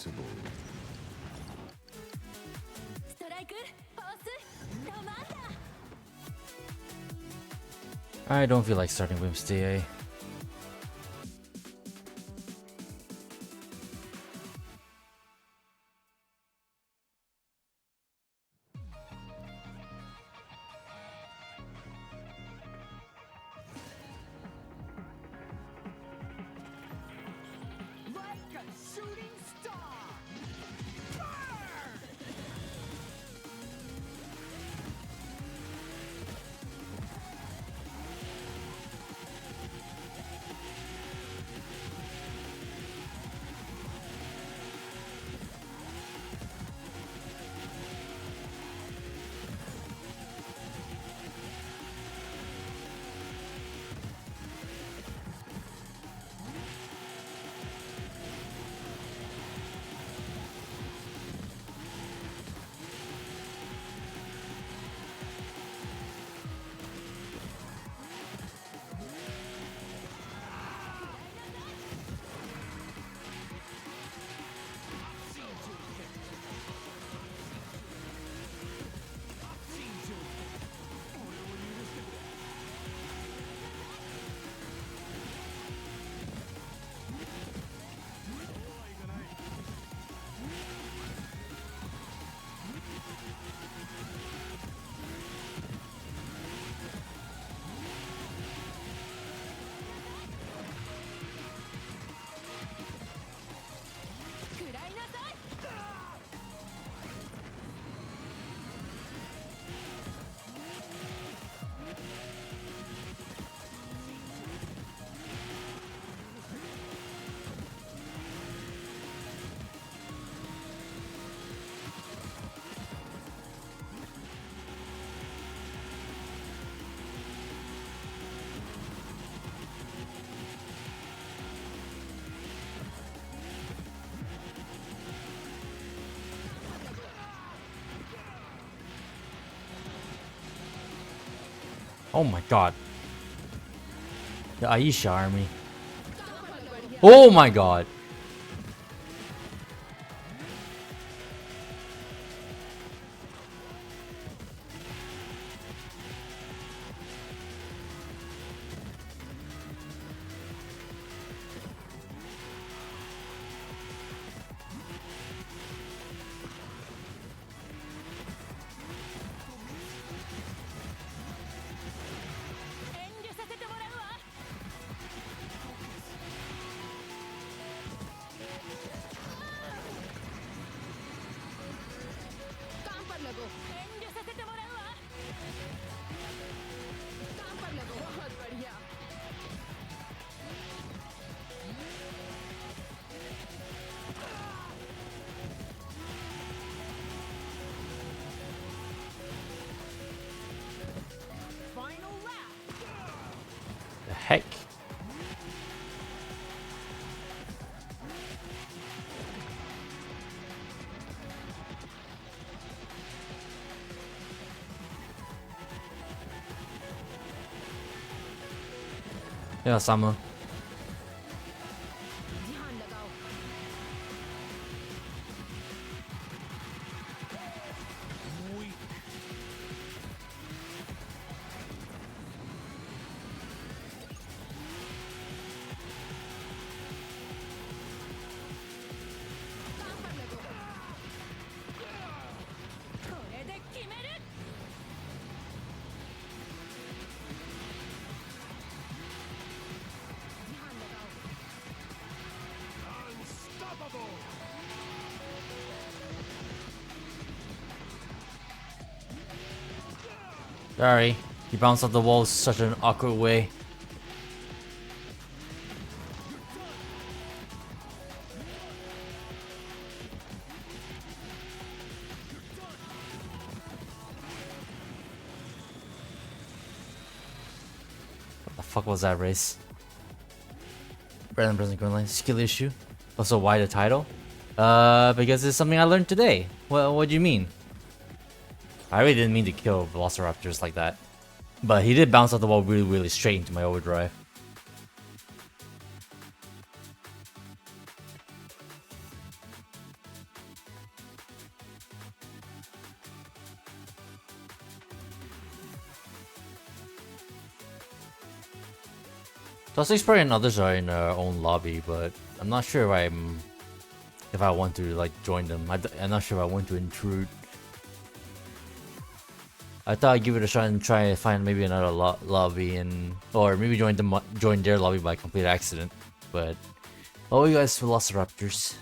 inevitable. I don't feel like starting with TA. Oh my god. The Aisha army. Oh my god. The heck? Yeah, Sama. Sorry, he bounced off the wall such an awkward way. What the fuck was that race? Brandon Present Greenline skill issue. Also, why the title? Because it's something I learned today. What do you mean? I really didn't mean to kill Velociraptors like that. But he did bounce off the wall really straight into my overdrive. Plus 6 and others are in their own lobby, but I'm not sure if I want to like join them. I'm not sure if I want to intrude. I thought I'd give it a shot and try and find maybe another lobby or maybe join their lobby by complete accident. But oh, you guys Velociraptors.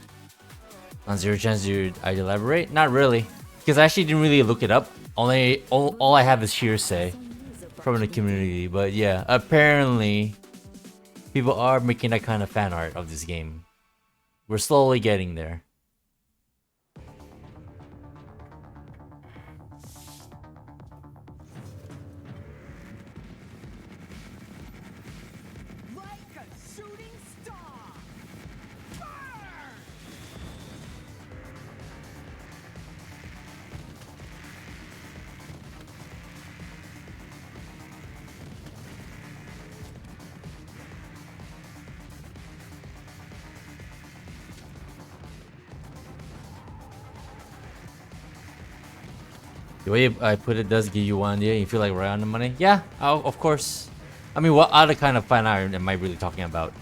On zero chance I'd elaborate? Not really, because I actually didn't really look it up. All I have is hearsay from the community. But yeah, apparently people are making that kind of fan art of this game. We're slowly getting there. The way I put it does give you one idea. You feel like right on the money? Yeah, of course. I mean, what other kind of fan art am I really talking about?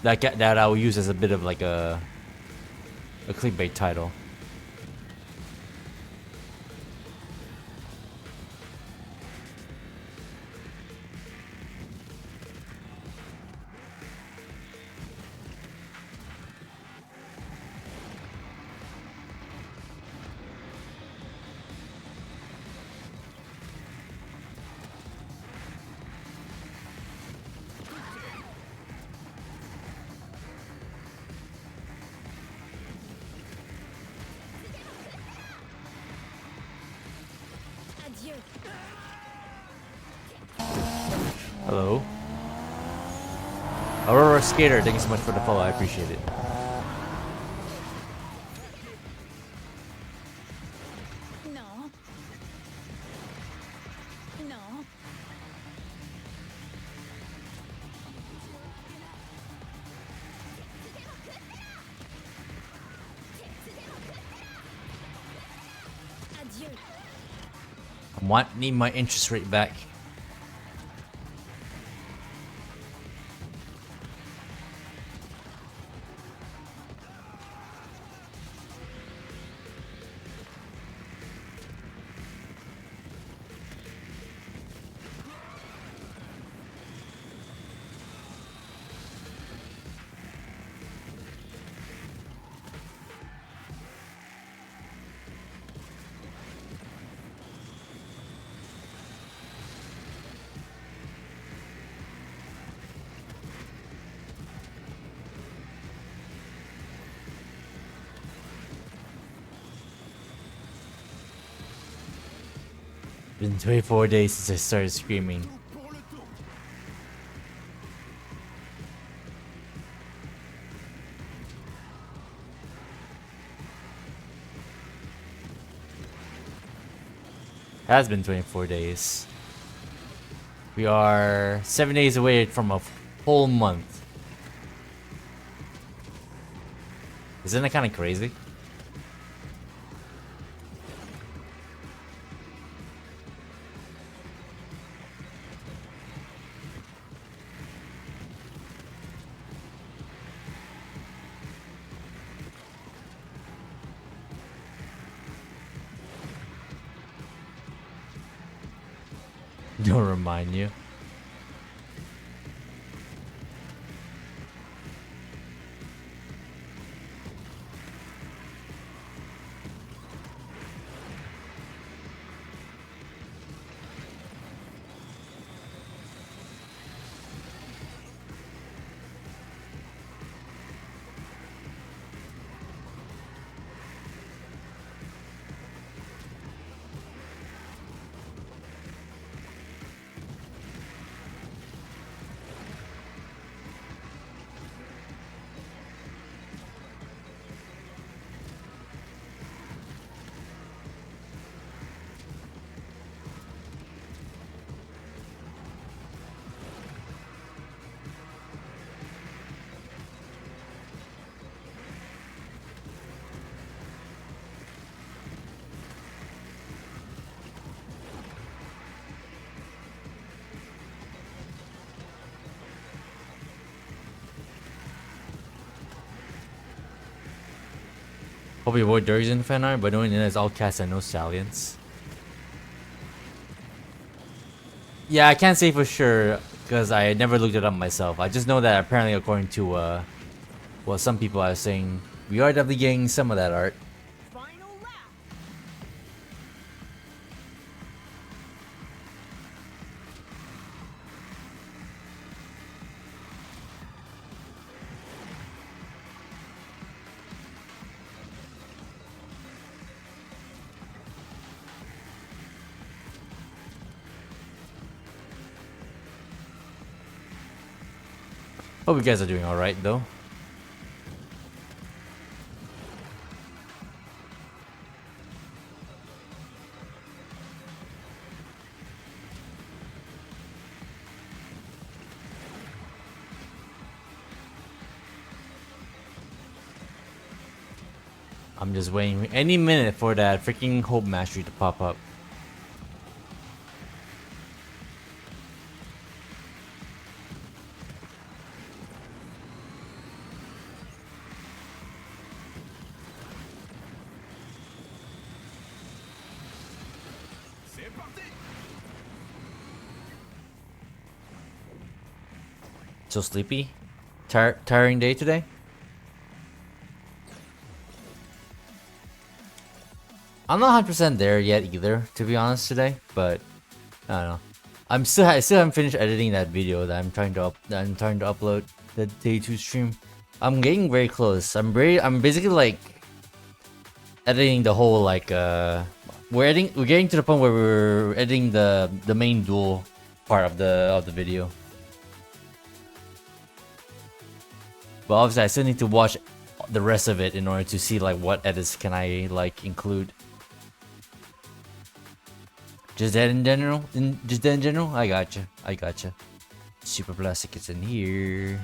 That I will use as a bit of like a clickbait title. Hello. Aurora Skater, thank you so much for the follow. I appreciate it. No. No. Adieu. Need my interest rate back. Been 24 days since I started screaming. Has been 24 days. We are 7 days away from a whole month. Isn't that kind of crazy? Don't remind you. Hope you avoid Durgs in fan art, but knowing that it's all cats and no stallions. Yeah, I can't say for sure because I never looked it up myself. I just know that apparently, according to well, some people are saying we are definitely getting some of that art. Final lap. Hope you guys are doing all right though. I'm just waiting any minute for that freaking Hope Mastery to pop up. C'est parti. So sleepy? Tiring day today? I'm not 100% there yet either, to be honest today, but I don't know. I still haven't finished editing that video that I'm trying to upload the day 2 stream. I'm getting very close. I'm basically like editing the whole like we're getting to the point where we're editing the main duel part of the video. But obviously I still need to watch the rest of it in order to see like what edits can I like include. Just that in general? Just that in general? I gotcha. Super Plastic is in here.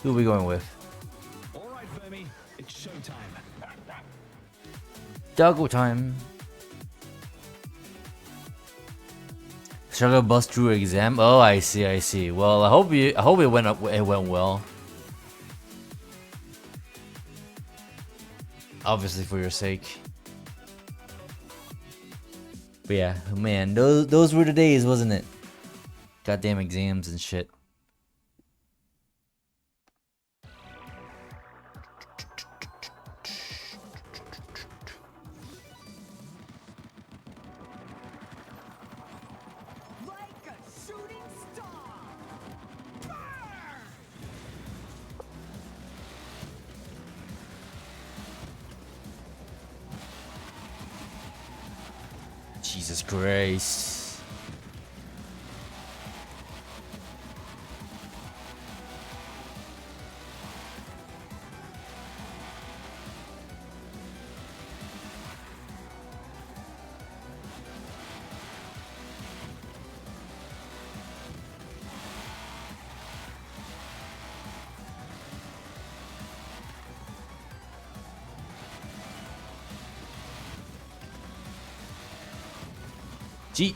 Who are we going with? Alright, Fermi, it's showtime. Doggo time. Struggle bust through exam. Oh, I see. Well, I hope it went well. Obviously for your sake. But yeah, man, those were the days, wasn't it? Goddamn exams and shit. Like a shooting star. Fire! Jesus Christ. Gee.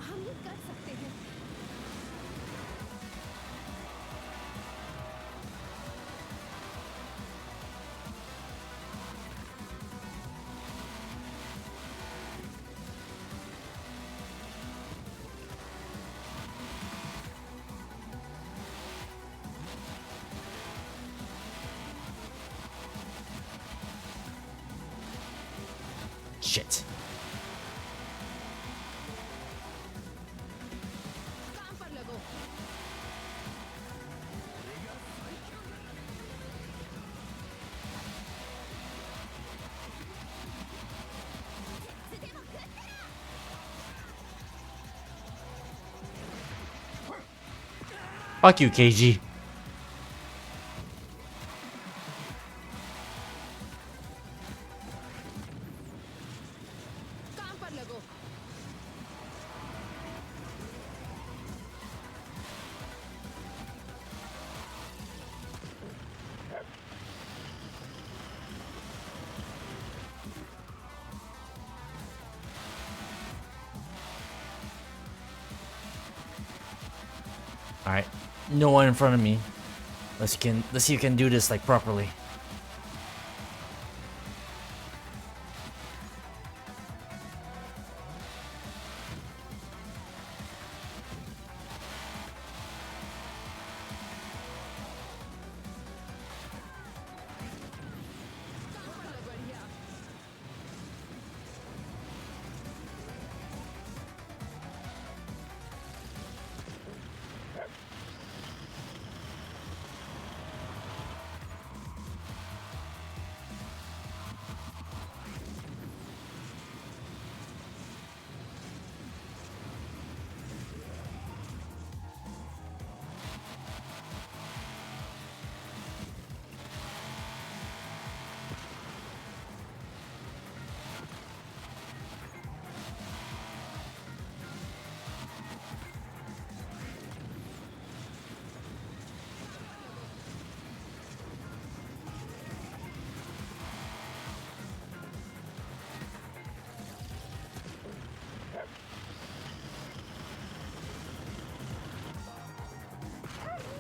हम ये कर सकते हैं। Shit. काम पर लगो। Fuck you, KG. काम पर लगो। Alright. No one in front of me. Let's see if you can do this like properly.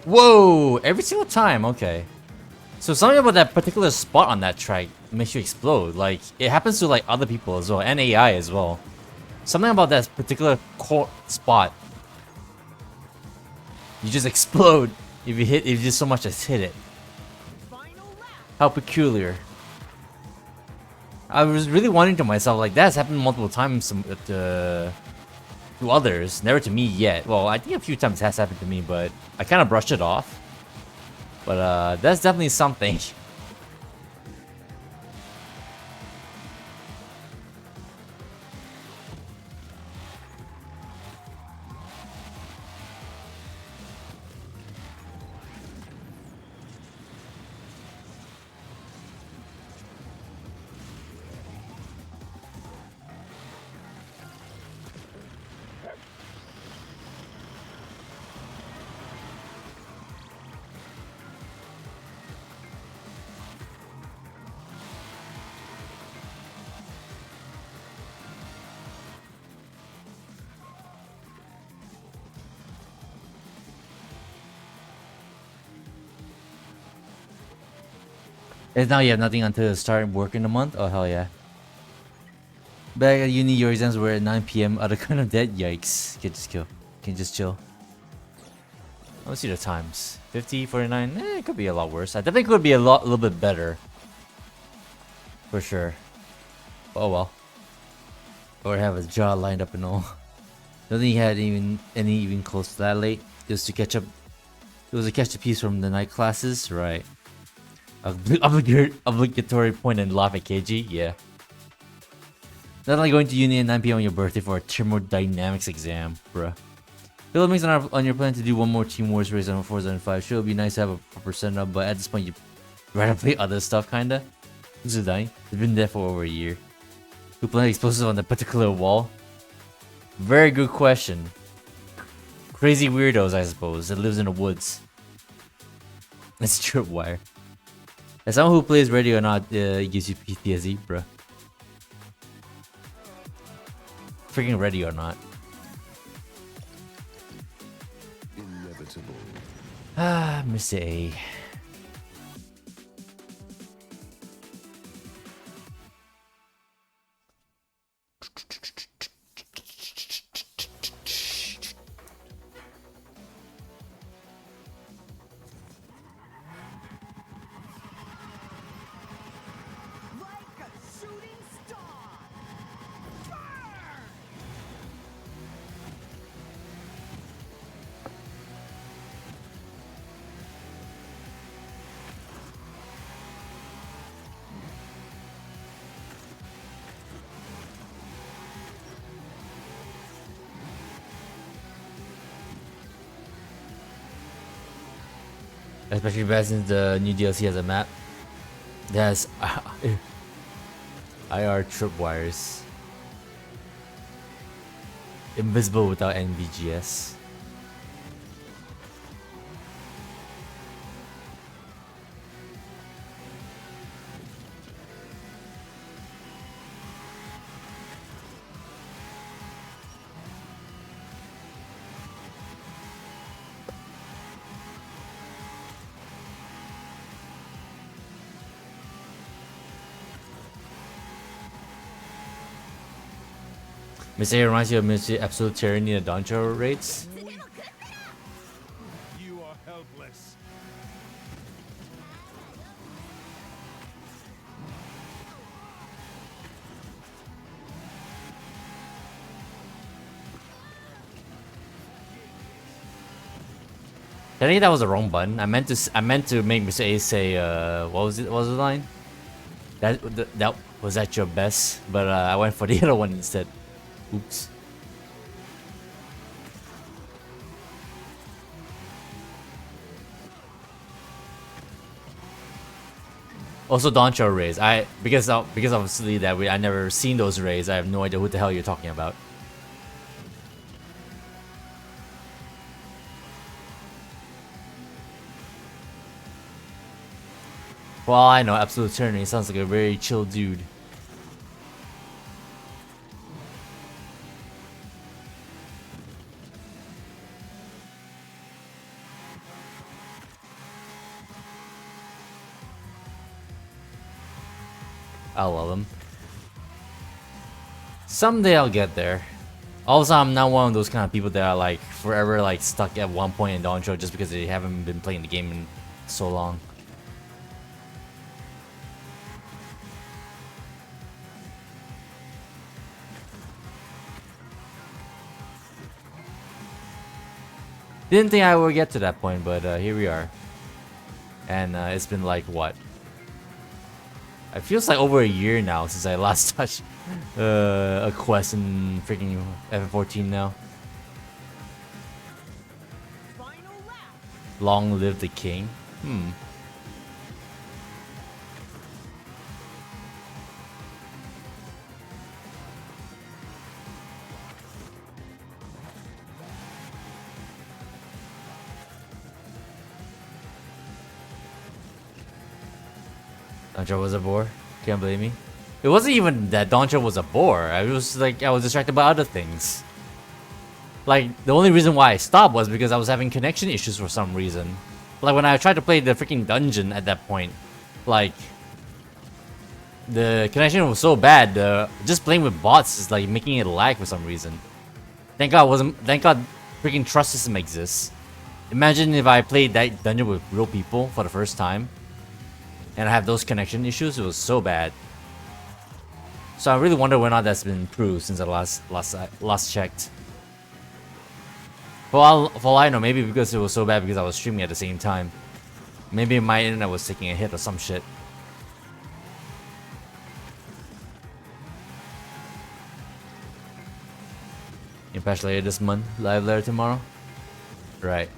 Whoa! Every single time, okay. So something about that particular spot on that track makes you explode. Like, it happens to like other people as well, and AI as well. Something about that particular core spot. You just explode if you just so much as hit it. Final lap. How peculiar. I was really wondering to myself, like, that's happened multiple times to others, never to me yet. Well, I think a few times it has happened to me, but I kind of brushed it off. But that's definitely something. And now you have nothing until start work in a month? Oh, hell yeah. Back at uni, your exams were at 9 p.m. Other kind of dead? Yikes. Can just chill. Let's see the times. 50, 49. It could be a lot worse. I definitely could be a little bit better. For sure. Oh well. Or have a job lined up and all. Don't think he had even close to that late. It was to catch up. It was to catch the piece from the night classes, right? Obligatory point and laugh at KG, yeah. Not like going to uni at 9 p.m. on your birthday for a thermodynamics exam, bruh. Philip makes on your plan to do one more Team Wars race on 475. Sure, it would be nice to have a proper setup, but at this point, you rather play other stuff, kinda. Who's dying? They've been there for over a year. Who planted explosives on that particular wall? Very good question. Crazy weirdos, I suppose, that lives in the woods. That's tripwire. As someone who plays Ready or Not, it gives you PTSD, bruh. Freaking Ready or Not. Inevitable. Ah, Mr. A. Like a shooting star. Burn! Especially bad since the new DLC has a map that has IR tripwires. Invisible without NVGS. Miss A reminds you of Miss Absolute Tyranny and Doncho raids. You are helpless. I think that was the wrong button. I meant to make Mr. A say what was it? What was the line? That was at your best, but I went for the other one instead. Oops. Also, Doncho raids. Because obviously that I never seen those raids. I have no idea what the hell you're talking about. Well, I know Absolute Tyranny sounds like a very chill dude. I love him. Someday I'll get there. Also, I'm not one of those kind of people that are like forever like stuck at one point in Doncho just because they haven't been playing the game in so long. Didn't think I would get to that point, but here we are. And it's been like what? It feels like over a year now since I last touched a quest in freaking F14 now. Final lap. Long live the king. Doncho was a bore. Can't blame me. It wasn't even that Doncho was a bore. I was like, I was distracted by other things. Like, the only reason why I stopped was because I was having connection issues for some reason. Like, when I tried to play the freaking dungeon at that point, like, the connection was so bad, just playing with bots is like making it lag for some reason. Thank God freaking trust system exists. Imagine if I played that dungeon with real people for the first time. And I have those connection issues. It was so bad. So I really wonder whether or not that's been improved since I last checked. For all I know, maybe because it was so bad because I was streaming at the same time. Maybe my internet was taking a hit or some shit. Patch later this month, live later tomorrow. Right.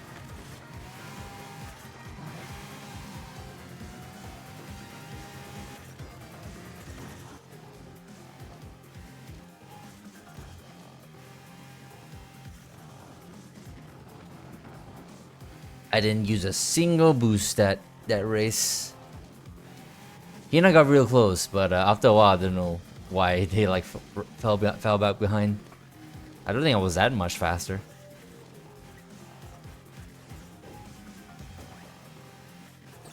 I didn't use a single boost that race. Hina got real close, but after a while, I don't know why they like fell back behind. I don't think I was that much faster.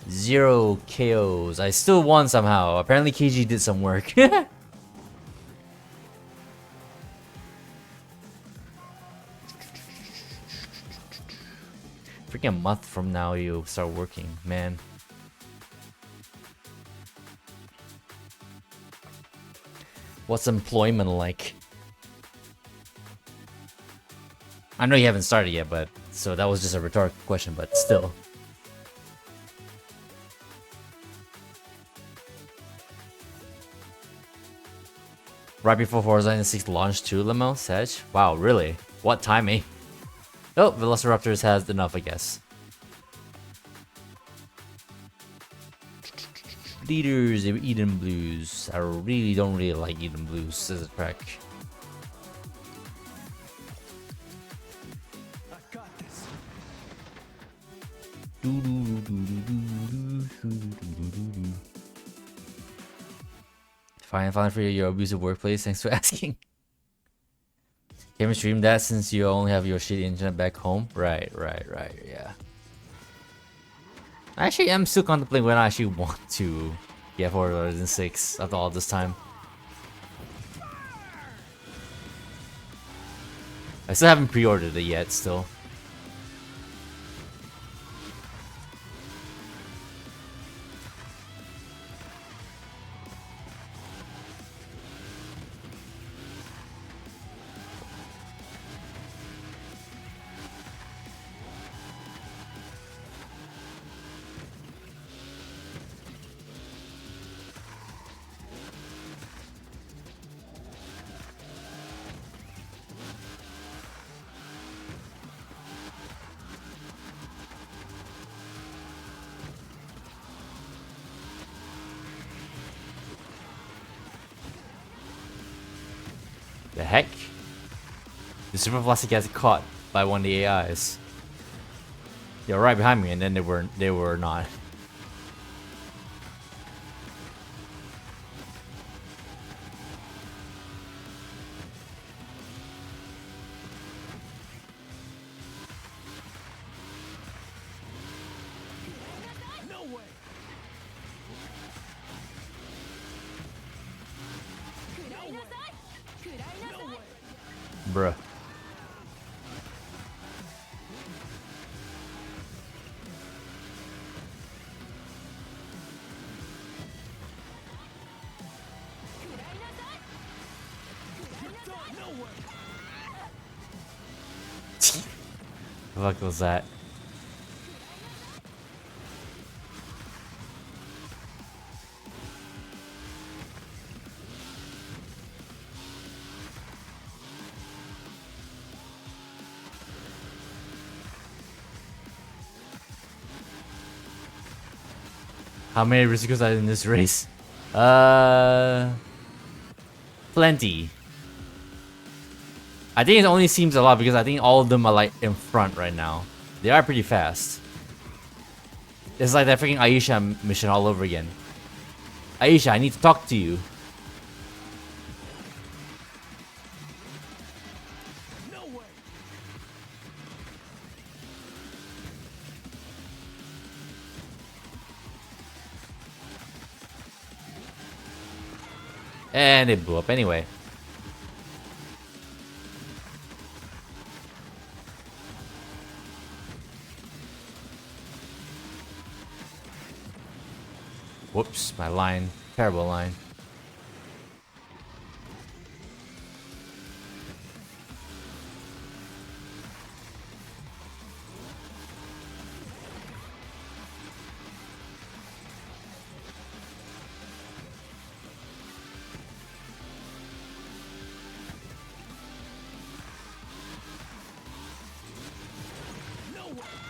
Zero KOs. I still won somehow. Apparently KG did some work. Freaking a month from now you start working, man. What's employment like? I know you haven't started yet, but so that was just a rhetorical question, but still. Right before Horizon 6 launched too, Lamel, Sedge? Wow, really? What timing? Oh, Velociraptors has enough, I guess. Leaders of Eden Blues. I really don't like Eden Blues, says it crack. I got this. Fine for your abusive workplace. Thanks for asking. Can we stream that since you only have your shitty internet back home? Right, yeah. Actually, I'm still contemplating when I actually want to get Horizon 6 after all this time. I still haven't pre-ordered it yet, still. The heck? The Super Plastic gets caught by one of the AIs. They were right behind me, and then they were not. No way. No way. Bruh. No way. The fuck was that? How many Rizikos are in this race? Plenty. I think it only seems a lot because I think all of them are like in front right now. They are pretty fast. It's like that freaking Aisha mission all over again. Aisha, I need to talk to you. No way. And it blew up anyway. Whoops, my line. Terrible line.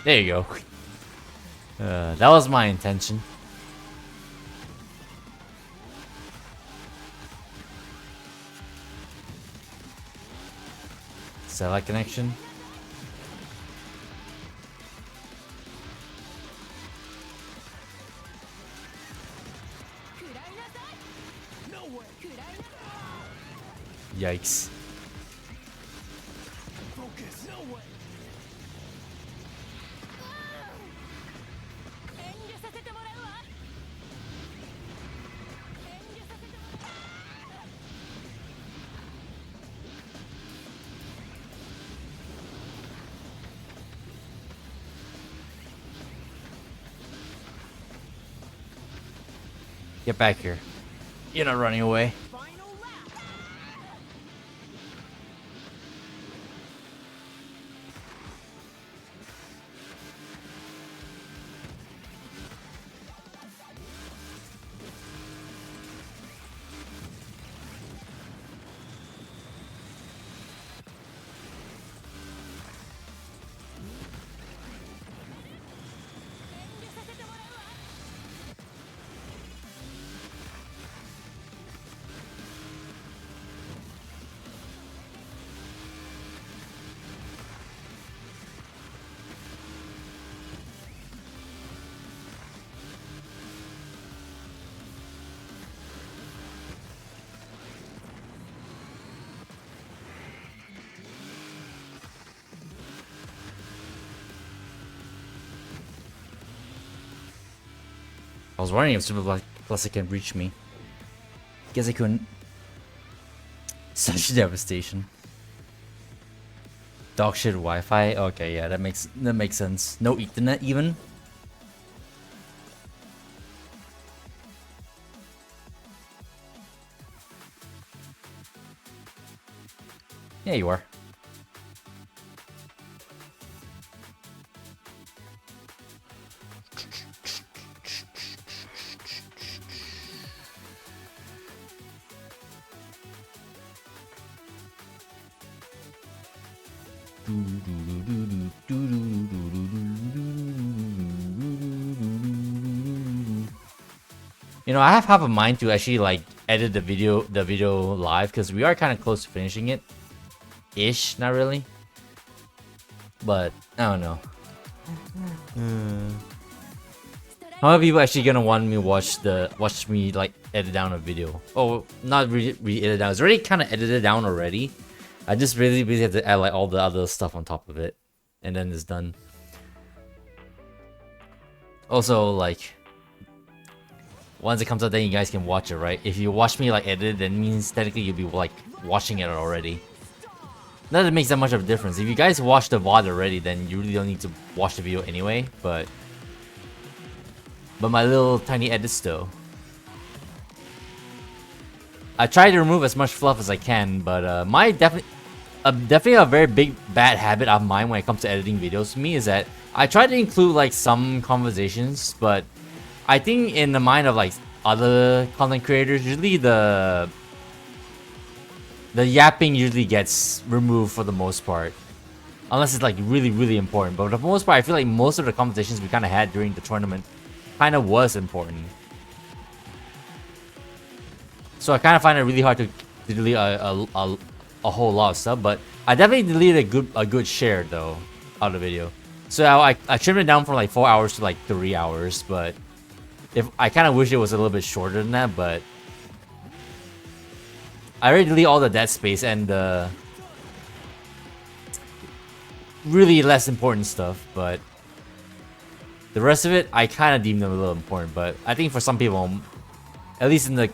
There you go. That was my intention. Satellite connection. No way. Yikes. Focus. No way. Get back here. You're not running away. Final lap. I was wondering if Super Plastic can reach me. Guess I couldn't. Such devastation. Dog shit Wi-Fi. Okay, yeah, that makes sense. No Ethernet even. Yeah, you are. You know, I have half a mind to actually like edit the video live because we are kind of close to finishing it, ish. Not really, but I don't know. How many people actually gonna want me watch me like edit down a video? Oh, not edit down. It's already kind of edited down already. I just really have to add like all the other stuff on top of it, and then it's done. Also, like, once it comes out, then you guys can watch it, right? If you watch me like edit, then means technically you'll be like watching it already. Not that it makes that much of a difference. If you guys watch the VOD already, then you really don't need to watch the video anyway. But my little tiny edits though, I try to remove as much fluff as I can. But my definitely a very big bad habit of mine when it comes to editing videos to me is that I try to include like some conversations, but I think in the mind of like other content creators, usually the yapping usually gets removed for the most part, unless it's like really important. But for the most part, I feel like most of the conversations we kind of had during the tournament kind of was important. So I kind of find it really hard to delete a whole lot of stuff, but I definitely deleted a good share though out of the video. So I trimmed it down from like 4 hours to like 3 hours, but if I kind of wish it was a little bit shorter than that, but I already deleted all the dead space and the really less important stuff, but the rest of it I kind of deemed them a little important. But I think for some people, at least in the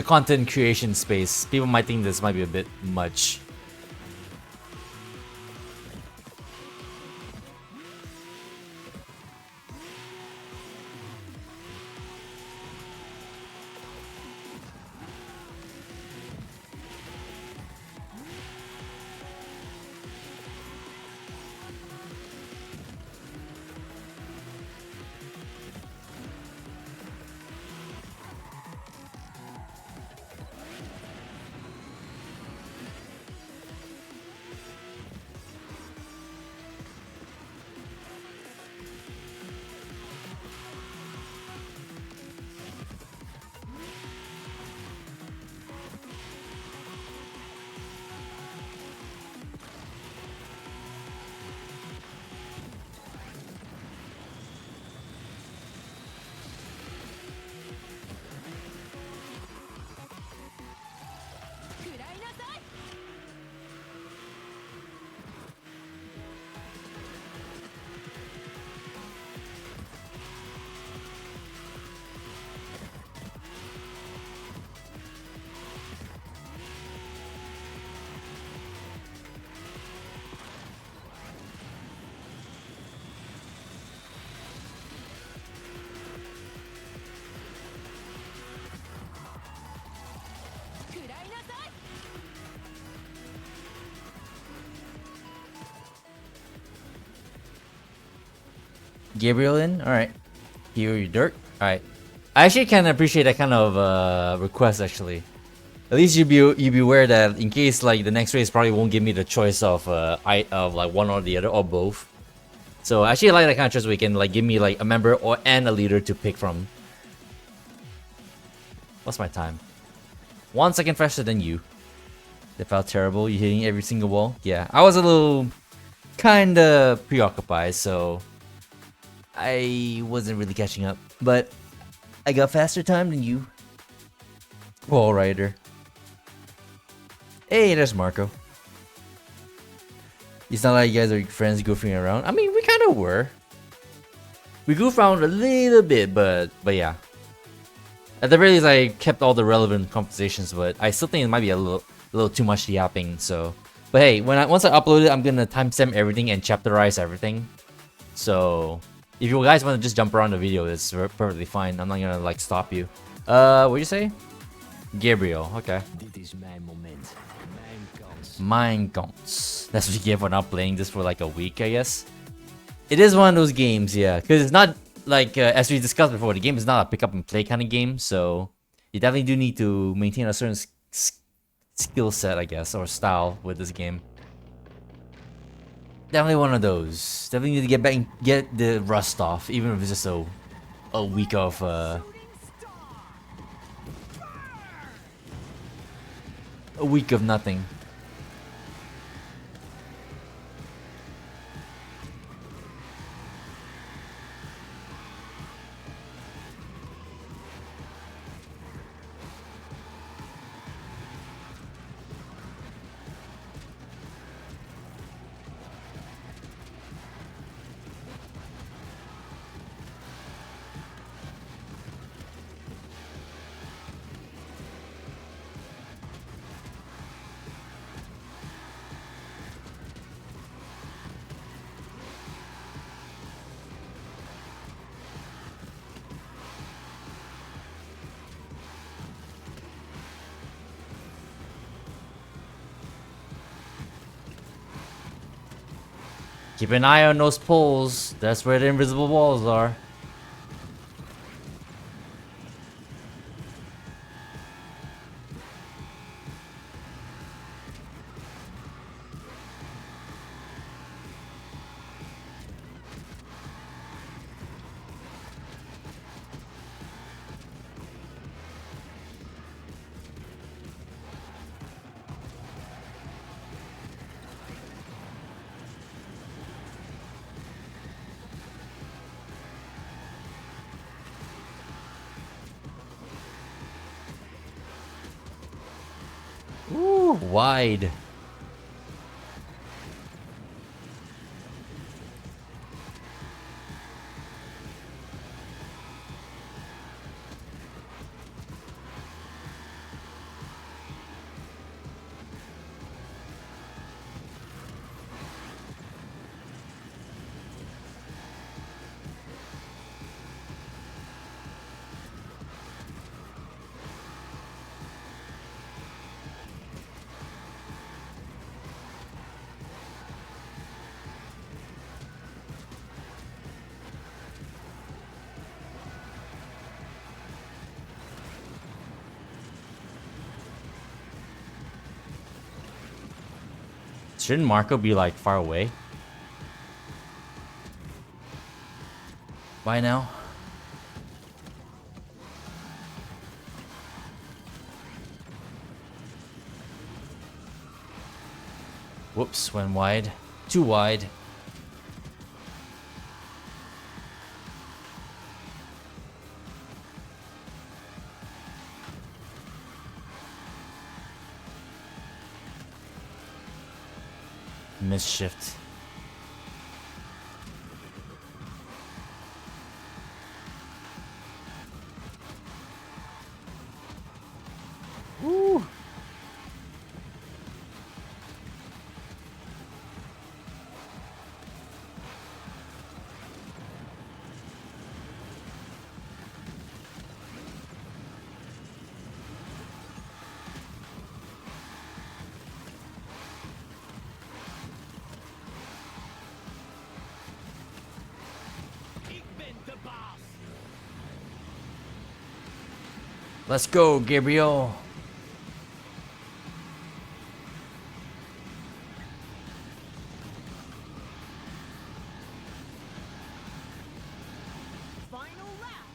content creation space, people might think this might be a bit much. Gabriel in? Alright. Here you dirt. Alright. I actually can appreciate that kind of request actually. At least you be aware that in case like the next race probably won't give me the choice of like one or the other or both. So actually I like that kind of choice where you can like give me like a member and a leader to pick from. What's my time? 1 second faster than you. That felt terrible. You hitting every single wall. Yeah, I was a little kinda preoccupied, so I wasn't really catching up. But I got faster time than you. Wall rider. Hey, there's Marco. It's not like you guys are friends goofing around. I mean, we kind of were. We goofed around a little bit, but yeah. At the very least, I kept all the relevant conversations, but I still think it might be a a little too much yapping. So, but hey, once I upload it, I'm gonna timestamp everything and chapterize everything. So if you guys want to just jump around the video, it's perfectly fine. I'm not gonna like stop you. What'd you say? Gabriel. Okay. Dit is mijn moment. Mijn kans. Mein Gans. That's what you get for not playing this for like a week, I guess. It is one of those games, yeah, because it's not like as we discussed before, the game is not a pick up and play kind of game, so you definitely do need to maintain a certain skill set, I guess, or style with this game. Definitely one of those. Definitely need to get back and get the rust off, even if it's just a week of nothing. Keep an eye on those poles. That's where the invisible walls are. Ooh, wide. Shouldn't Marco be like far away by now? Whoops, went wide. Too wide. Misshift. Woo. Ik ben de baas. Let's go, Gabriel. Final lap.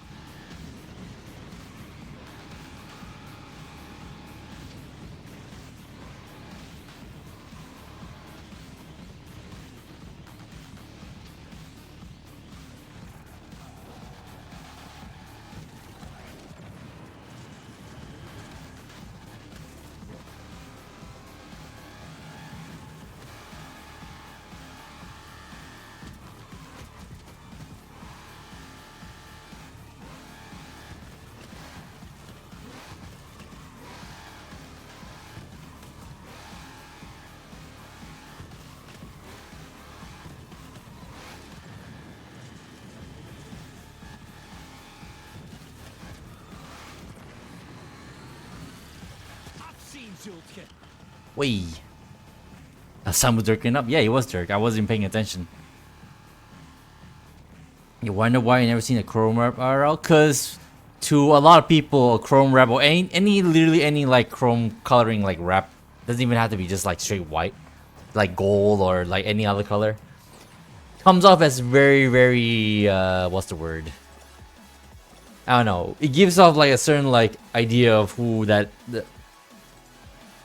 Wait. Sam was dirking up? Yeah, he was dirk. I wasn't even paying attention. You wonder why you never seen a chrome wrap RL? Cause to a lot of people, a chrome wrap or literally any like chrome coloring like wrap doesn't even have to be just like straight white, like gold or like any other color. Comes off as very what's the word? I don't know. It gives off like a certain like idea of who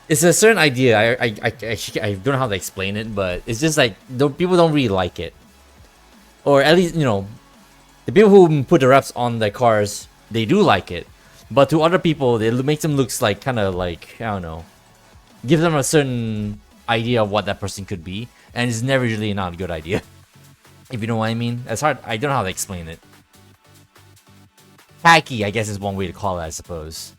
it's a certain idea. I don't know how to explain it, but it's just like people don't really like it, or at least the people who put the wraps on their cars, they do like it, but to other people it makes them looks like kind of like I don't know, gives them a certain idea of what that person could be, and it's never usually not a good idea. If you know what I mean. It's hard. I don't know how to explain it. Tacky, I guess, is one way to call it, I suppose.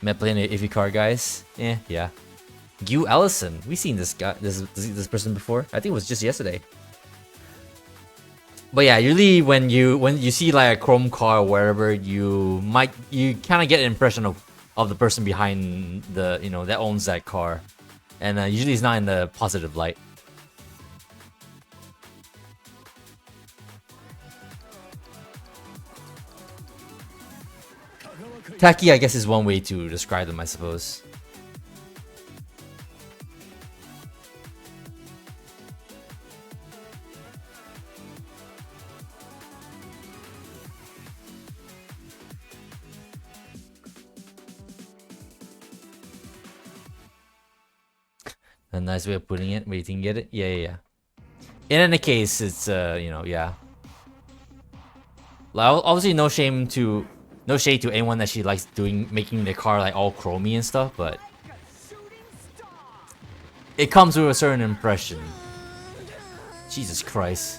Met playing an iffy car, guys. Yeah. Hugh Ellison. We seen this guy, this person before. I think it was just yesterday. But yeah, usually when you see like a chrome car or wherever, you kind of get an impression of the person behind the that owns that car, and usually it's not in the positive light. Tacky, I guess, is one way to describe them, I suppose. A nice way of putting it. Wait, you can get it? Yeah. In any case, it's yeah. Like, obviously, no shade to anyone that she likes making the car like all chromey and stuff, but it comes with a certain impression. Jesus Christ.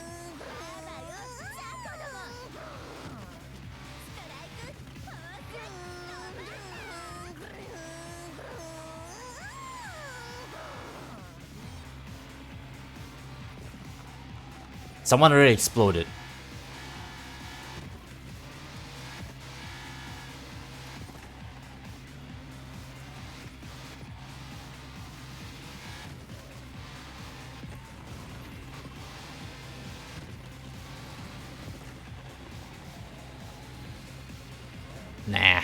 Someone already exploded. Nah.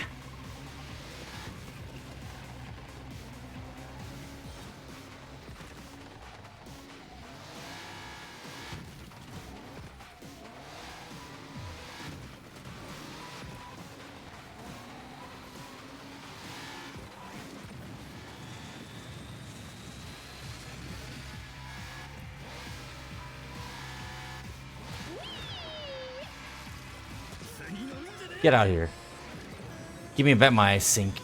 Get out of here. Give me back my sink.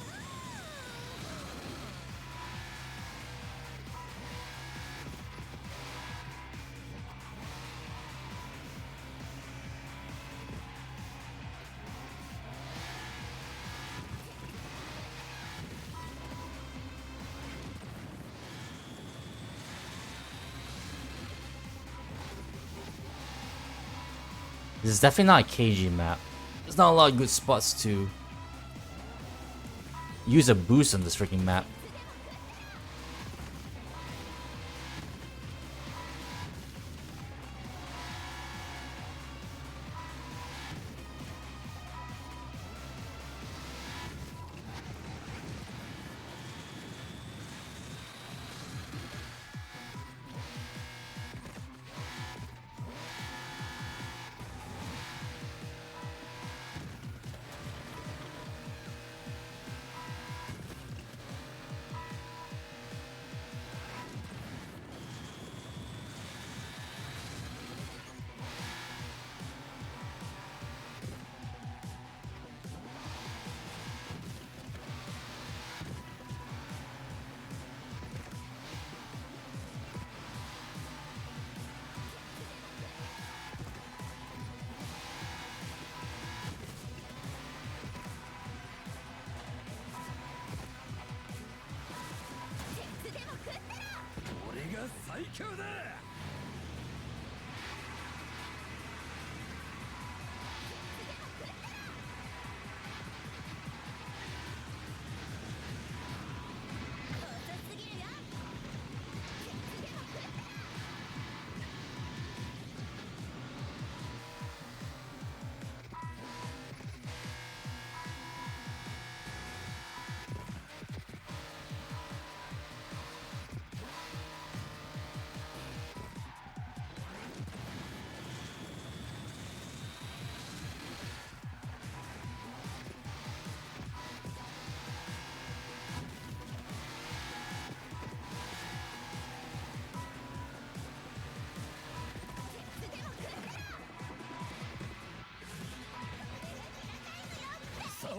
This is definitely not a KG map. There's not a lot of good spots to use a boost on this freaking map.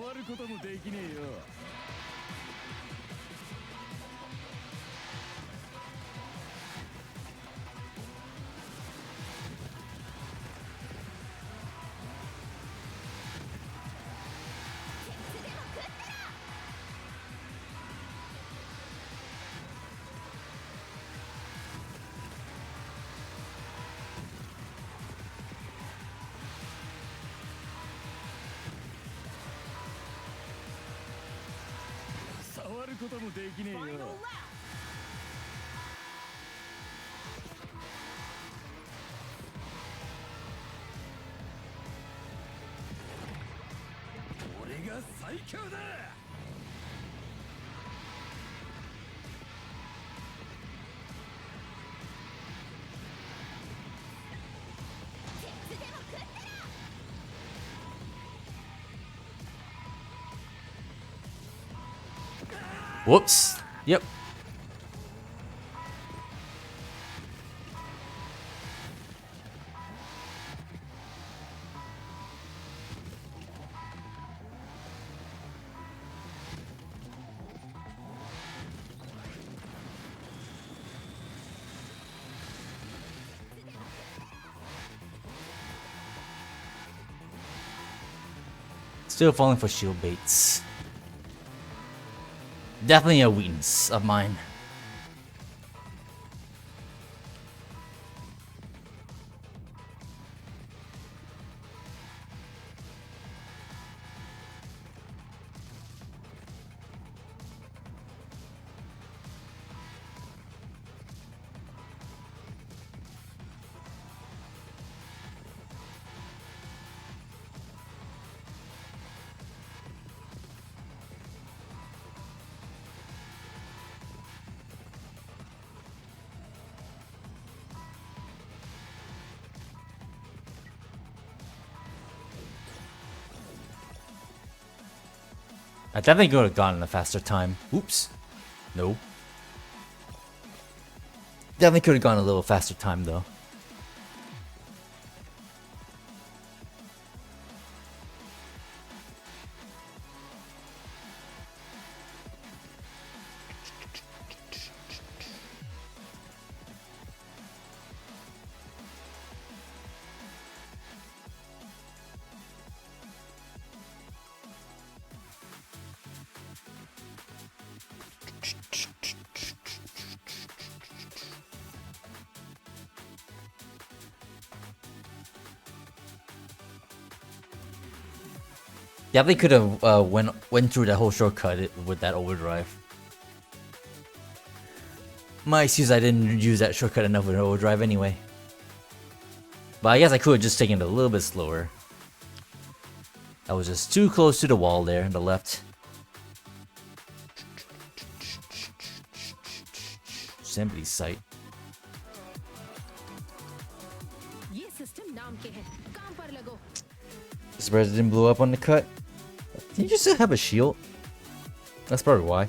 触ることもできねえよ。触ることもできねえ Final よ。 lap. 俺が最強だ。Whoops. Yep. Still falling for shield baits. Definitely a weakness of mine. I definitely could have gotten a faster time. Oops. No. Definitely could have gone a little faster time though. Definitely could have went through that whole shortcut with that overdrive. My excuse, I didn't use that shortcut enough with overdrive anyway. But I guess I could have just taken it a little bit slower. I was just too close to the wall there on the left. Simply sight. ये system नाम के है, काम पर लगो। Surprised it didn't blow up on the cut. Did you still have a shield? That's probably why.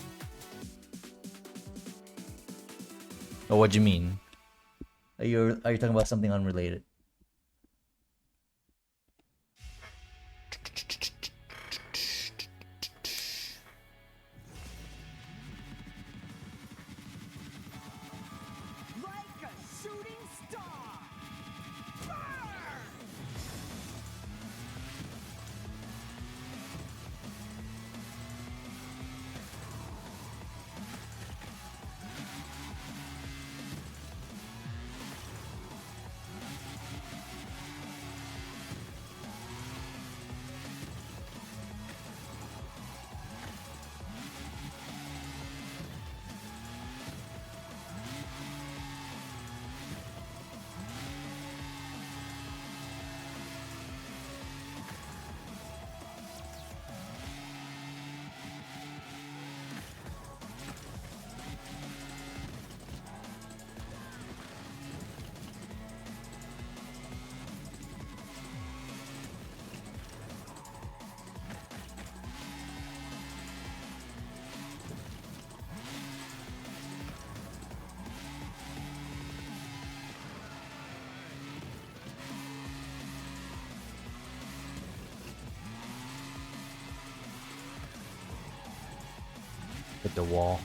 Oh, what do you mean? Are you talking about something unrelated? Like a shooting star. Burn! Hit the wall.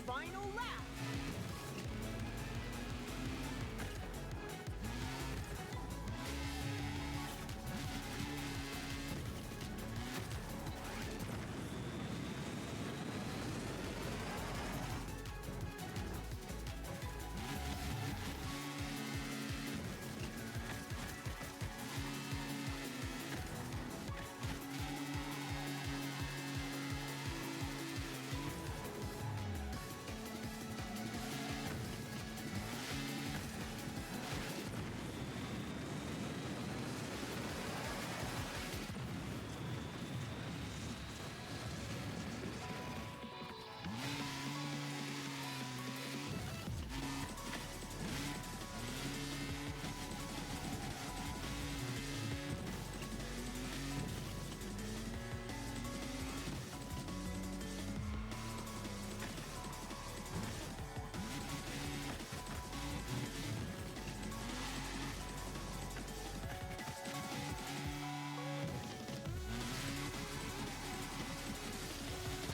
Final lap.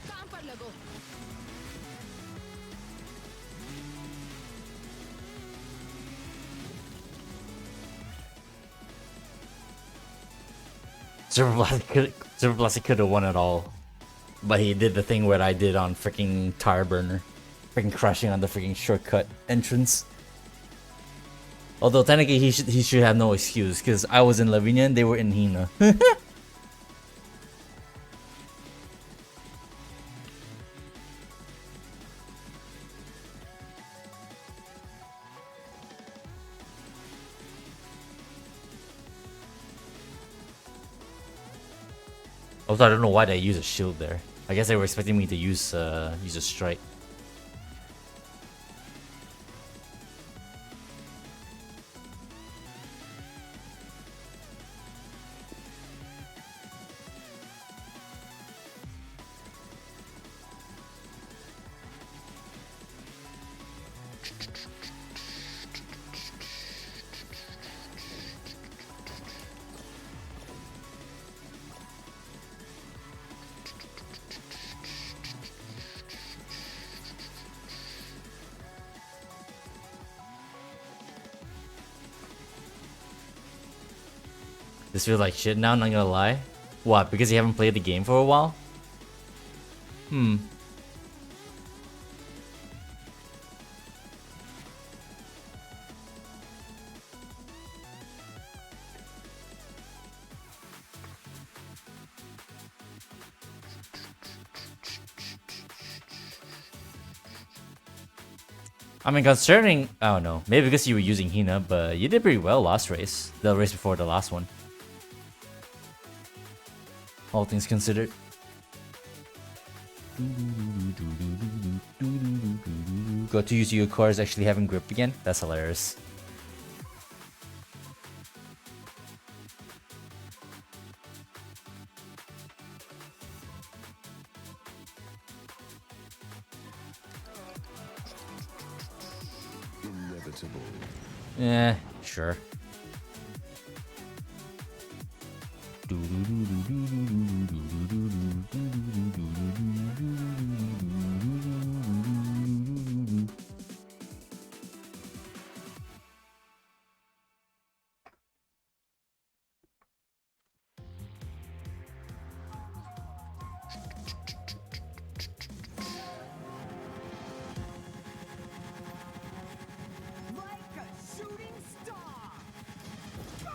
काम पर लगो. Super Blast could have won it all. But he did the thing where I did on freaking Tire Burner. Freaking crushing on the freaking shortcut entrance. Although technically he should have no excuse, because I was in Lavinia and they were in Hina. Also, I don't know why they use a shield there. I guess they were expecting me to use a strike. This feels like shit now, not gonna lie. What, because you haven't played the game for a while? I mean, concerning, I don't know, maybe because you were using Hina, but you did pretty well last race. The race before the last one. All things considered. Go to use your cores actually having grip again? That's hilarious. Inevitable. Yeah, sure. Like a shooting star. Burn!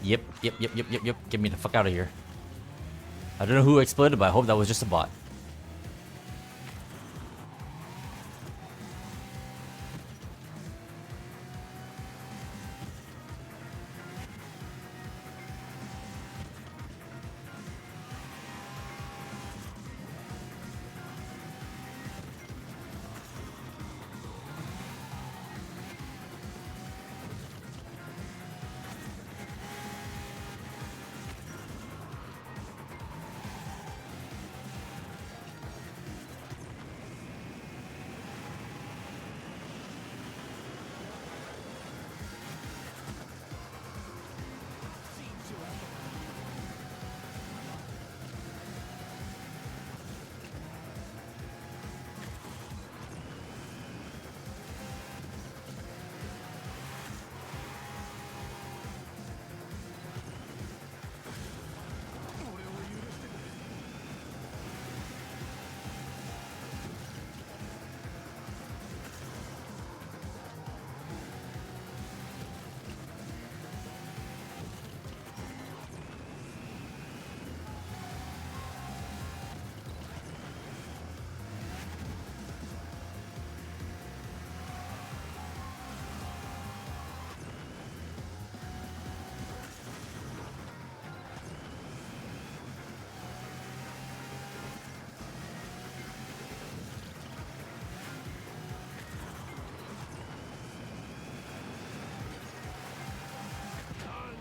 Yep. Get me the fuck out of here. I don't know who exploded, but I hope that was just a bot.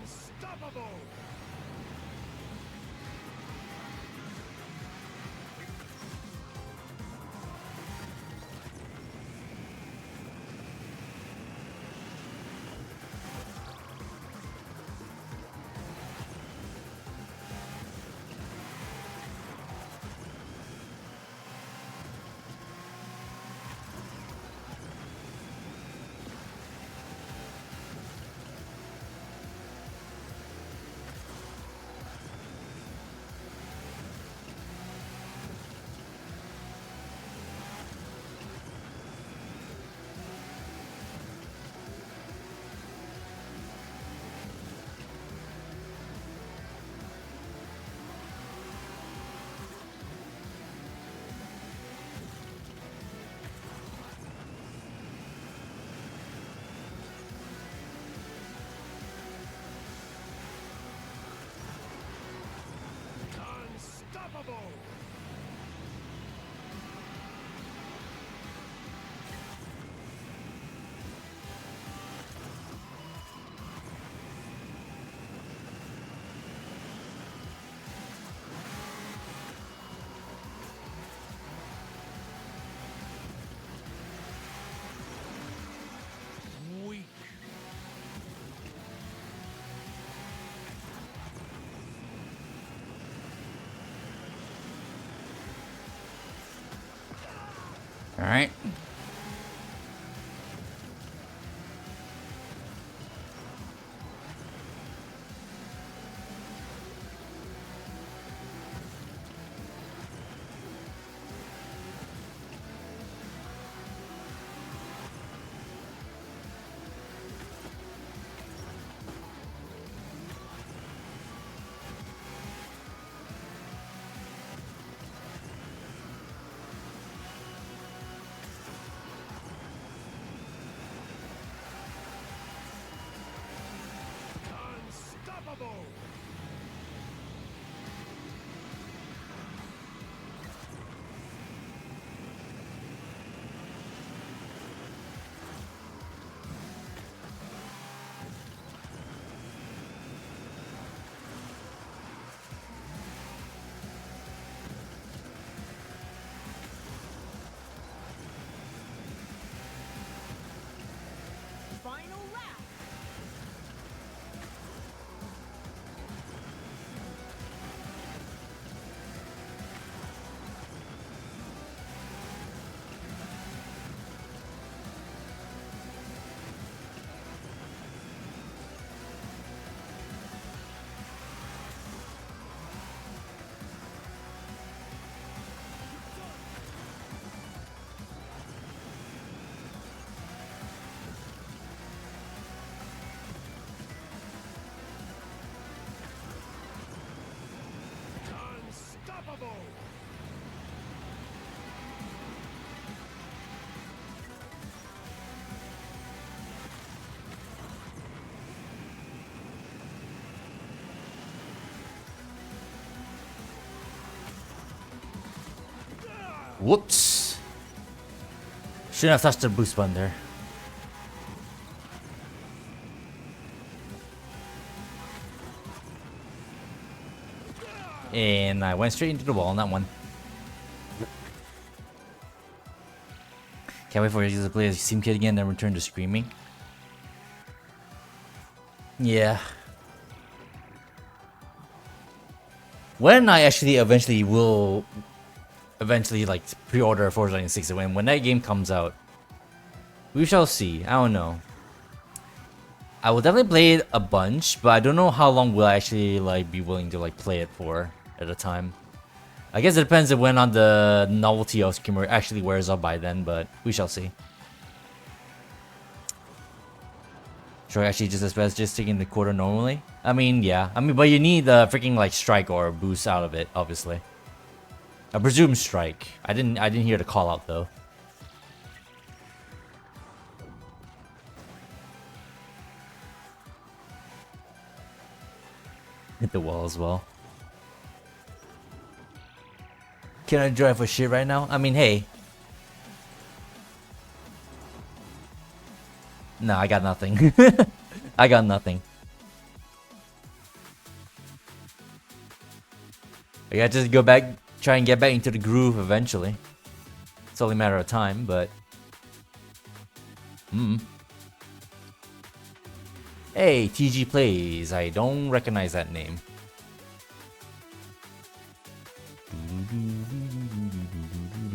Unstoppable! Unstoppable! Weak. All right. wrath. Unstoppable! Whoops. Shouldn't have touched the boost button there. And I went straight into the wall on that one. Can't wait for you to play as Steam Kid again and return to screaming. Yeah. When I actually eventually like pre-order Forza 6 when that game comes out, we shall see. I don't know. I will definitely play it a bunch, but I don't know how long will I actually like be willing to like play it for at a time. I guess it depends on when on the novelty of Skimmer actually wears off by then, but we shall see. Sure, actually just as best just taking the quarter normally. I mean, yeah. I mean, but you need the freaking like strike or boost out of it, obviously. I presume strike. I didn't hear the call out though. Hit the wall as well. Can I drive for shit right now? I mean, hey. No, I got nothing. I got nothing. I gotta just go back, try and get back into the groove eventually. It's only a matter of time, but... Hey, TG Plays. I don't recognize that name.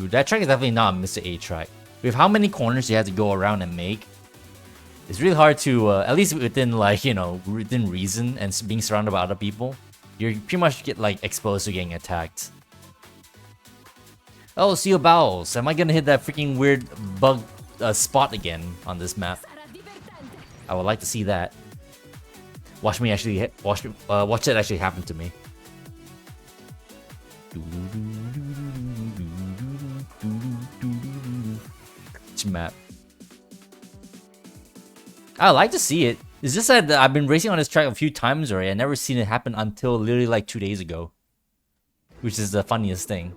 That track is definitely not a Mr. A track. With how many corners you have to go around and make, it's really hard to, at least within like, you know, within reason and being surrounded by other people, you pretty much get like exposed to getting attacked. Oh, Seal Bowels. Am I gonna hit that freaking weird bug spot again on this map? I would like to see that. Watch me actually watch it actually happen to me. Which map? I like to see it. It's just that I've been racing on this track a few times already. I've never seen it happen until literally like 2 days ago, which is the funniest thing.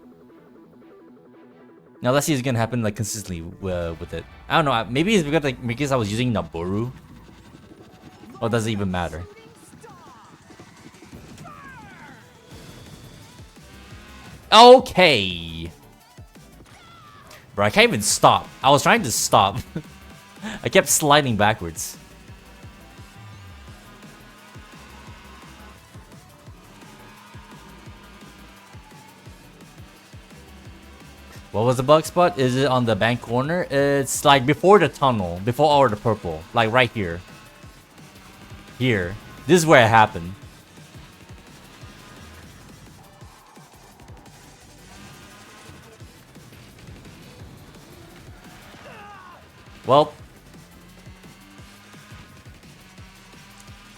Now let's see if it's gonna happen like consistently with it. I don't know. Maybe it's because I was using Naboru. Or does it even matter? Okay. Bro, I can't even stop. I was trying to stop. I kept sliding backwards. What was the bug spot? Is it on the bank corner? It's like before the tunnel, before all the purple. Like right here. Here. This is where it happened. Well,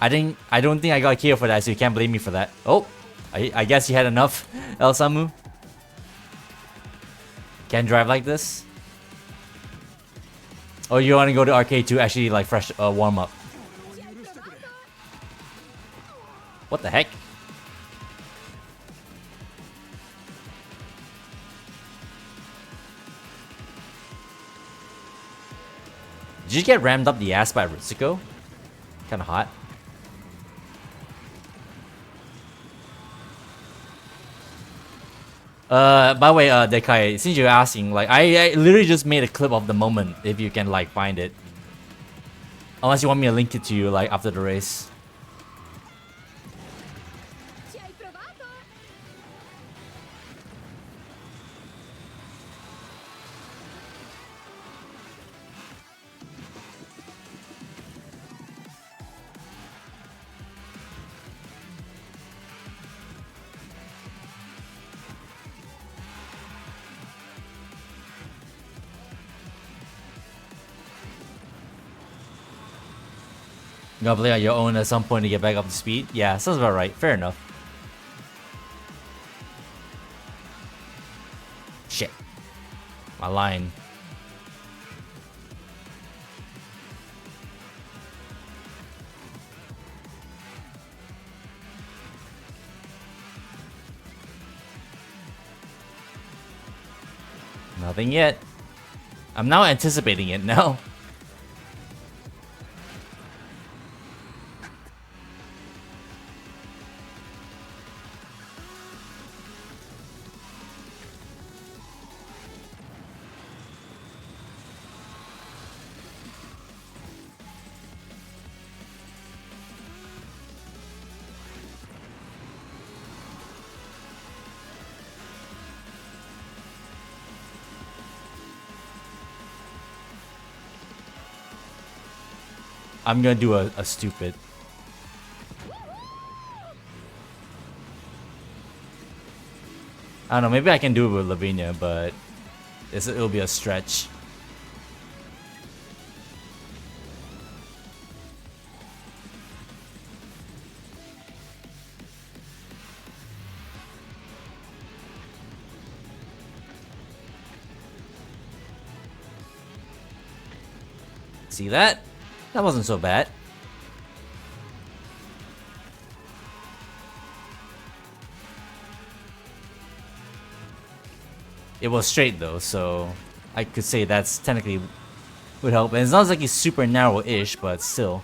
I don't think I got KO for that, so you can't blame me for that. Oh, I guess you had enough, El Samu. Can't drive like this. Oh, you want to go to arcade to actually like fresh warm up? What the heck? Did you get rammed up the ass by Ritsuko? Kinda hot. By the way, Dekai, since you're asking, like, I literally just made a clip of the moment, if you can, like, find it. Unless you want me to link it to you like after the race. Ci hai provato? You gotta play on your own at some point to get back up to speed. Yeah, sounds about right. Fair enough. Shit. My line. Nothing yet. I'm now anticipating it now. I'm gonna do a stupid. I don't know, maybe I can do it with Lavinia, but it'll be a stretch. See that? That wasn't so bad. It was straight though, so I could say that's technically would help. And it's not like he's super narrow-ish, but still.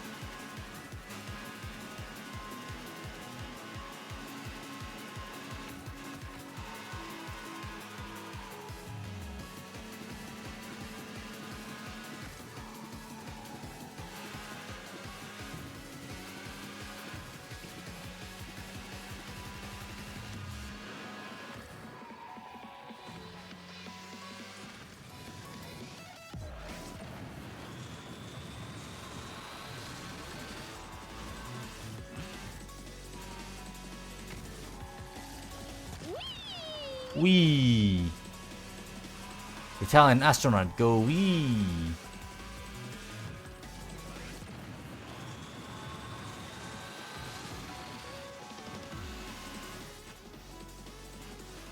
Wee. Italian astronaut, go wee.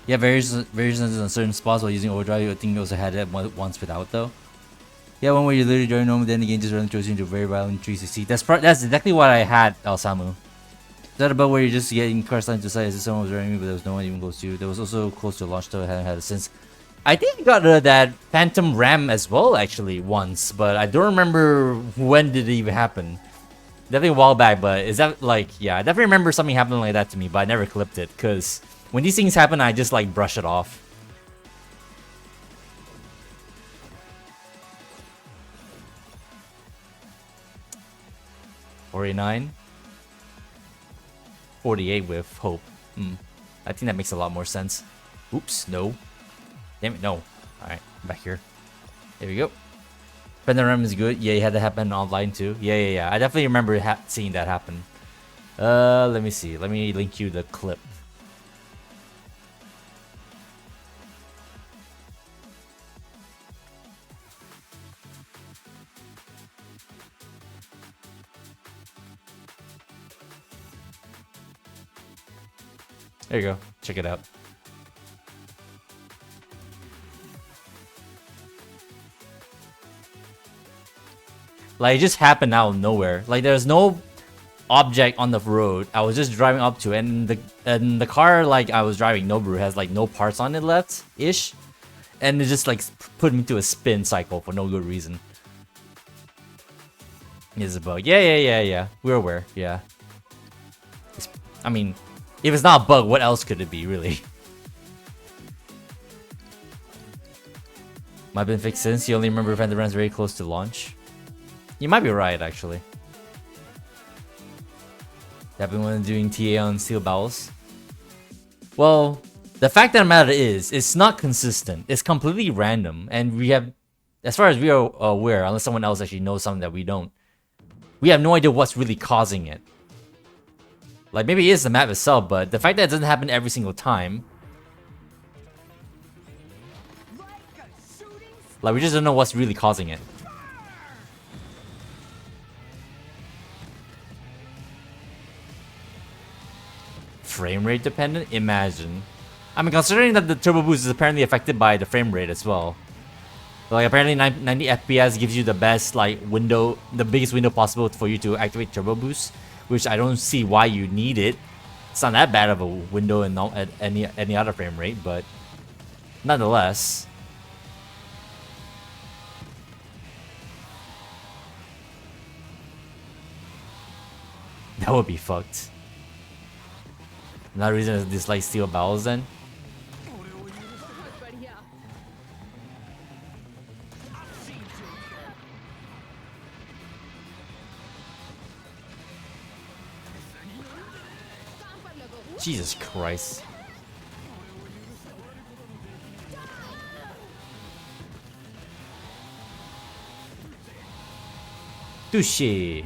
Yeah, variations in certain spots while using overdrive. I think you also had it once without though. Yeah, one where you literally join normal, then again just run throws you into a very violent 360. That's exactly what I had, El Samu. Is that about where you're just getting car line to sight as if someone was running me, but there was no one even close to you? There was also close to launch though, I hadn't had it since. I think I got that Phantom Ram as well actually once, but I don't remember when did it even happen. Definitely a while back, but is that like, yeah, I definitely remember something happening like that to me, but I never clipped it, because when these things happen, I just like brush it off. $49. 48 with hope. I think that makes a lot more sense. Oops, no. Damn it, no. Alright, back here. There we go. Panorama is good. Yeah, you had that happen online too. Yeah. I definitely remember seeing that happen. Let me see. Let me link you the clip. There you go. Check it out. Like, it just happened out of nowhere. Like, there's no object on the road. I was just driving up to it, and the car like I was driving, Nobu, has like no parts on it left ish, and it just like put me to a spin cycle for no good reason. It's a bug. Yeah. We're aware. Yeah. I mean, if it's not a bug, what else could it be, really? Might have been fixed since you only remember Phantom Ram's very close to launch. You might be right, actually. Happened when doing TA on steel bowels. Well, the fact of the matter is, it's not consistent. It's completely random, and we have, as far as we are aware, unless someone else actually knows something that we don't, we have no idea what's really causing it. Like, maybe it is the map itself, but the fact that it doesn't happen every single time, like, we just don't know what's really causing it. Frame rate dependent? Imagine. I mean, considering that the turbo boost is apparently affected by the frame rate as well. Like, apparently 90 FPS gives you the best, like, window, the biggest window possible for you to activate turbo boost, which I don't see why you need it. It's not that bad of a window in at any other frame rate, but nonetheless. That would be fucked. Another reason is dislike steel bowels then. बहुत बढ़िया काम पर लगो Jesus Christ. Touché.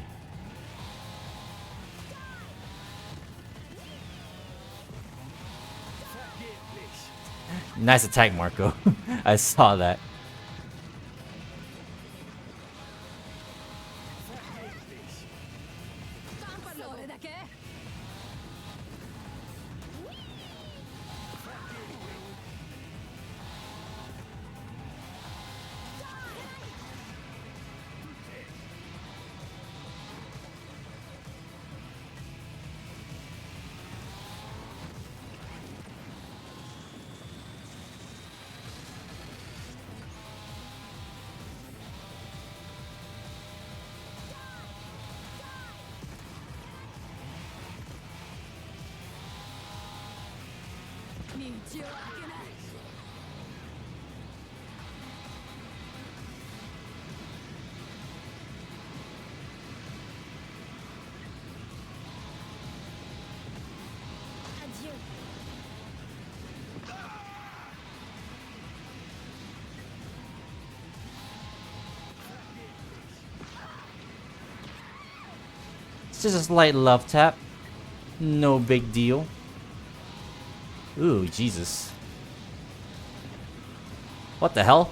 Nice attack, Marco. I saw that. काम पर लगोそれだけ 道を開けない Adieu. It's just a slight love tap. No big deal. Ooh, Jesus. What the hell?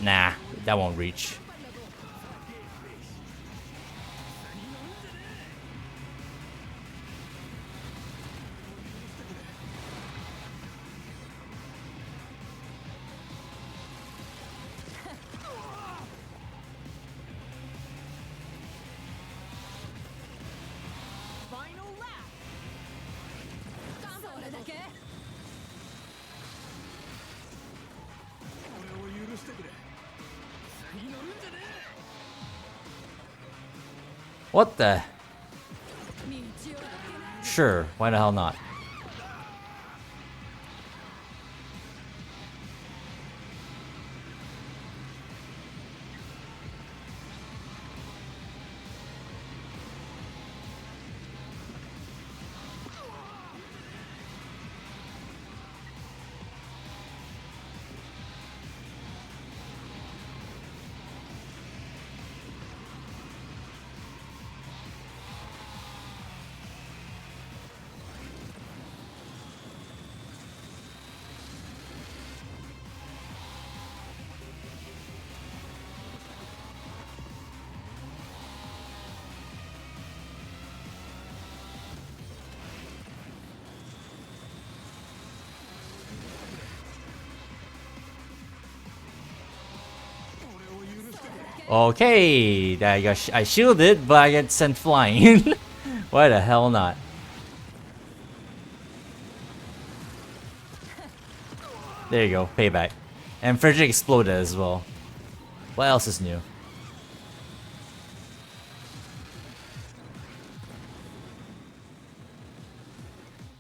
Nah, that won't reach. Final lap. それだけ 俺を許してくれ次乗るんじゃね What the? 道を開けない Sure, why the hell not? Okay, I shielded, but I get sent flying. Why the hell not? There you go, payback. And Frederick exploded as well. What else is new?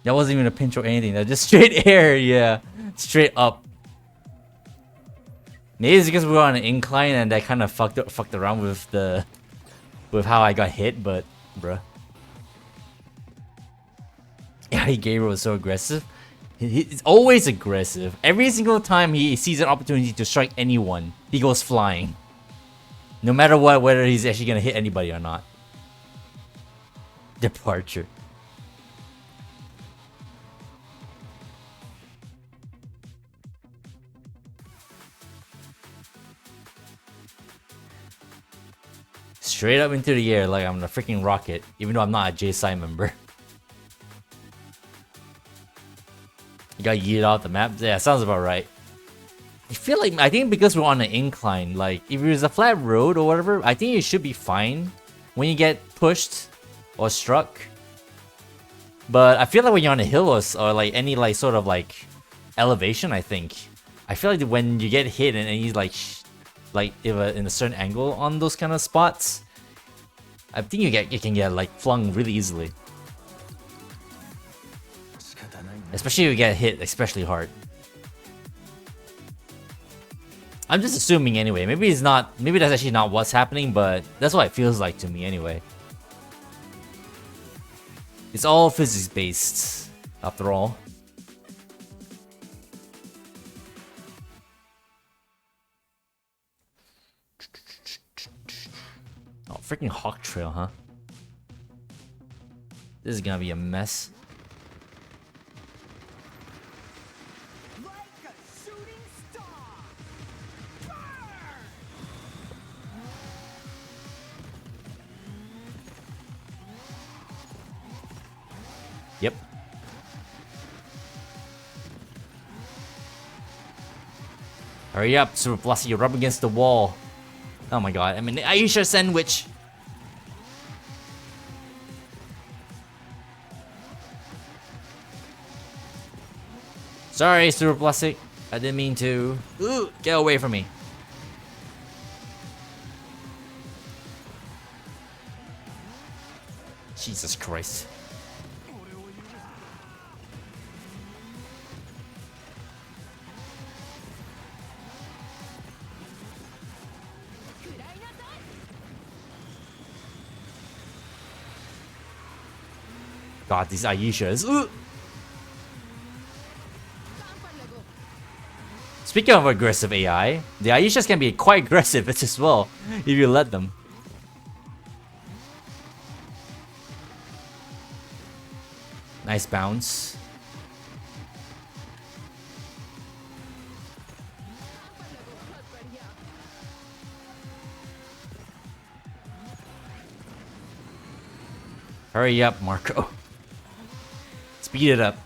That wasn't even a pinch or anything. That was just straight air, yeah. Straight up. Maybe it's because we were on an incline and that kind of fucked around with how I got hit, but bruh. Yeah, Gabriel was so aggressive. He's always aggressive. Every single time he sees an opportunity to strike anyone, he goes flying. No matter what, whether he's actually gonna hit anybody or not. Departure. Straight up into the air like I'm a freaking rocket, even though I'm not a JSI member. You got yeeted off the map? Yeah, sounds about right. I think because we're on an incline, like, if it was a flat road or whatever, I think it should be fine when you get pushed or struck. But I feel like when you're on a hill or like any like sort of like elevation, I feel like when you get hit and he's like in a certain angle on those kind of spots, I think you can get like flung really easily. Especially if you get hit especially hard. I'm just assuming anyway. Maybe that's actually not what's happening, but that's what it feels like to me anyway. It's all physics based, after all. Oh, freaking Hawk Trail, huh? This is gonna be a mess. Like a shooting star. Burn! Yep. Hurry up, Super Velocity, you're up against the wall. Oh my god, I mean, Aisha sandwich. Sorry, Super Plastic. I didn't mean to. Ooh, get away from me. Jesus Christ. God, these Aishas. Ooh. Speaking of aggressive AI, the Aishas can be quite aggressive as well if you let them. Nice bounce. Hurry up, Marco. Speed it up.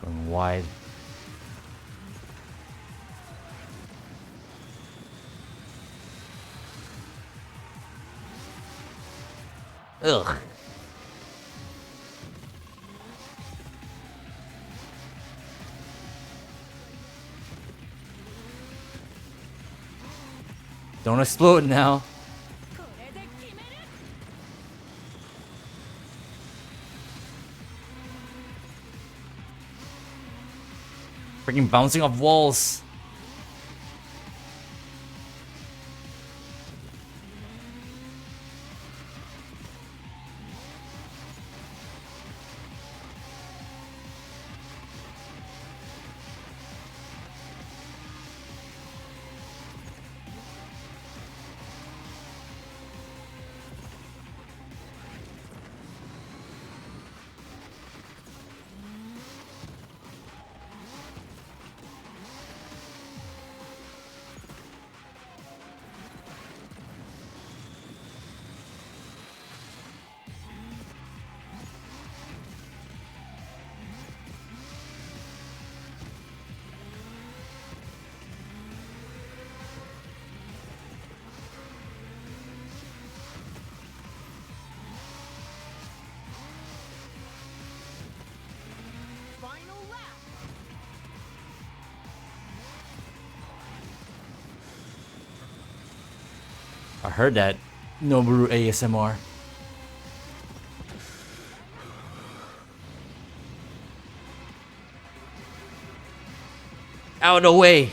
Going wide. Ugh. Don't explode now. Freaking bouncing off walls. I heard that. Noboru ASMR. Out of the way.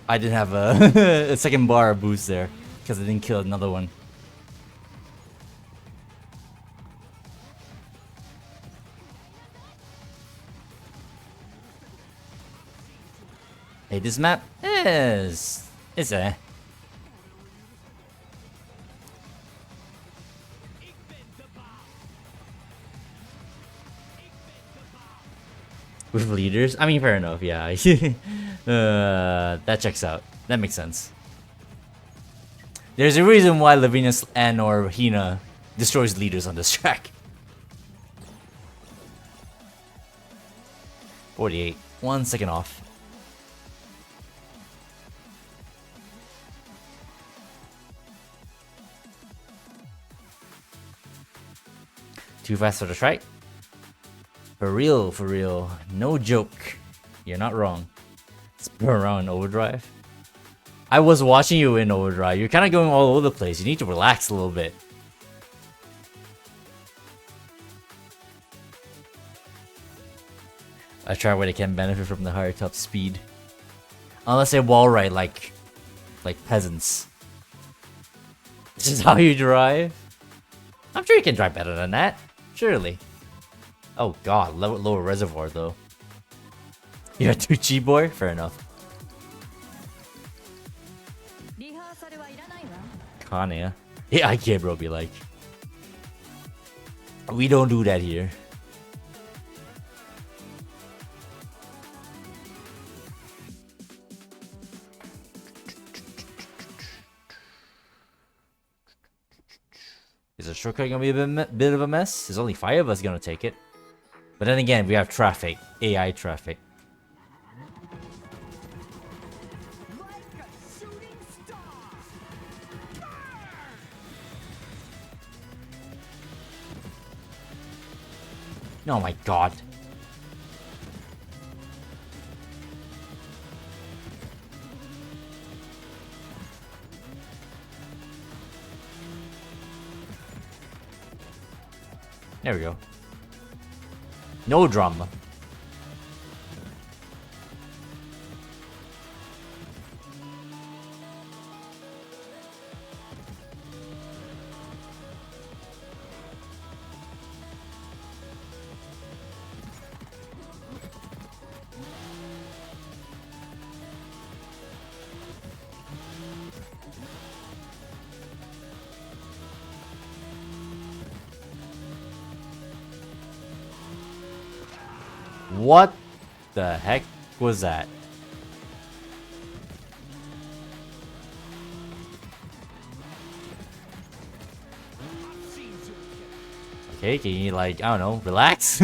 I didn't have a, a second bar boost there because I didn't kill another one. Hey, this map is eh. With leaders, I mean, fair enough. Yeah, that checks out. That makes sense. There's a reason why Lavinia and or Hina destroys leaders on this track. 48, 1 second off. Too fast for the strike? For real, no joke. You're not wrong. Spin around in overdrive. I was watching you in overdrive. You're kind of going all over the place. You need to relax a little bit. I try where they can benefit from the higher top speed. Unless they wall ride like peasants. This is how you drive? I'm sure you can drive better than that. Surely. Oh god, lower reservoir though. You're too cheap, boy? Fair enough. Kanye. Yeah, I can't, bro. Be like, we don't do that here. Is the shortcut gonna be a bit of a mess? There's only 5 of us gonna take it. But then again, we have traffic. AI traffic. Oh my god. There we go. No drama. What the heck was that? Okay, can you like, I don't know, relax?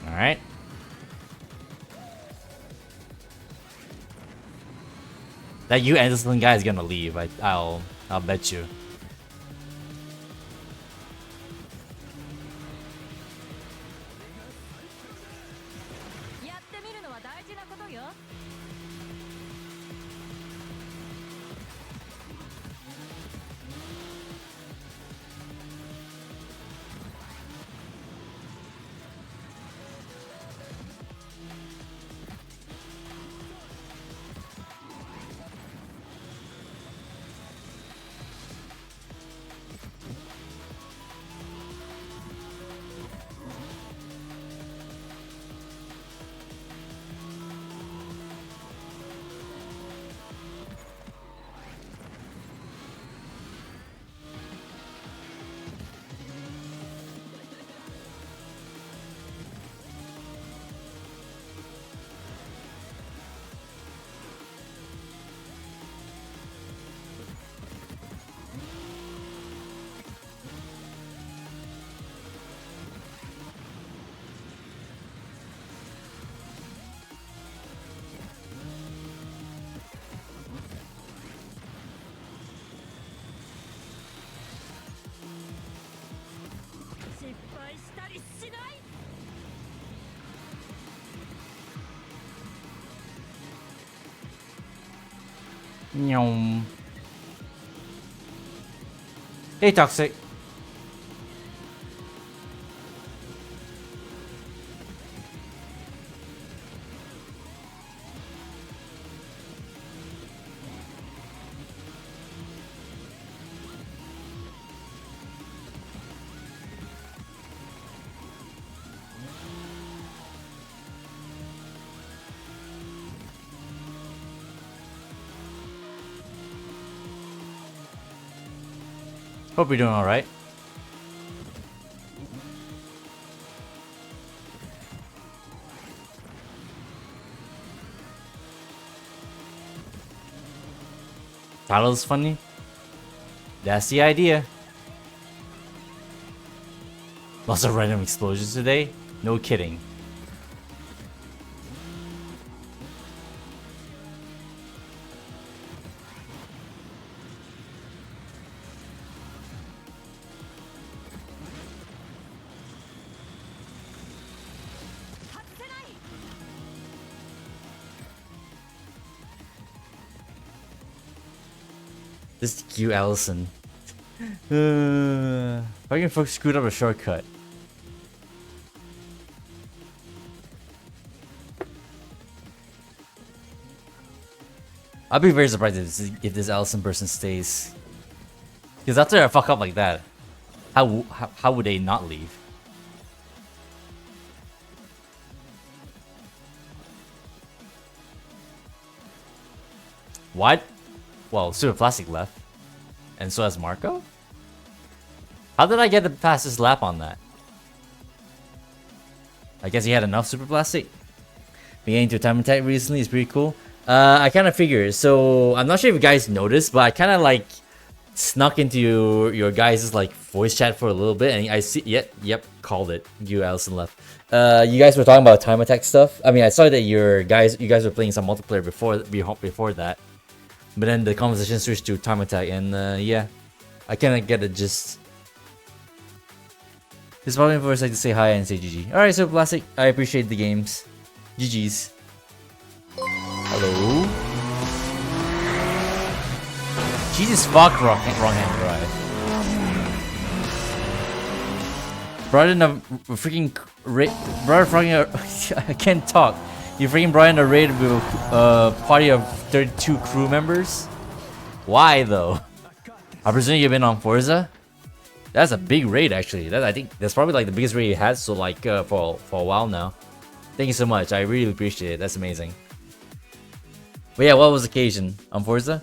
Alright. That you Anderson guy is gonna leave. I'll bet you. Nyom. Hey, Toxic. Hope you're doing alright. Title's funny. That's the idea. Lots of random explosions today? No kidding. This Q Allison. Fucking folks screwed up a shortcut. I'll be very surprised if this Allison person stays. Because after I fuck up like that, how would they not leave? What? Well, Super Plastic left. And so has Marco? How did I get the fastest lap on that? I guess he had enough Super Plastic. Being into Time Attack recently is pretty cool. I kind of figured. So, I'm not sure if you guys noticed, but I kind of like snuck into your guys' like voice chat for a little bit, and I see, yep, called it. You, Allison left. You guys were talking about Time Attack stuff. I mean, I saw that you guys were playing some multiplayer before that. But then the conversation switched to Time Attack, and yeah, I kind of get the gist. This probably for a sec to say hi and say GG. Alright, so Plastic, I appreciate the games. GG's. Hello? Jesus fuck, wrong hand drive. Brought in a freaking I can't talk. You freaking brought in a raid with a party of 32 crew members? Why though? I presume you've been on Forza? That's a big raid actually. I think that's probably like the biggest raid you had so like for a while now. Thank you so much. I really appreciate it. That's amazing. But yeah, what was the occasion on Forza?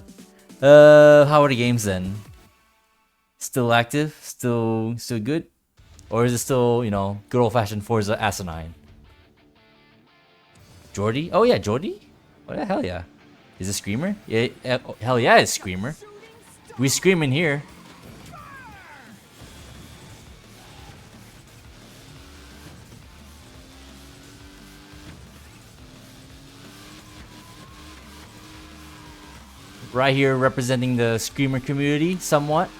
How are the games then? Still active? Still good? Or is it still, you know, good old-fashioned Forza asinine? Jordy? Oh yeah, Jordy? Oh yeah, hell yeah. Is it Screamer? Yeah, hell yeah, it's Screamer. We scream in here. Right here representing the Screamer community somewhat.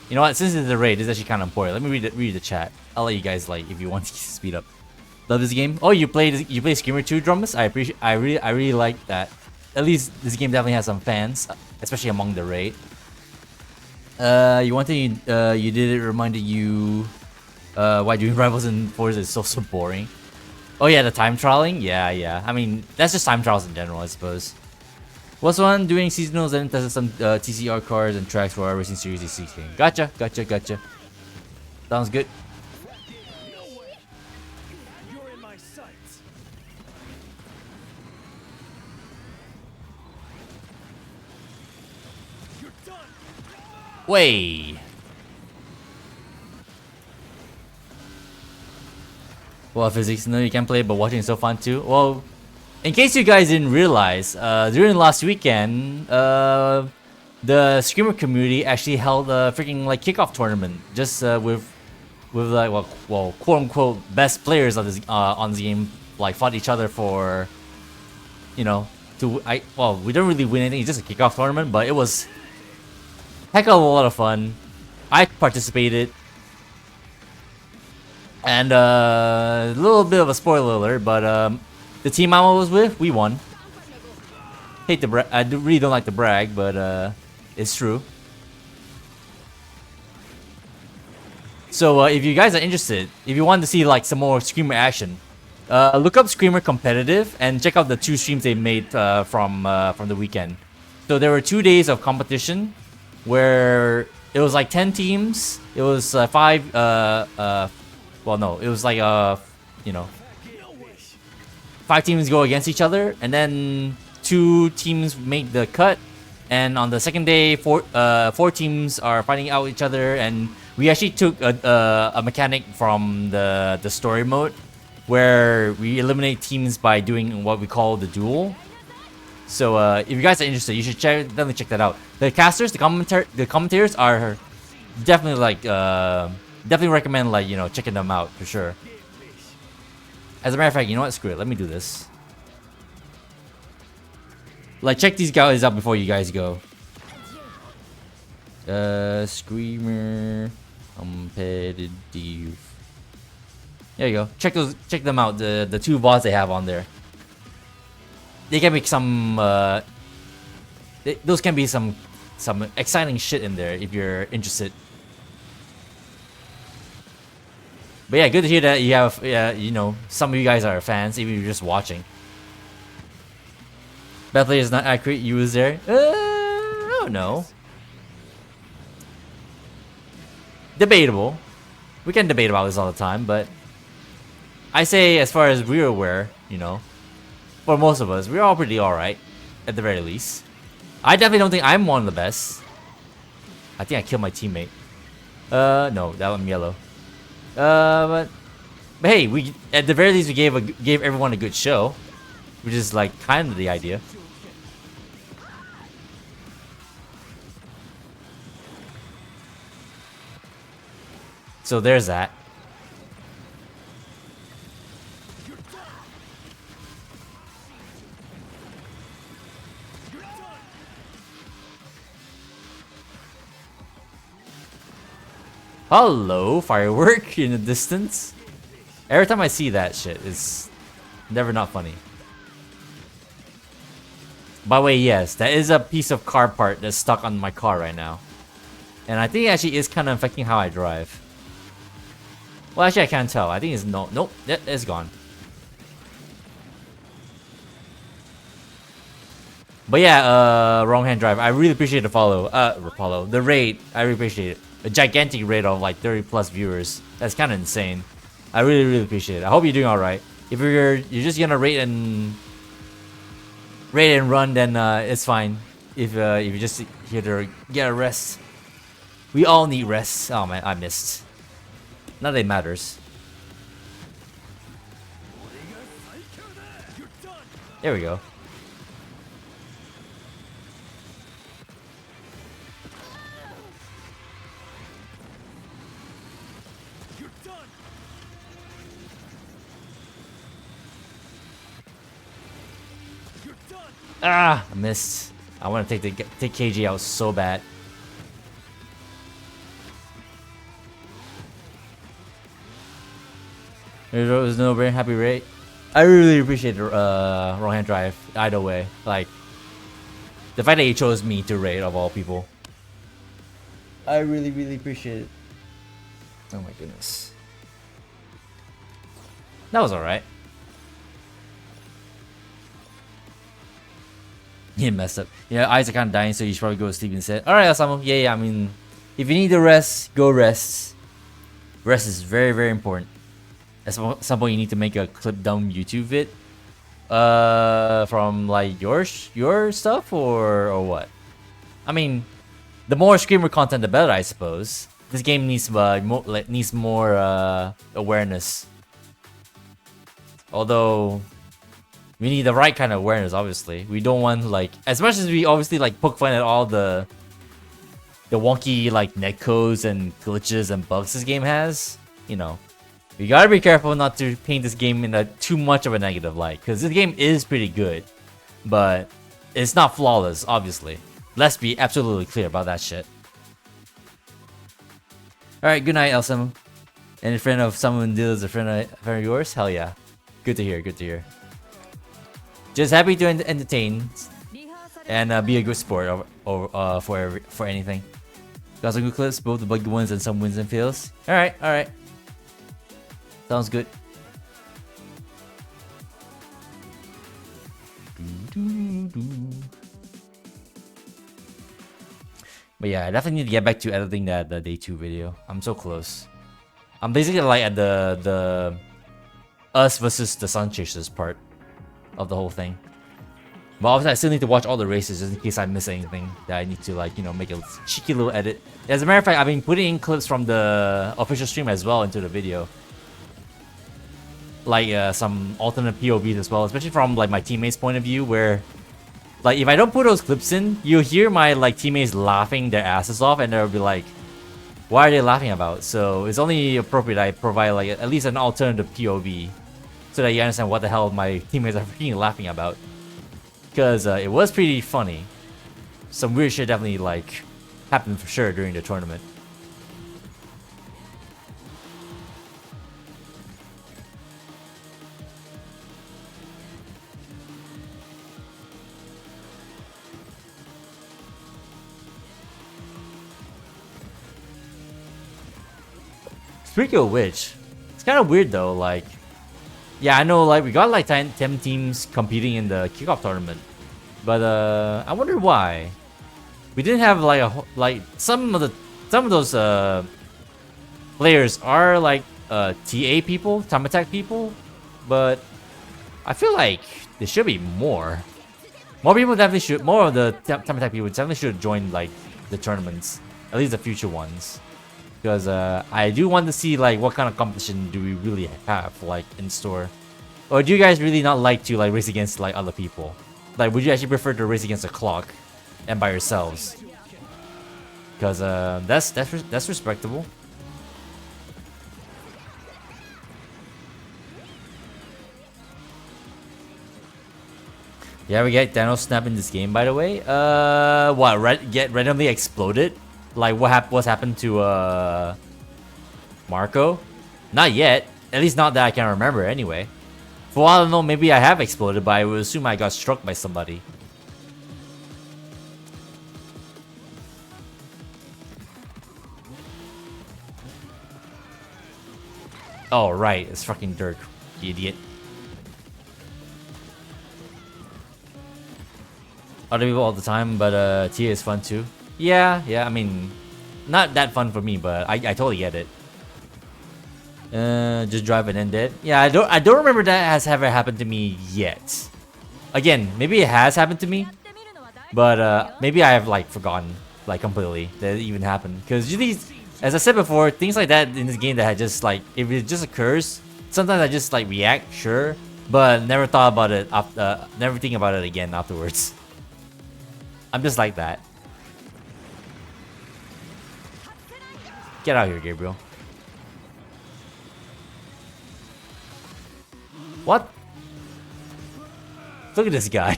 You know what? Since it's a raid, it's actually kind of important. Let me read the chat. I'll let you guys like if you want to speed up. Love this game. Oh, you play Screamer 2, Drummus? I really like that. At least this game definitely has some fans, especially among the raid. One thing you did it reminded you why doing rivals in Forza is so boring. Oh yeah, the time trialing? Yeah. I mean, that's just time trials in general, I suppose. What's one doing seasonals and tested some TCR cars and tracks for our racing series this season. Gotcha. Sounds good. You're in my sights. You're done. Way. Well, physics, no, you can play, but watching is so fun too. Well, in case you guys didn't realize, during last weekend, the Screamer community actually held a freaking like kickoff tournament, just with like well quote unquote best players of this on the game like fought each other for, you know, we don't really win anything. It's just a kickoff tournament, but it was heck of a lot of fun. I participated. And a little bit of a spoiler alert, but The team I was with, we won. Hate to I really don't like to brag, but it's true. So if you guys are interested, if you want to see like some more Screamer action, look up Screamer Competitive and check out the 2 streams they made from the weekend. So there were 2 days of competition where it was like 10 teams. It was 5. Well, no, it was like you know, 5 teams go against each other, and then 2 teams make the cut. And on the second day, 4 teams are fighting out each other. And we actually took a mechanic from the story mode, where we eliminate teams by doing what we call the duel. So if you guys are interested, you should definitely check that out. The casters, the commentators are definitely like definitely recommend like, you know, checking them out for sure. As a matter of fact, you know what? Screw it. Let me do this. Like, check these guys out before you guys go. Screamer competitive. There you go. Check them out. The 2 VODs they have on there. They can make some. Those can be some exciting shit in there if you're interested. But yeah, good to hear that you have. You know, some of you guys are fans, even if you're just watching. Bad play is not accurate. You was there. I don't know. Debatable. We can debate about this all the time, but I say, as far as we're aware, you know, for most of us, we're all pretty alright, at the very least. I definitely don't think I'm one of the best. I think I killed my teammate. No, that one yellow. But hey, we at the very least we gave everyone a good show, which is like kind of the idea. So there's that. Hello, firework in the distance. Every time I see that shit, it's never not funny. By the way, yes, that is a piece of car part that's stuck on my car right now. And I think it actually is kind of affecting how I drive. Well, actually, I can't tell. I think it's nope, it's gone. But yeah, wrong hand drive. I really appreciate the follow, the raid. I really appreciate it. A gigantic raid of like 30 plus viewers. That's kind of insane. I really appreciate it. I hope you're doing all right. If you're just gonna raid and run, then it's fine. If you're just here to get a rest, we all need rest. Oh man, I missed. Not that it matters. There we go. Ah, I missed. I want to take KG out so bad. There's no very happy rate. I really appreciate the wrong hand drive. Either way, like the fact that he chose me to raid of all people. I really appreciate it. Oh my goodness. That was alright. He messed up. Yeah, eyes are kind of dying, so you should probably go to sleep instead. Alright, Osamu. Yeah, I mean, if you need to rest, go rest. Rest is very important. At some point, you need to make a clip dumb YouTube vid. From like your stuff or what? I mean, the more Screamer content, the better, I suppose. This game needs more awareness. Although we need the right kind of awareness, obviously. We don't want like, as much as we obviously like poke fun at all the wonky like netcodes and glitches and bugs this game has, you know, we gotta be careful not to paint this game in too much of a negative light, because this game is pretty good, but it's not flawless, obviously. Let's be absolutely clear about that shit. Alright, good night, Elsamu. And a friend of someone deals a friend of yours? Hell yeah. Good to hear, good to hear. Just happy to entertain and be a good sport for anything. Got some good clips, both the buggy ones and some wins and fails. Alright, alright. Sounds good. But yeah, I definitely need to get back to editing the day 2 video. I'm so close. I'm basically like at the us versus the Sun Chasers part of the whole thing. But obviously I still need to watch all the races just in case I miss anything that I need to, like, you know, make a cheeky little edit. As a matter of fact, I've been putting in clips from the official stream as well into the video. Like some alternate POVs as well, especially from like my teammates' point of view, where like if I don't put those clips in, you'll hear my like teammates laughing their asses off, and they'll be like, "Why are they laughing about?" So it's only appropriate I provide like at least an alternative POV, so that you understand what the hell my teammates are freaking laughing about. Because it was pretty funny. Some weird shit definitely like happened for sure during the tournament. Speaking of which, it's kind of weird though, like, yeah, I know, like, we got like 10 teams competing in the kickoff tournament, but I wonder why we didn't have like some of those players are like TA people, time attack people, but I feel like there should be more people definitely should, more of the time attack people definitely should join like the tournaments, at least the future ones. Because I do want to see like what kind of competition do we really have like in store, or do you guys really not like to like race against like other people? Like, would you actually prefer to race against a clock and by yourselves? Because that's respectable. Yeah, we get Thanos snap in this game, by the way. What? Get randomly exploded? Like what's happened to Marco? Not yet. At least not that I can remember anyway. For all I know, maybe I have exploded, but I would assume I got struck by somebody. Oh right, it's fucking Dirk, you idiot. Other people all the time, but Tia is fun too. Yeah, I mean, not that fun for me, but I totally get it. Just drive and end it. Yeah, I don't remember that has ever happened to me yet. Again, maybe it has happened to me, but maybe I have like forgotten like completely that it even happened. Because usually, as I said before, things like that in this game that had just like, if it just occurs, sometimes I just like react, sure, but never thought about it after, never think about it again afterwards. I'm just like that. Get out here, Gabriel. What? Look at this guy.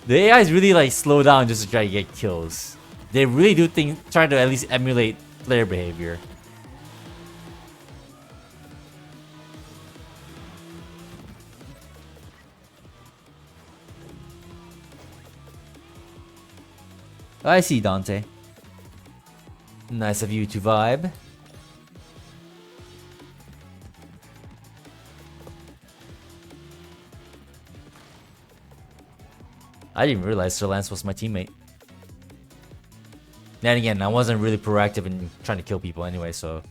The AI is really like slow down just to try to get kills. They really do try to at least emulate player behavior. I see, Dante. Nice of you to vibe. I didn't realize Sir Lance was my teammate. Then again, I wasn't really proactive in trying to kill people anyway, so...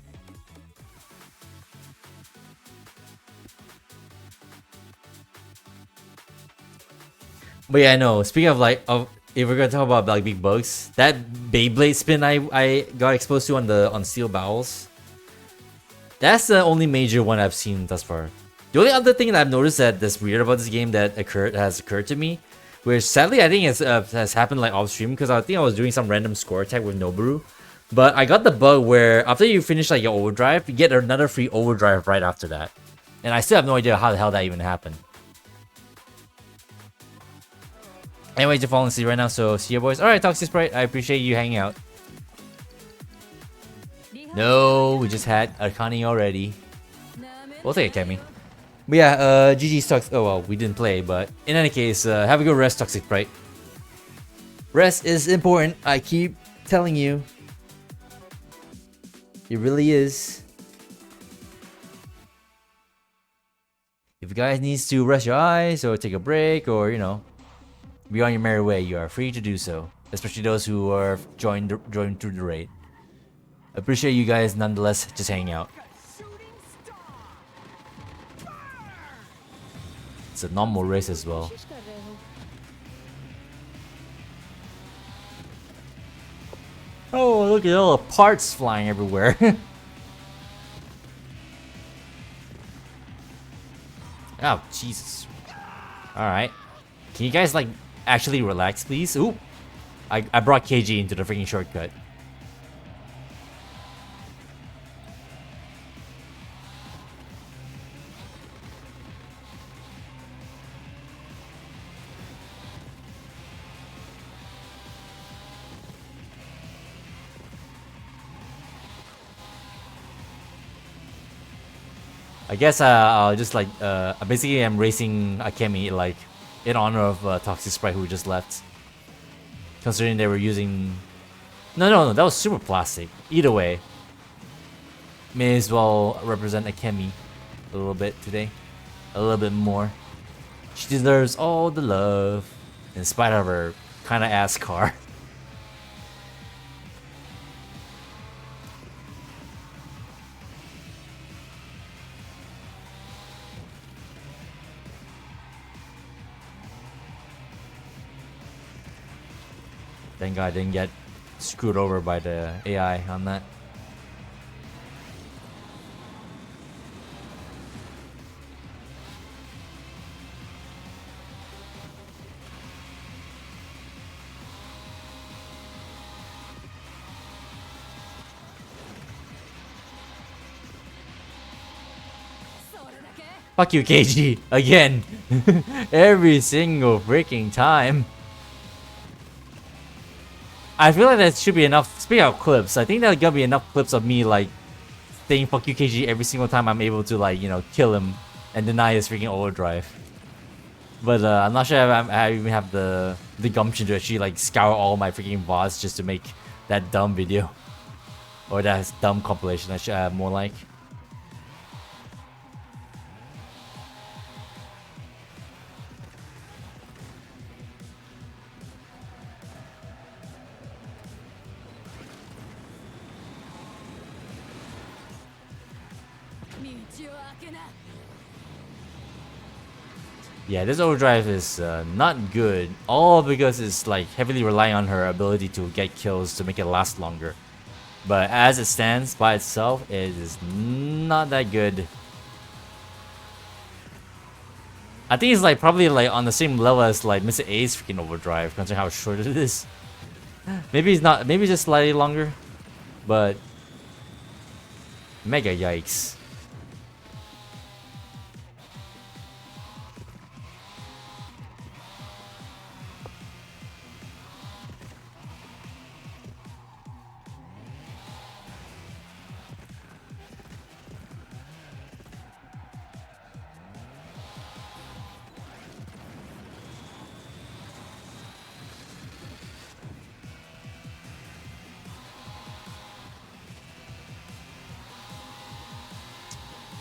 But yeah, I know. Speaking of like, if we're gonna talk about like big bugs, that Beyblade spin I got exposed to on Steel Bowels, that's the only major one I've seen thus far. The only other thing that I've noticed that's weird about this game that has occurred to me, which sadly I think has happened like off stream, because I think I was doing some random score attack with Noboru, but I got the bug where after you finish like your overdrive, you get another free overdrive right after that, and I still have no idea how the hell that even happened. Anyway, you're falling asleep right now, so see you boys. Alright, Toxic Sprite, I appreciate you hanging out. No, we just had Arcani already. We'll take it, Kemi. But yeah, GG's Toxic. Oh well, we didn't play, but in any case, have a good rest, Toxic Sprite. Rest is important. I keep telling you. It really is. If you guys needs to rest your eyes or take a break or be on your merry way, you are free to do so. Especially those who are joined through the raid. Appreciate you guys nonetheless just hanging out. It's a normal race as well. कोशिश कर रहे हो। Oh, look at all the parts flying everywhere. Oh, Jesus. Alright. Can you guys, like, actually relax, please? Ooh. I brought KG into the freaking shortcut. I guess I'll just like basically I'm racing Akemi like in honor of Toxic Sprite who just left. Considering they were using no that was super plastic. Either way, may as well represent Akemi a little bit today, a little bit more. She deserves all the love in spite of her kind of ass car. Thank God I didn't get screwed over by the AI on that. Fuck you, KG. Again. Every single freaking time. I feel like that should be enough. Speaking of clips, I think there's gonna be enough clips of me like saying fuck you KG every single time I'm able to like, kill him and deny his freaking overdrive. But I'm not sure if I even have the gumption to actually like scour all my freaking VODs just to make that dumb video. Or that dumb compilation I should have more like. Yeah, this overdrive is not good, all because it's like heavily relying on her ability to get kills to make it last longer. But as it stands by itself, it is not that good. I think it's like probably like on the same level as like Mr. A's freaking overdrive, considering how short it is. Maybe it's not, maybe just slightly longer, but mega yikes.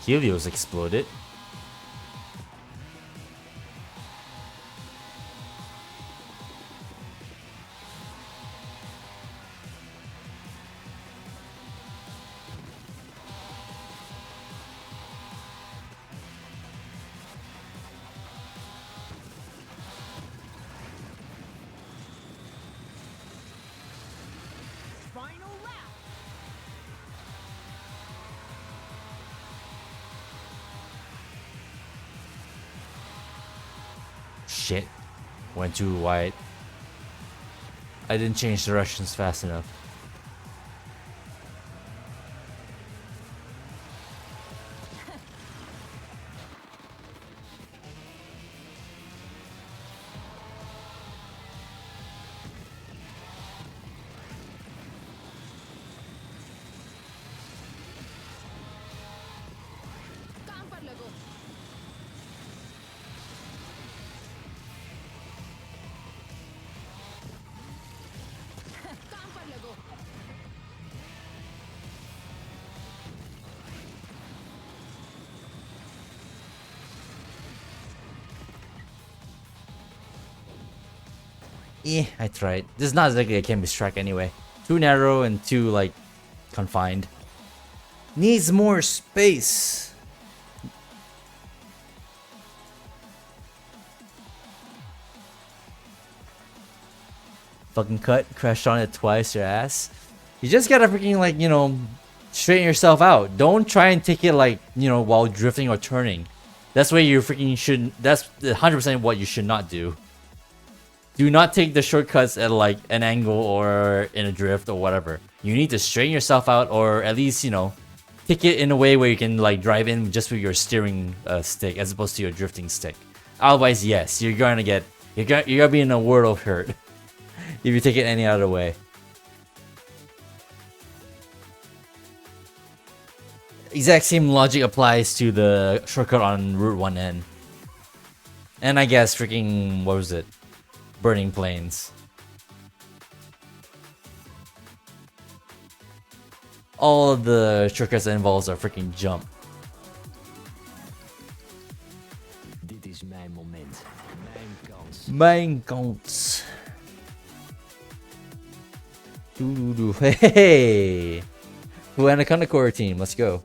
Helios exploded. Shit. Went too wide. I didn't change directions fast enough. काम पर लगो। I tried. This is not exactly a Kemi's track anyway. Too narrow and too, like, confined. Needs more space. Fucking cut. Crashed on it twice, your ass. You just gotta freaking, like, you know, straighten yourself out. Don't try and take it, like, you know, while drifting or turning. That's where you freaking shouldn't. That's 100% what you should not do. Do not take the shortcuts at, like, an angle or in a drift or whatever. You need to straighten yourself out, or at least, you know, take it in a way where you can, like, drive in just with your steering stick as opposed to your drifting stick. Otherwise, yes, you're gonna be in a world of hurt if you take it any other way. Exact same logic applies to the shortcut on Route 1N. And I guess freaking, what was it? Burning Plains. All of the shortcuts that involves a freaking jump. Dit is mijn moment. Mijn kans. Mijn kans. Doo. Hey! Who Anaconda Core team? Let's go.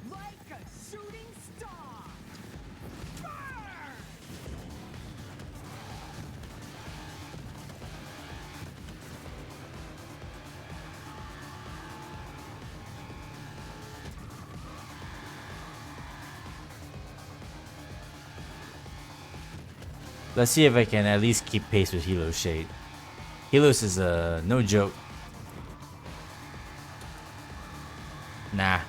Like a shooting star. Fire! Let's see if I can at least keep pace with Helo's shade. Helos is no joke. Nah.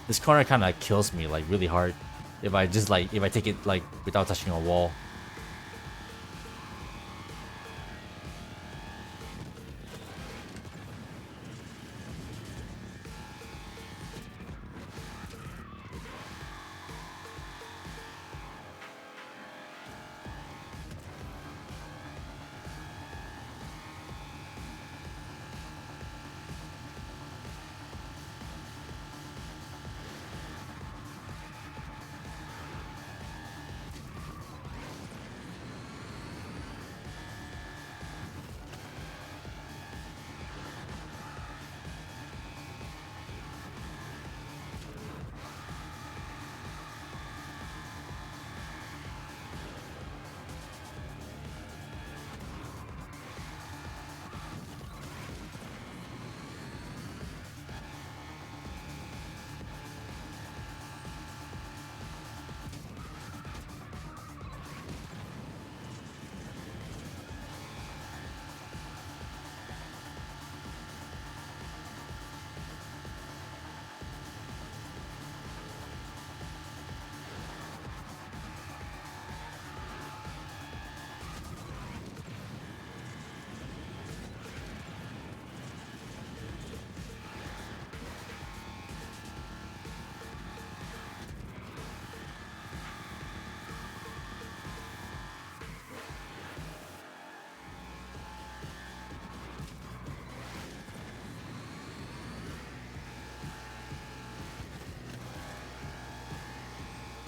This corner kind of kills me, like, really hard. If I take it, like, without touching a wall.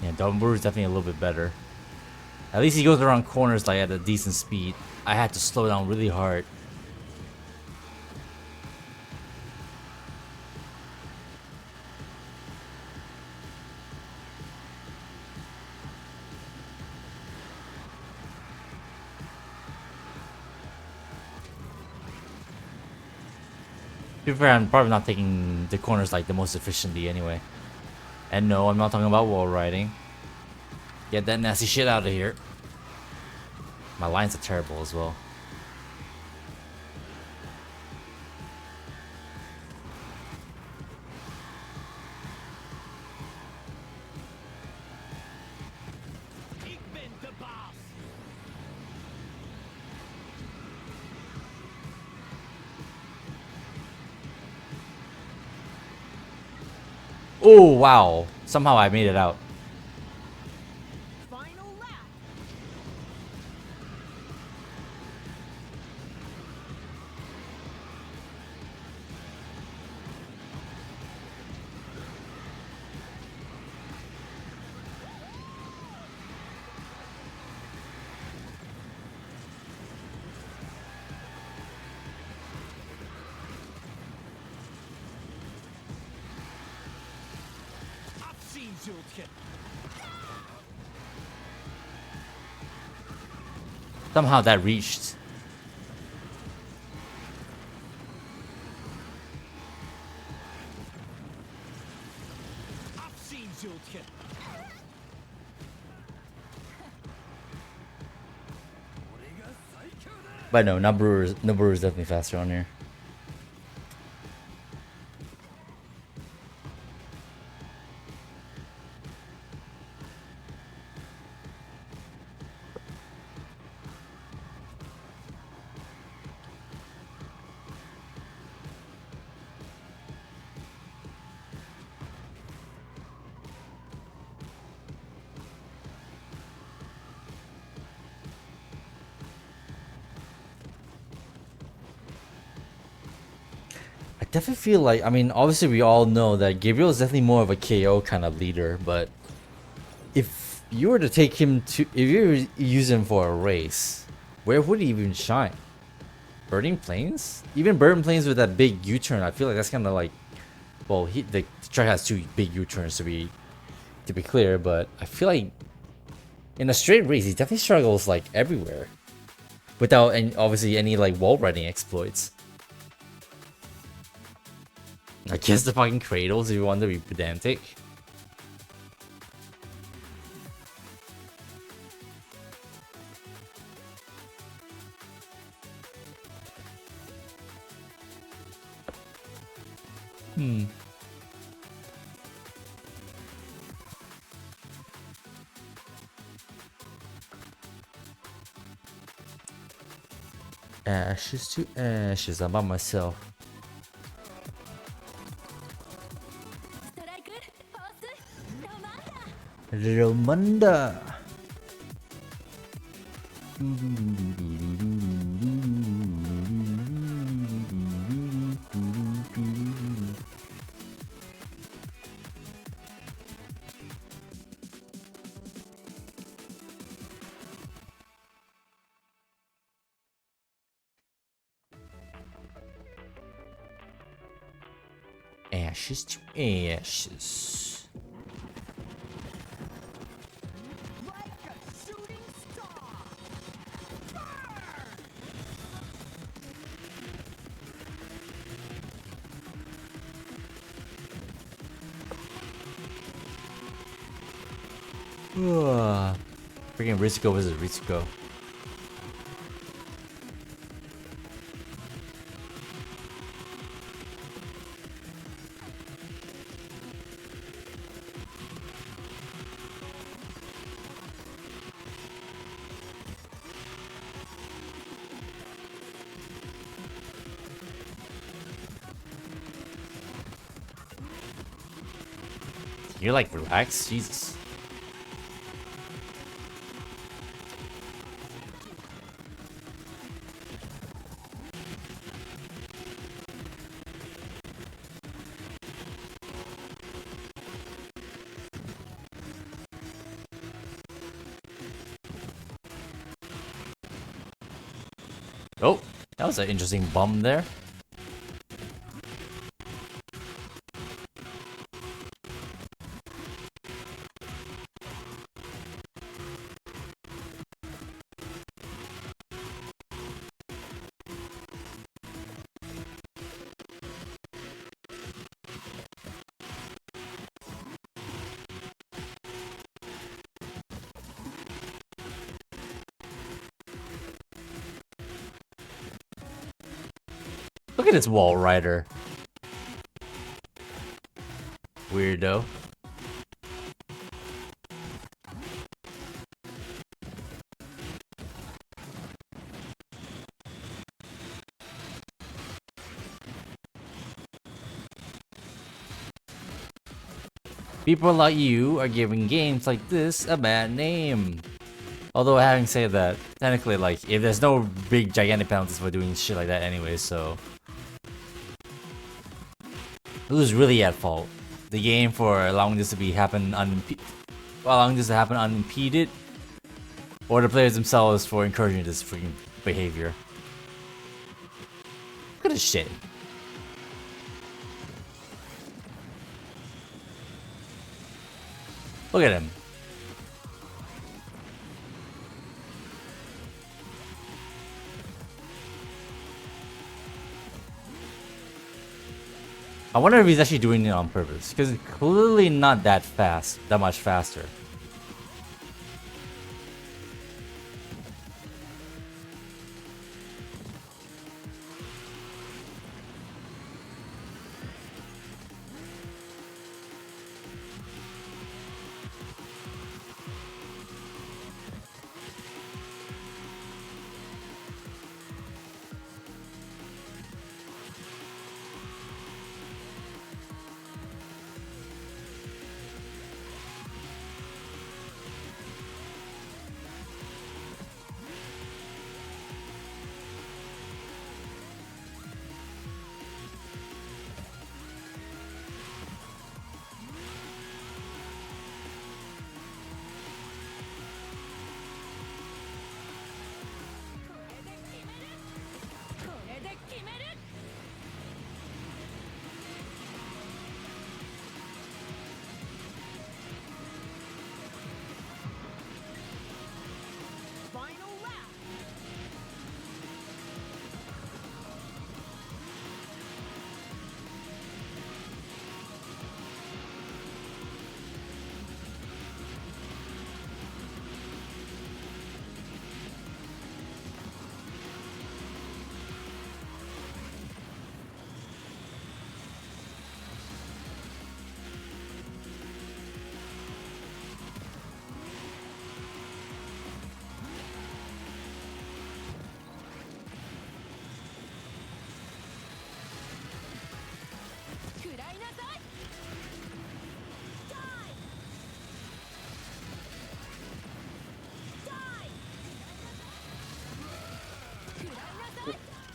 Yeah, Dumbledore is definitely a little bit better. At least he goes around corners, like, at a decent speed. I had to slow down really hard. To be fair, I'm probably not taking the corners, like, the most efficiently anyway. And no, I'm not talking about wall riding. Get that nasty shit out of here. My lines are terrible as well. Ik ben de baas. Oh, wow. Somehow I made it out. Final lap. Somehow that reached. But no, Noboru is definitely faster on here. I definitely feel like, I mean, obviously we all know that Gabriel is definitely more of a KO kind of leader, but if you were to take him to, if you were to use him for a race, where would he even shine? Burning Plains? Even Burning Plains with that big U-turn, I feel like that's kind of like, well, the track has 2 big U-turns to be clear, but I feel like in a straight race, he definitely struggles like everywhere, without any, obviously any like wall riding exploits. I guess the fucking cradles if you want to be pedantic. Ashes to ashes, I'm by myself. Romanda. Ashes to ashes. Freaking Ritsuko versus Ritsuko. You're like relaxed? Jesus. Oh, that was an interesting bum there. Look at this wall rider. Weirdo. People like you are giving games like this a bad name. Although having said that, technically, like, if there's no big gigantic penalties for doing shit like that anyway, so who's really at fault? The game for allowing this to happen unimpeded, or the players themselves for encouraging this freaking behavior? Look at this shit. Look at him. I wonder if he's actually doing it on purpose, because it's clearly not that fast, that much faster. Final lap.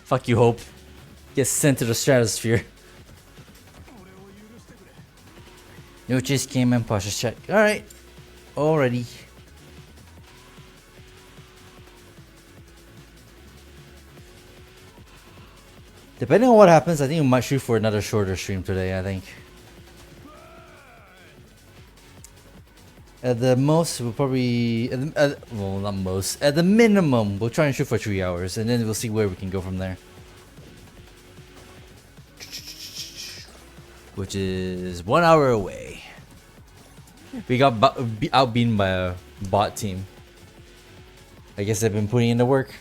Fuck you, Hope. Get sent to the stratosphere. No chase game and posture check. Alright. Already. Depending on what happens, I think we might shoot for another shorter stream today, I think. At the most, we'll probably... well, not most. At the minimum, we'll try and shoot for 3 hours, and then we'll see where we can go from there. Which is 1 hour away. We got outbeaten by a bot team. I guess they've been putting in the work.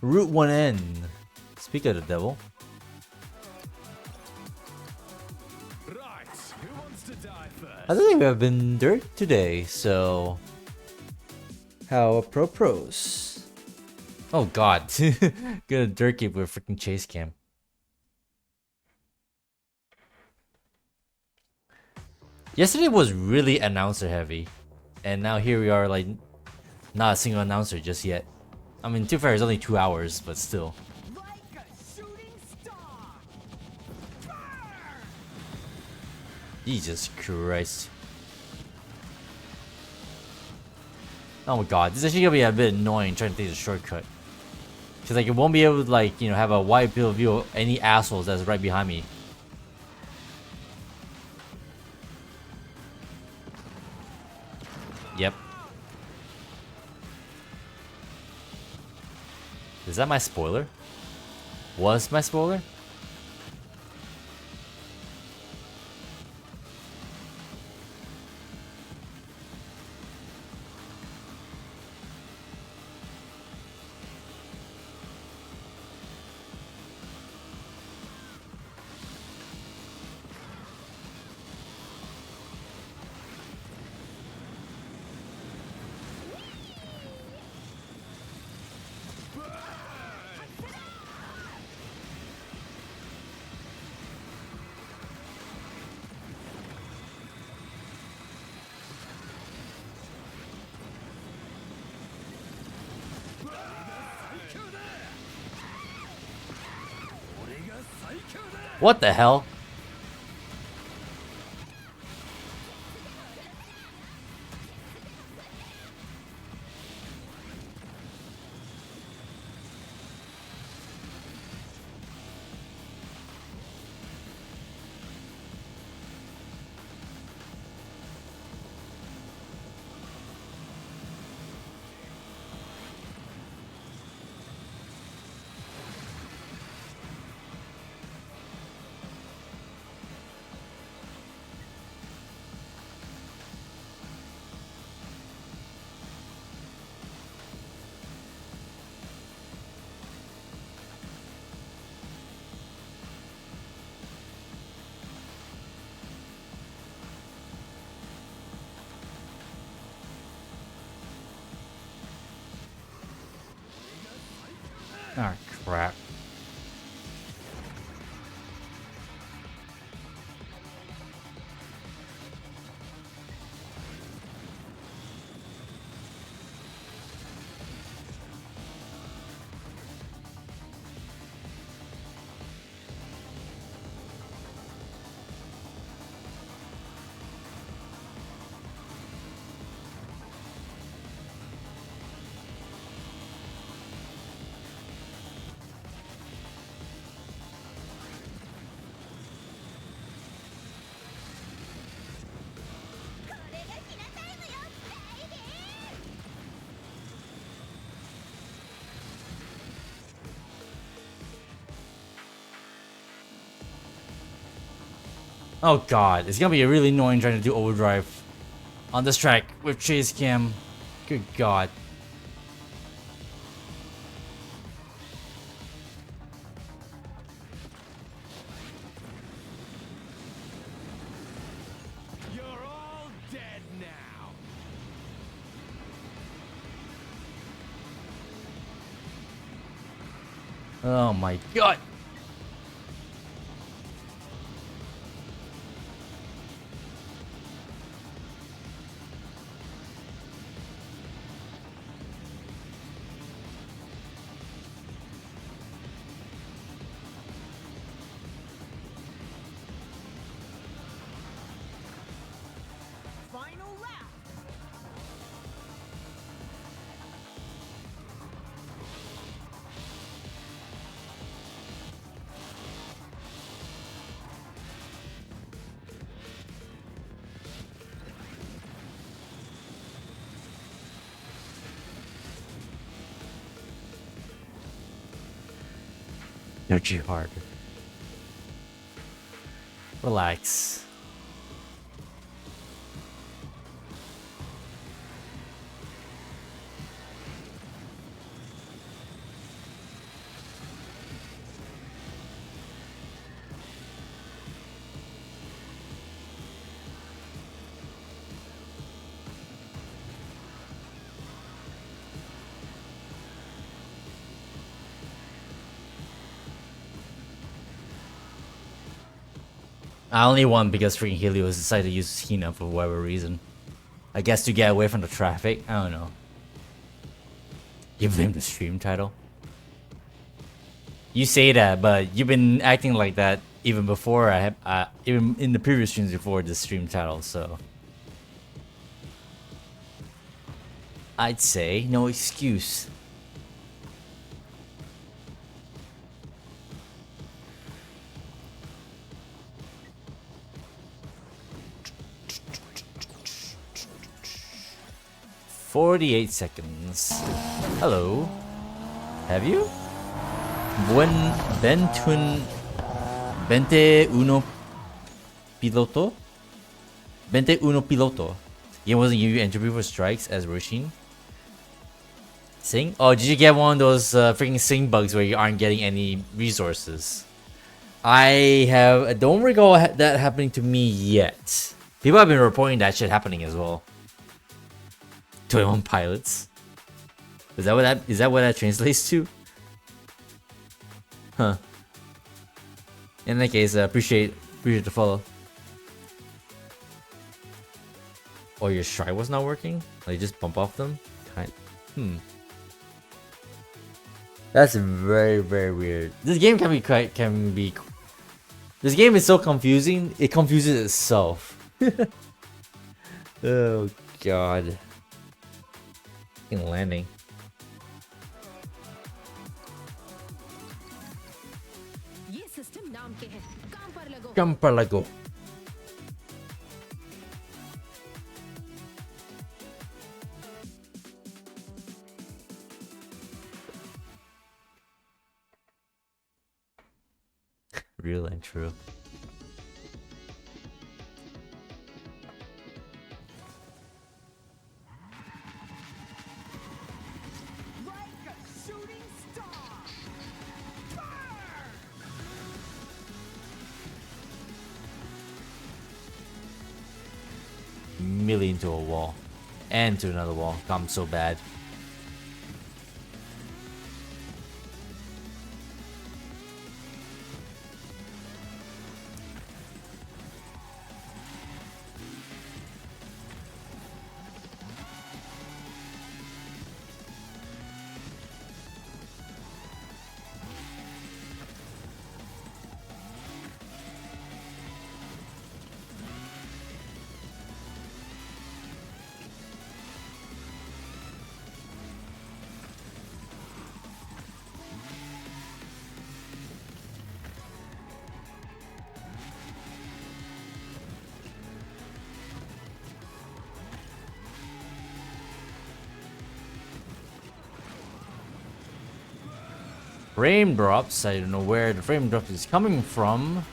Route 1N. Speak of the devil. Right, who wants to die first? I don't think we have been dirt today, so how pros. Oh god. Gonna dirt keep with a freaking chase cam. Yesterday was really announcer heavy, and now here we are, like, not a single announcer just yet. I mean, to be fair, it's only 2 hours, but still. Like a shooting star. Burn! Jesus Christ. Oh my god, this is actually gonna be a bit annoying trying to take the shortcut. Cause like it won't be able to, like, you know, have a wide field of view of any assholes that's right behind me. Yep. Is that my spoiler? Was my spoiler? What the hell? Ah, crap. Oh god, it's gonna be really annoying trying to do overdrive on this track with chase cam. Good god. You're all dead now. Oh my god. Final lap. Energy hard. Relax. I only won because freaking Helios decided to use Hina for whatever reason. I guess to get away from the traffic. I don't know. You blame the stream title? You say that, but you've been acting like that even before I have, even in the previous streams before the stream title. So I'd say no excuse. "48 seconds. Hello. Have you? Buen 21 piloto? 21 piloto. Game wasn't give you entropy for strikes as Roshin? Sing? Oh, did you get one of those freaking sing bugs where you aren't getting any resources? I don't recall that happening to me yet. People have been reporting that shit happening as well. 21 pilots. Is that what that translates to? Huh. In that case, appreciate the follow. Oh, your stride was not working? Like just bump off them? That's very, very weird. This game can be This game is so confusing. It confuses itself. Oh god. Fucking landing. ये system नाम के हैं काम पर लगो Come पर लगो. Real and true. Melee into a wall. And to another wall. I'm so bad. Frame drops. I don't know where the frame drop is coming from.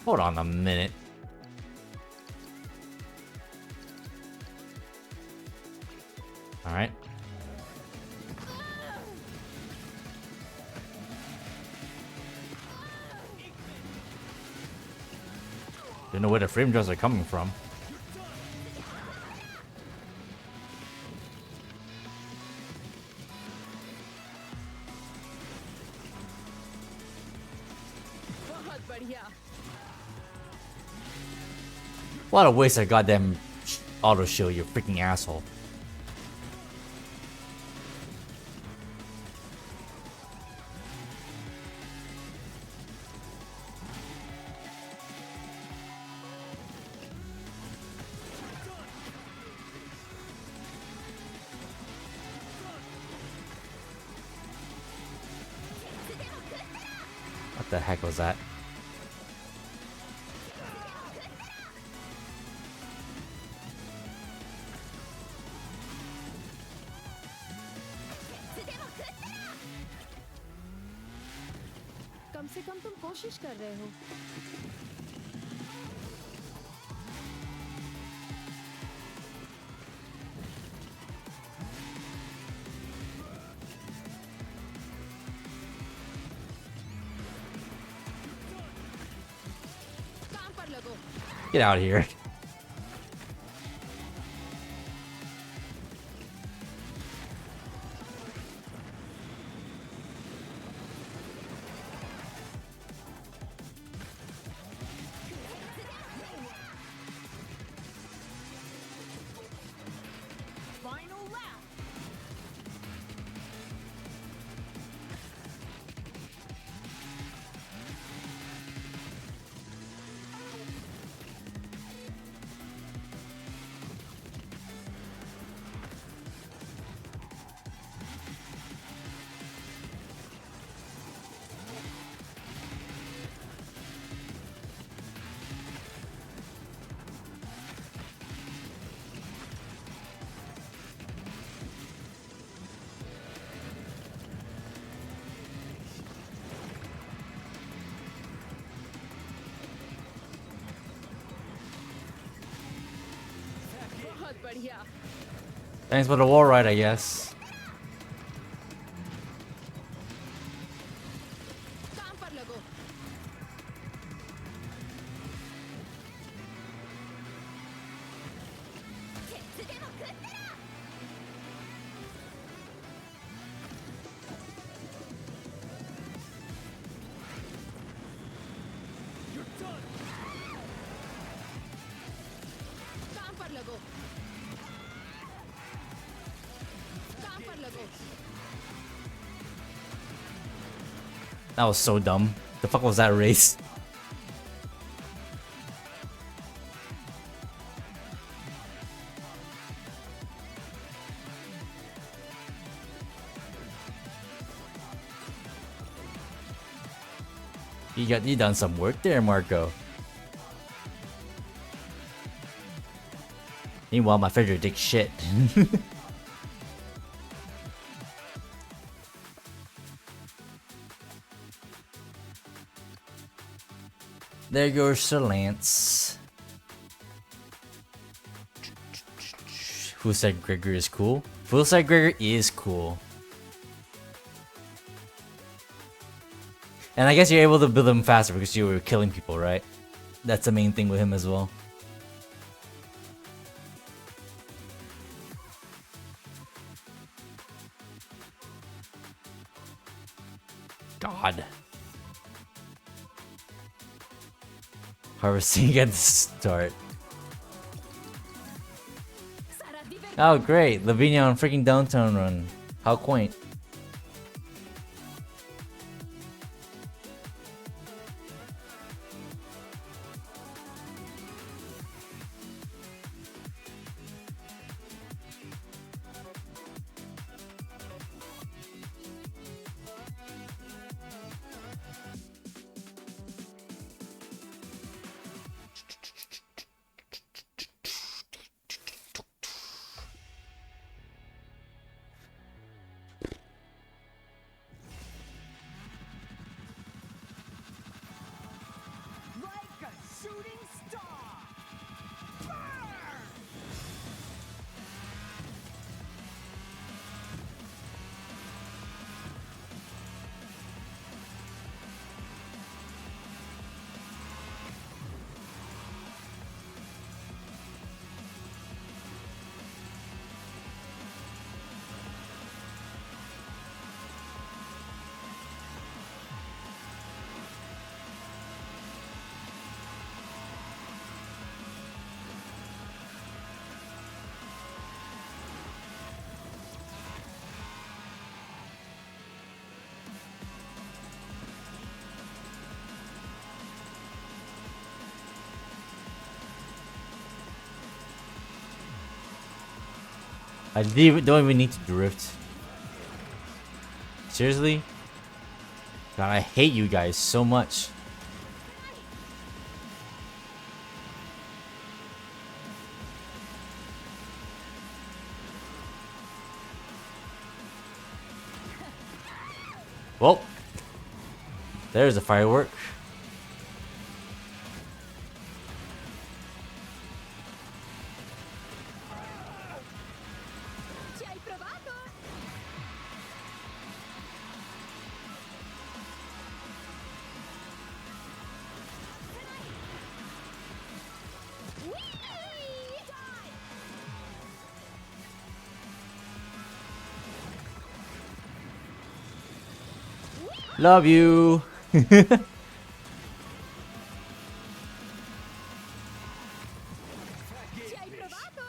Hold on a minute. All right. Don't know where the frame drops are coming from. बहुत बढ़िया What a waste of goddamn auto shield, you freaking asshole. What the heck was that? कम से कम तुम कोशिश कर रहे हो काम पर लगो Get out of here. final lap बहुत बढ़िया Thanks for the wall ride, I guess. काम पर लगो काम पर लगो That was so dumb. The fuck was that race? You done some work there, Marco. Meanwhile, my favorite dick shit. There goes Sir Lance. Who said Gregor is cool? Who said Gregor is cool? And I guess you're able to build him faster because you were killing people, right? That's the main thing with him as well. God. Harvesting at the start. Oh great, Lavinia on freaking downtown run. How quaint. Like a shooting star. I don't even need to drift. Seriously? God, I hate you guys so much. Well, there's a firework. Ci hai provato? Whee! Die! Love you. Ci hai provato?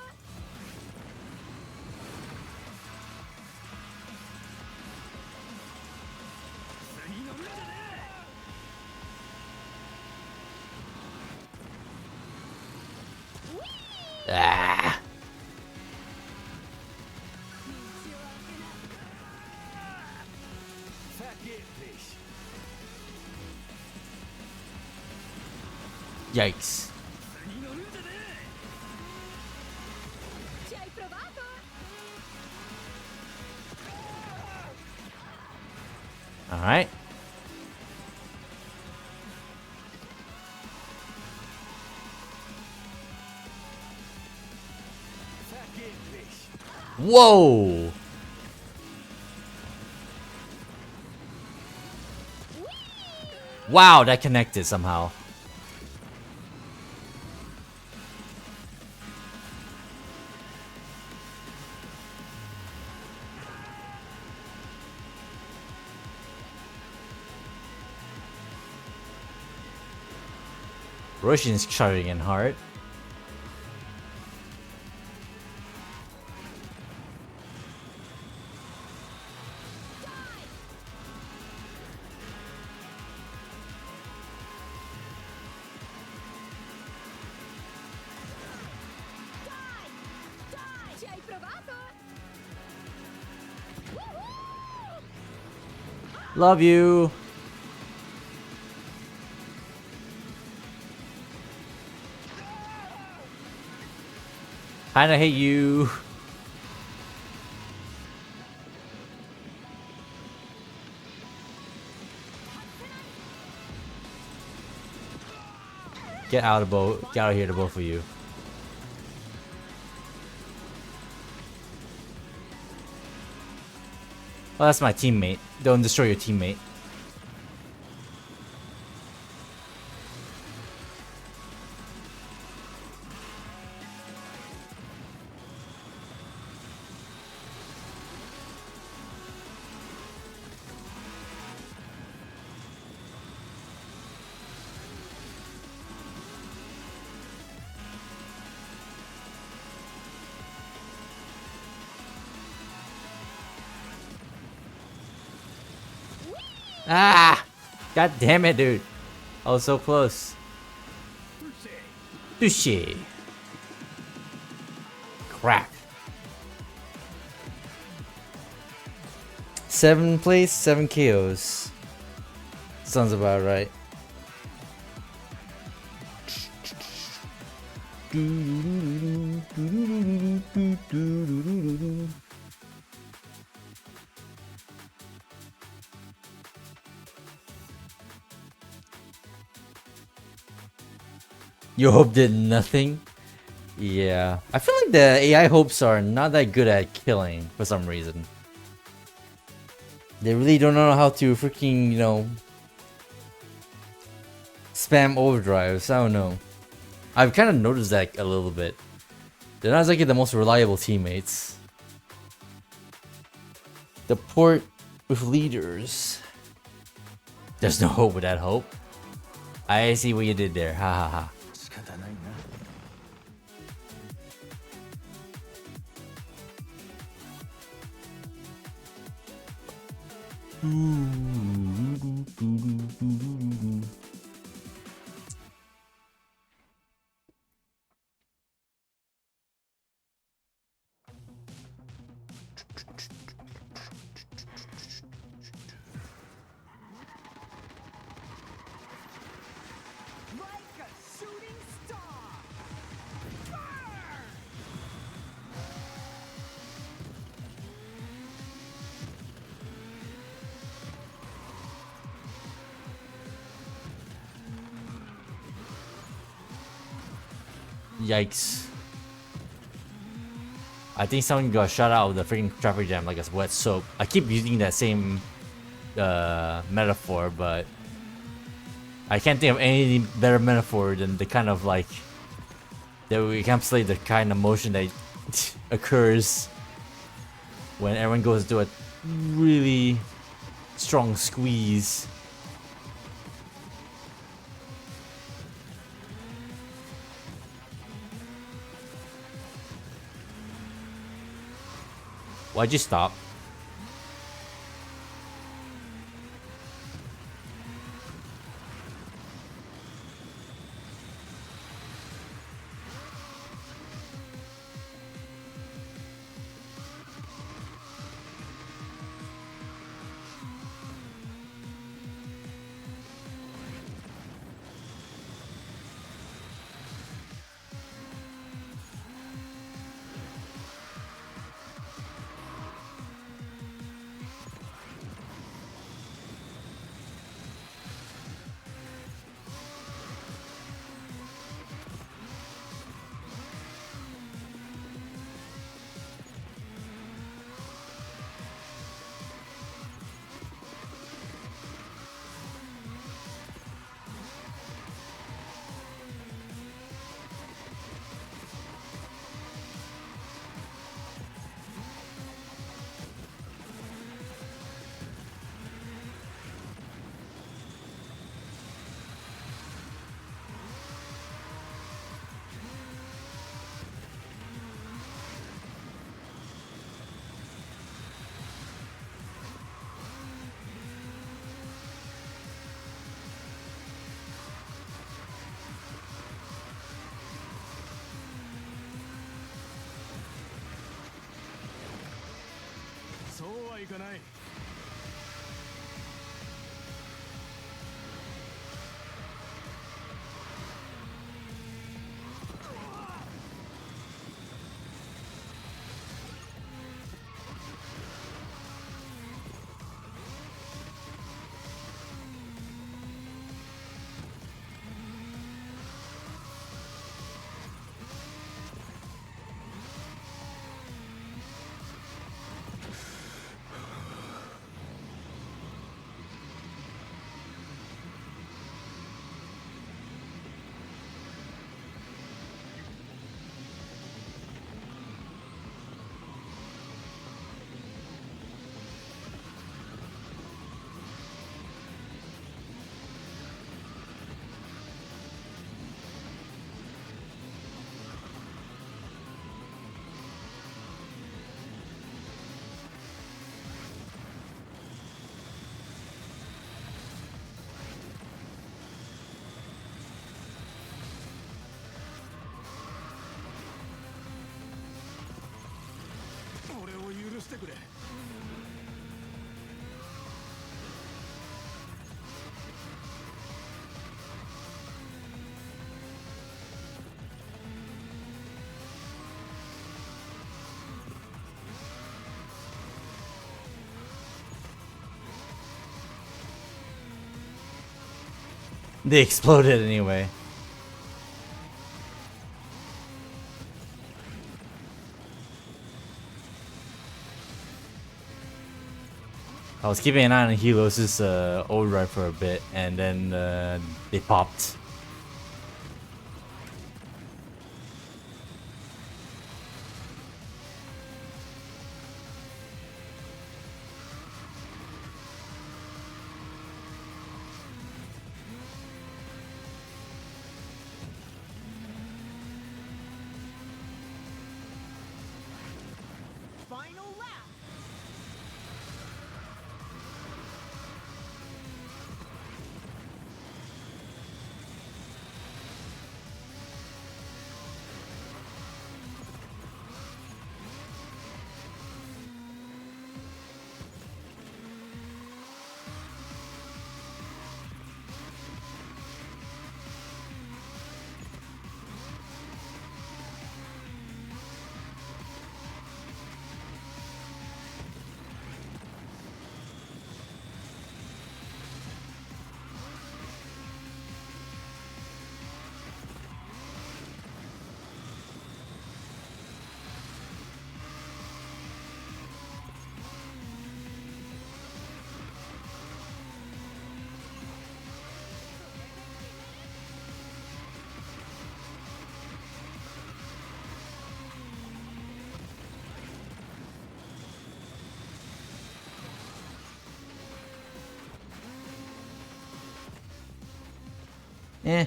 Ah. Yikes. Ci hai provato? All right. Whoa. Wow, that connected somehow. Roshin's charging in hard. Love you. Kinda hate you. Get out of get out of here, the both of you. Well, that's my teammate. Don't destroy your teammate. Ah! God damn it, dude. I was so close. Touché. Crack. 7 plays, 7 KOs. Sounds about right. Your hope did nothing? Yeah. I feel like the AI hopes are not that good at killing for some reason. They really don't know how to freaking, you know, spam overdrives. I don't know. I've kind of noticed that a little bit. They're not exactly the most reliable teammates. The port with leaders. There's no hope without hope. I see what you did there. Ha ha ha. Yikes. I think someone got shot out of the freaking traffic jam like a wet soap. I keep using that same metaphor, but I can't think of any better metaphor than the kind of like that we encapsulate the kind of motion that occurs when everyone goes through a really strong squeeze. Why'd you stop? They exploded anyway. I was keeping an eye on Helos' overdrive for a bit, and then they popped. Final lap. Eh.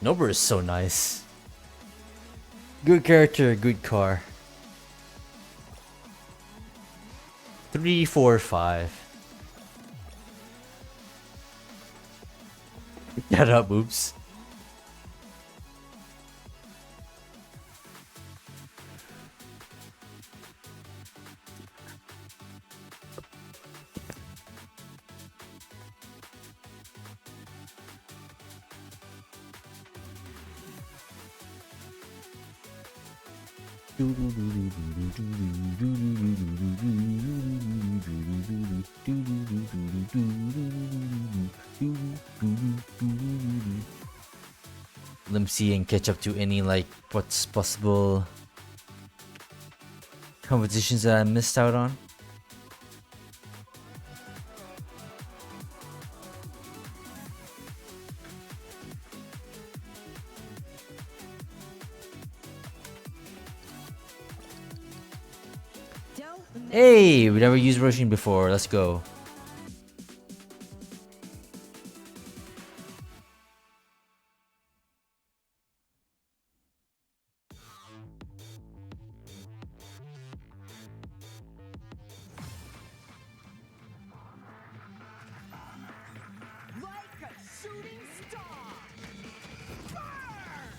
Nober is so nice. Good character, good car. 3, 4, 5. Get up, oops. Let me see and catch up to any like what's possible competitions that I missed out on. Hey, we never used Roshin before. Let's go. Like a shooting star. Fire!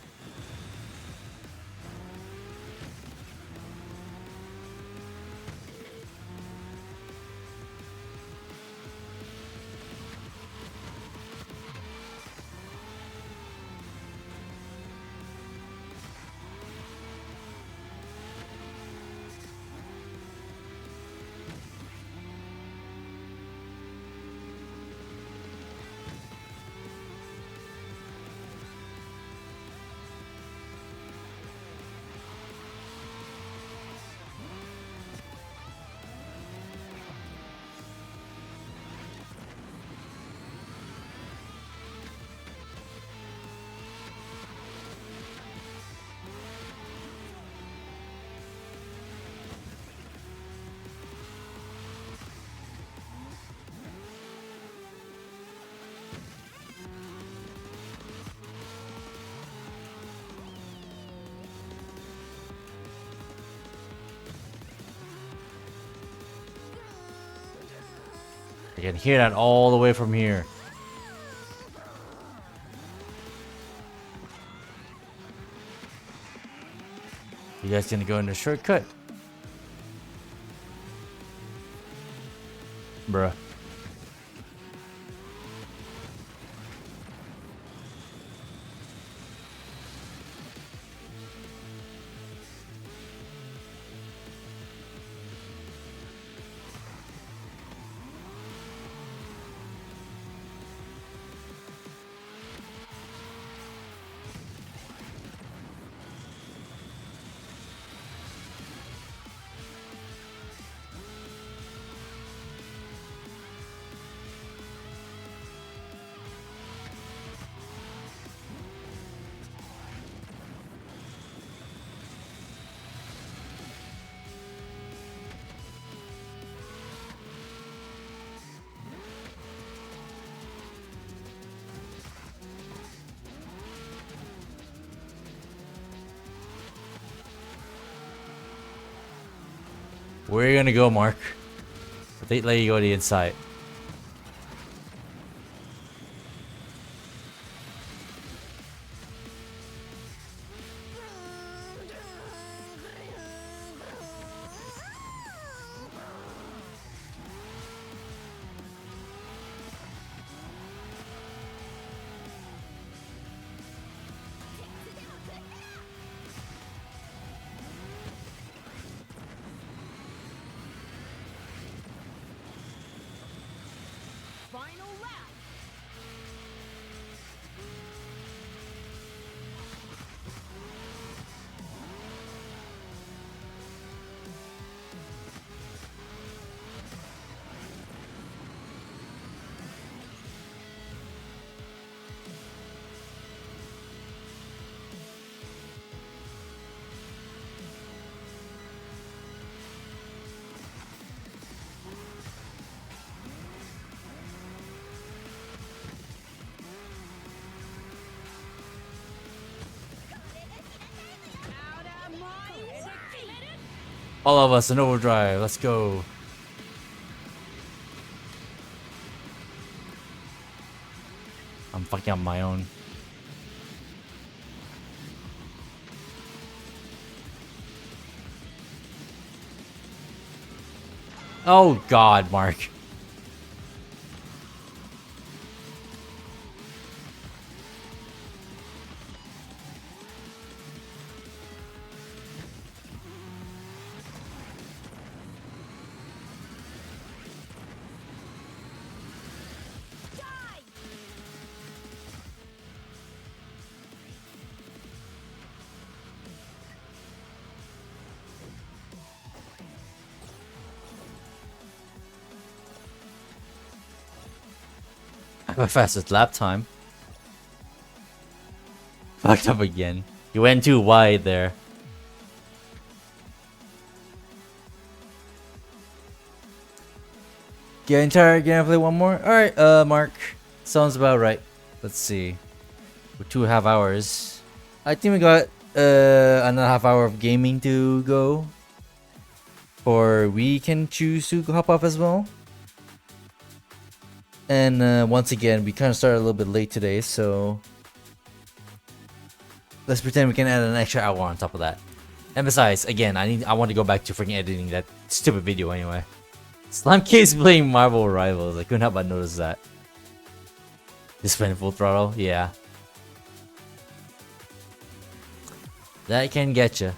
I can hear that all the way from here. You guys gonna go in the shortcut? Bruh. Where are you gonna go, Mark? They let you go to the inside. Final lap. Out of mind. All of us in overdrive. Let's go. I'm fucking on my own. Oh God, Mark. My fastest lap time. Fucked up again. You went too wide there. Getting tired? Gonna play one more? Alright, Mark. Sounds about right. Let's see. We're 2.5 hours. I think we got another half hour of gaming to go. Or we can choose to hop off as well. And once again, we kind of started a little bit late today, so let's pretend we can add an extra hour on top of that. And besides, again, I want to go back to freaking editing that stupid video anyway. Slime Case playing Marvel Rivals. I couldn't help but notice that. Just playing full throttle, yeah. That can get you.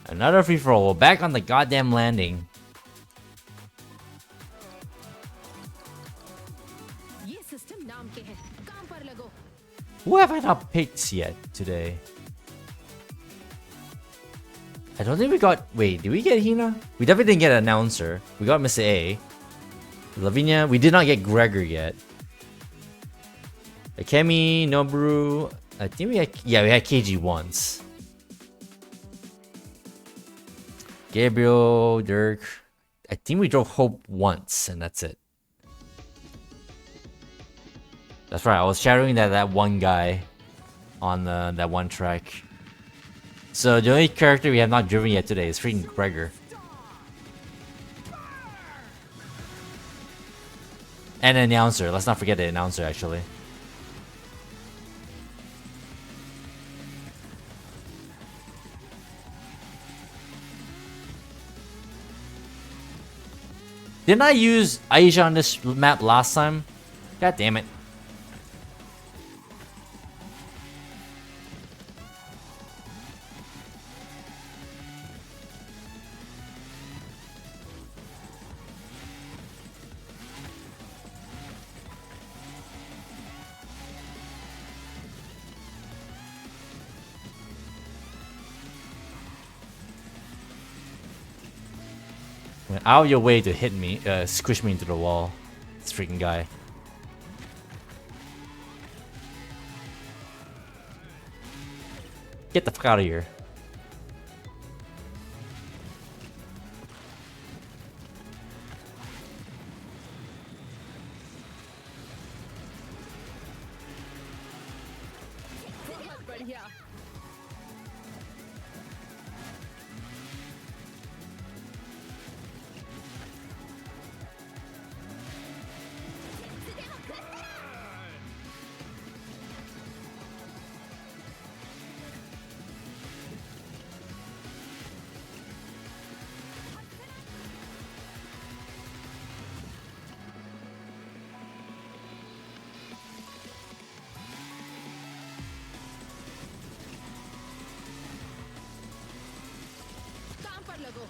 Another free for all. We're back on the goddamn landing. ये system नाम के हैं. काम पर लगो. Who have I not picked yet today? I don't think we got... Wait, did we get Hina? We definitely didn't get an announcer. We got Mr. A. Lavinia. We did not get Gregor yet. Akemi, Noboru. I think we had... Yeah, we had KG once. Gabriel, Dirk. I think we drove Hope once, and that's it. That's right, I was shadowing that one guy on that one track. So the only character we have not driven yet today is freaking Gregor. And an announcer. Let's not forget the announcer, actually. Didn't I use Aisha on this map last time? God damn it. Went out of your way to hit me, squish me into the wall. This freaking guy. Get the fuck out of here. बढ़िया काम पर लगो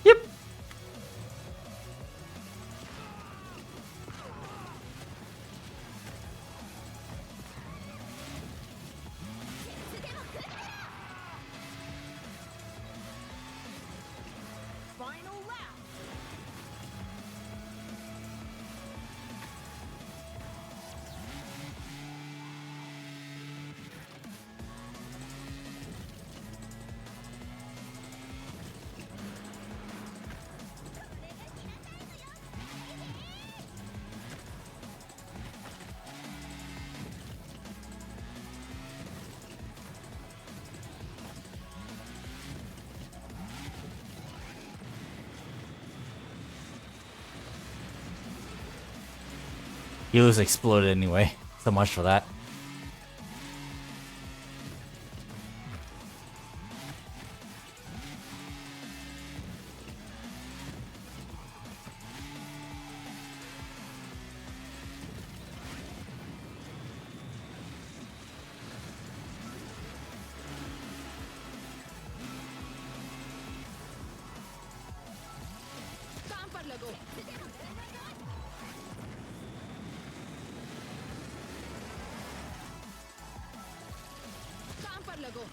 Yep. final lap He was exploded anyway. So much for that. काम पर लगो काम पर लगो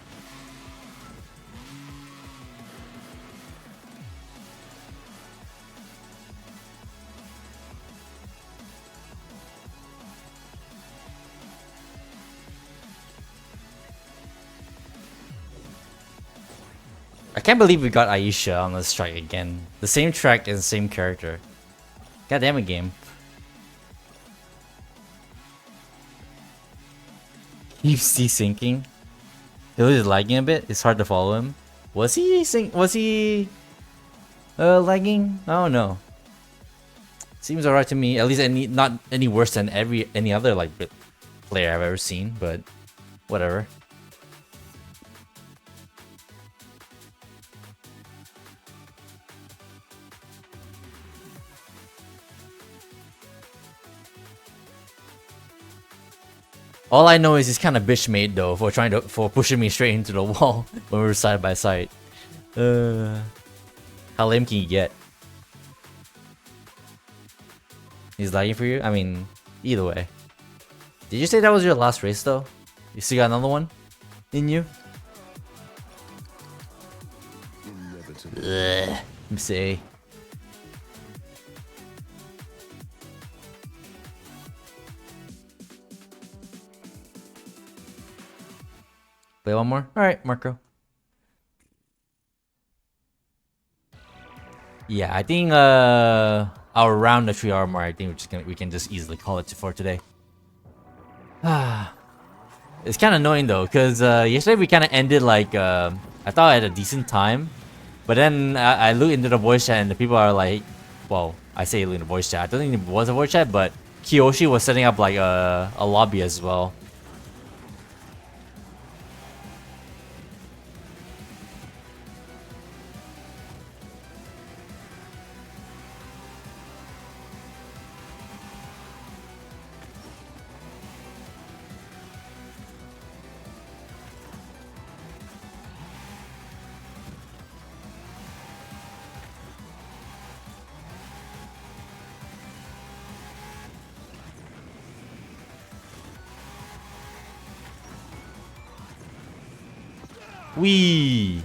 I can't believe we got Aisha on this track again. The same track and same character. God damn it, game. Keeps desyncing. It was lagging a bit. It's hard to follow him. Was he lagging? I don't know. Seems alright to me. At least not any worse than any other like player I've ever seen. But whatever. All I know is he's kind of bitch made though for pushing me straight into the wall when we were side by side. How lame can you get? He's lagging for you? I mean, Either way. Did you say that was your last race though? You still got another one in you? Inevitable. Let me see. Play one more? Alright, Marco. Yeah, I think our round of 3 armor, I think we can just easily call it for today. It's kind of annoying though, because yesterday we kind of ended like I thought I had a decent time, but then I look into the voice chat and the people are like, well, I say look in the voice chat. I don't think it was a voice chat, but Kiyoshi was setting up like a lobby as well. Wee.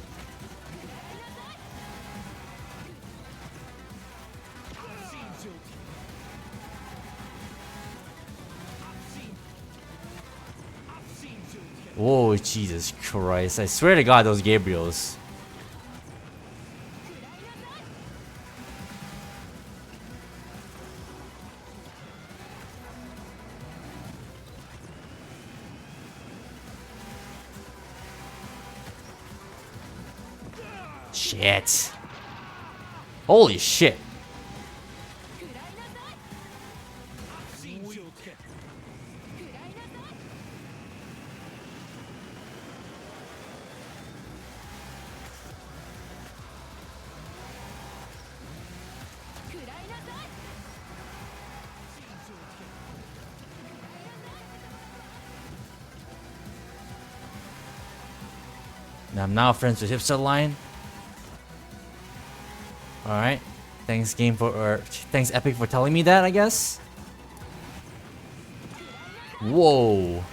Whoa, Jesus Christ. I swear to God, those Gabriels. Shit. Holy shit. I'm now friends with Hipster Line. Alright. Thanks game for thanks Epic for telling me that, I guess. Whoa.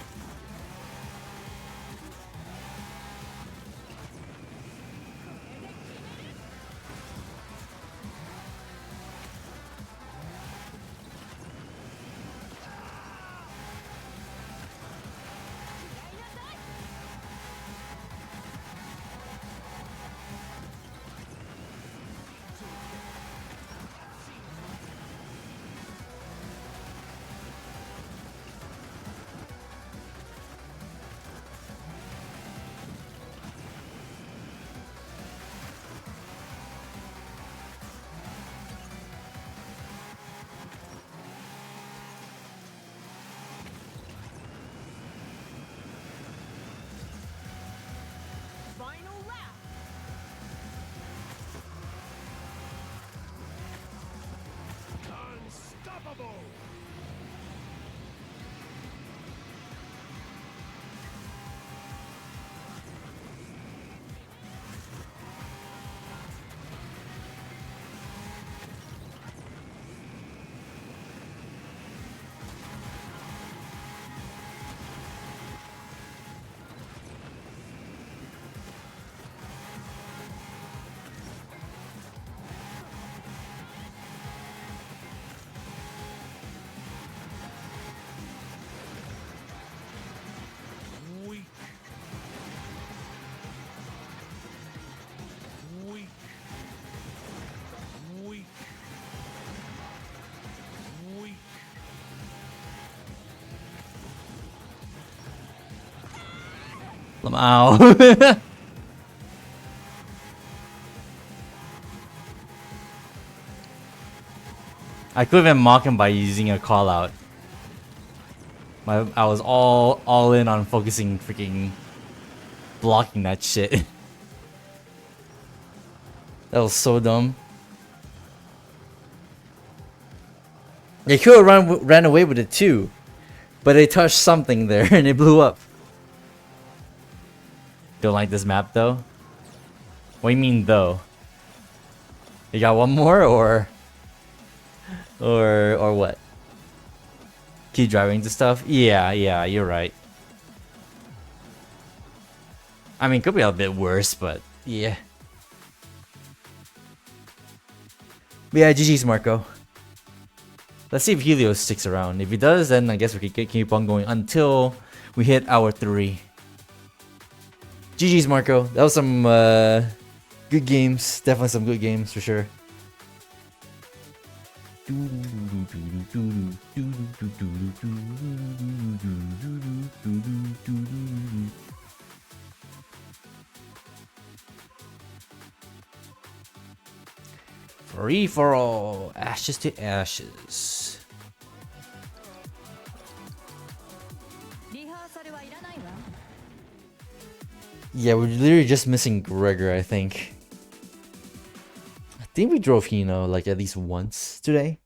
Ow. I could even mock him by using a call out. I was all in on focusing freaking blocking that shit. That was so dumb. They could have ran away with it too, but they touched something there and it blew up. Don't like this map though? What do you mean though? You got one more or what? keep driving to stuff. Yeah, you're right. I mean, could be a bit worse, but yeah. But yeah, GG's Marco. Let's see if Helios sticks around. If he does, then I guess we can keep on going until we hit hour 3. GG's Marco. That was some good games. Definitely some good games for sure. Free for all. Ashes to ashes. リハーサルはいらないわ。 Yeah, we're literally just missing Gregor, I think. I think we drove Hino like at least once today.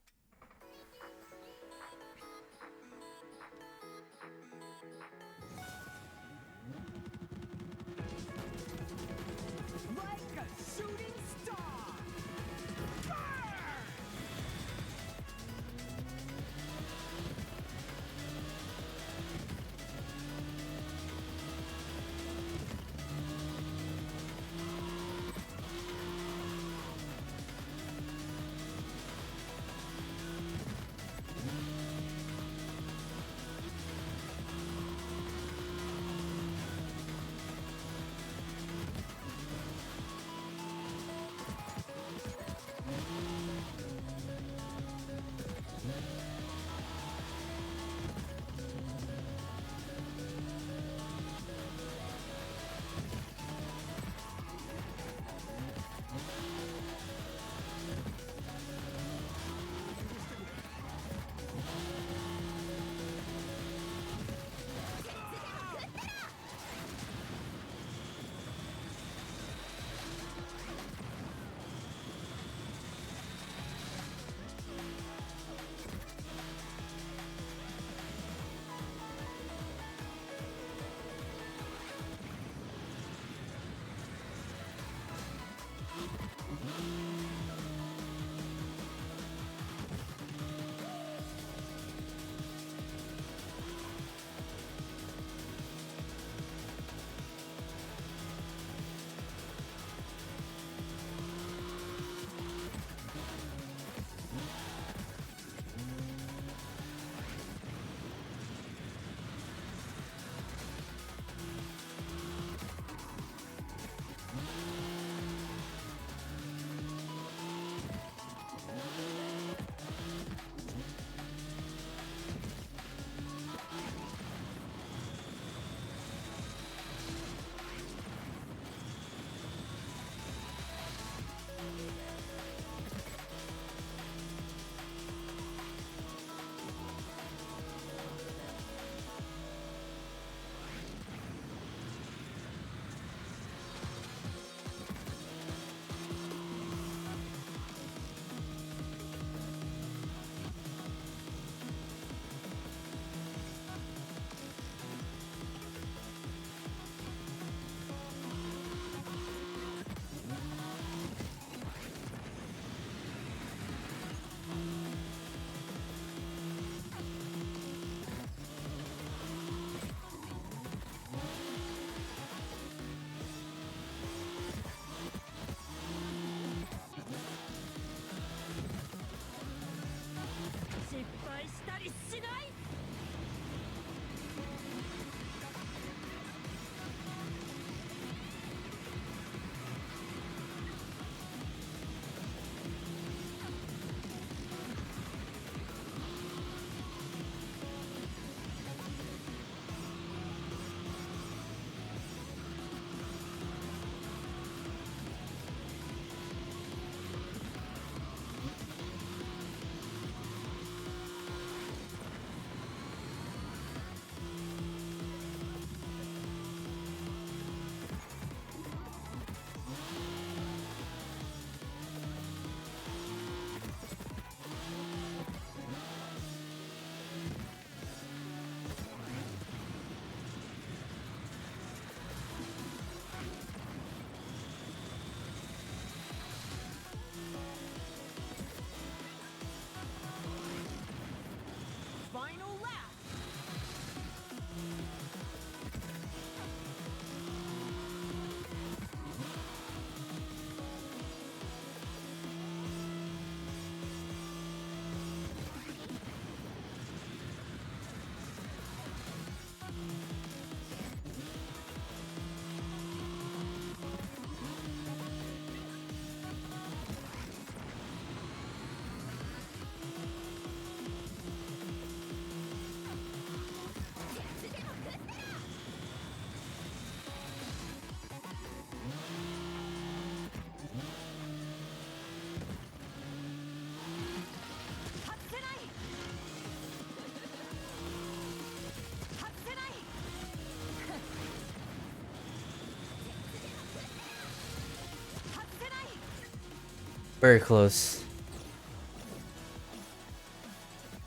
Very close.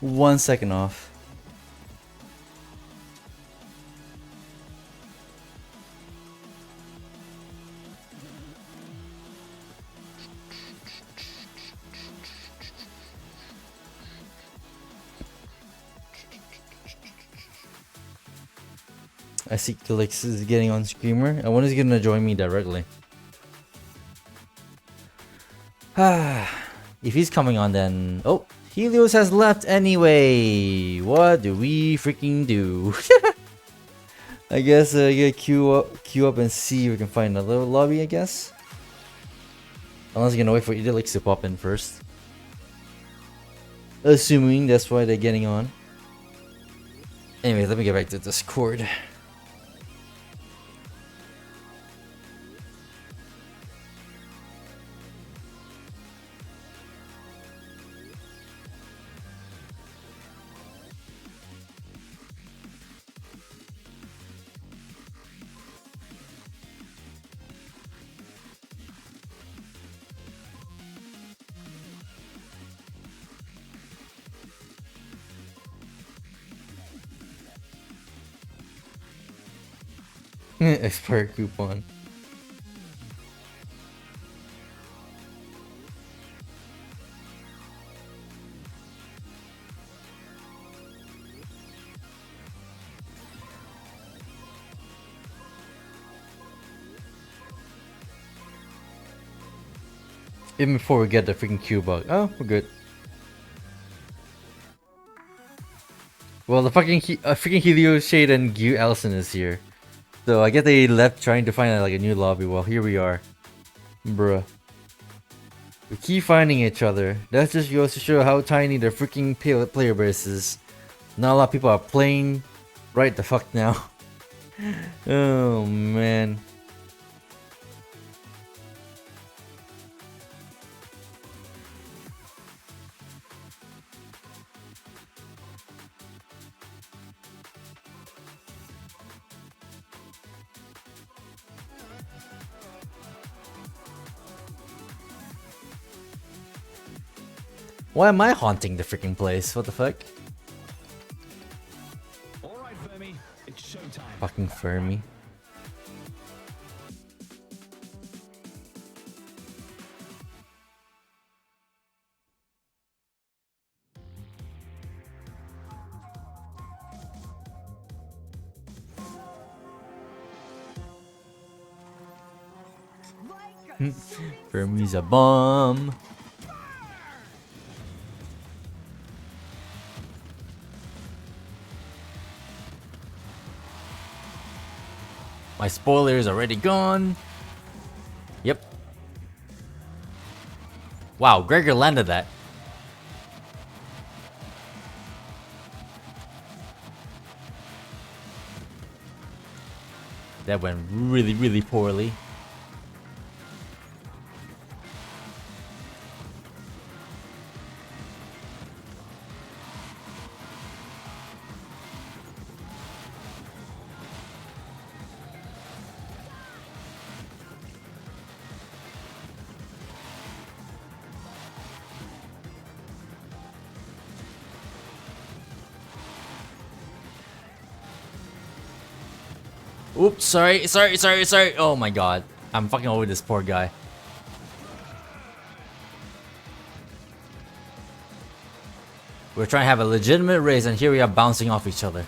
1 second off. I see Felix is getting on Screamer. I wonder if he's gonna join me directly. If he's coming on, then oh, Helios has left anyway. What do we freaking do? I guess you gotta queue up and see if we can find another lobby. I guess, unless you're gonna wait for Idylix to pop in first. Assuming that's why they're getting on. Anyway, let me get back to Discord. Expired coupon. Even before we get the freaking Q bug. Oh, we're good. Well, the fucking freaking Helio Shade and Gu Allison is here. So I guess they left trying to find like a new lobby. Well, here we are. Bruh. We keep finding each other. That just goes to show how tiny the freaking player base is. Not a lot of people are playing right the fuck now. Oh man. Why am I haunting the freaking place? What the fuck? All right, Fermi, it's showtime. Fucking Fermi. Fermi's a bomb. My spoiler is already gone. Yep. Wow, Gregor landed that. That went really, really poorly. Oops, sorry. Oh my god. I'm fucking over this poor guy. We're trying to have a legitimate race and here we are bouncing off each other.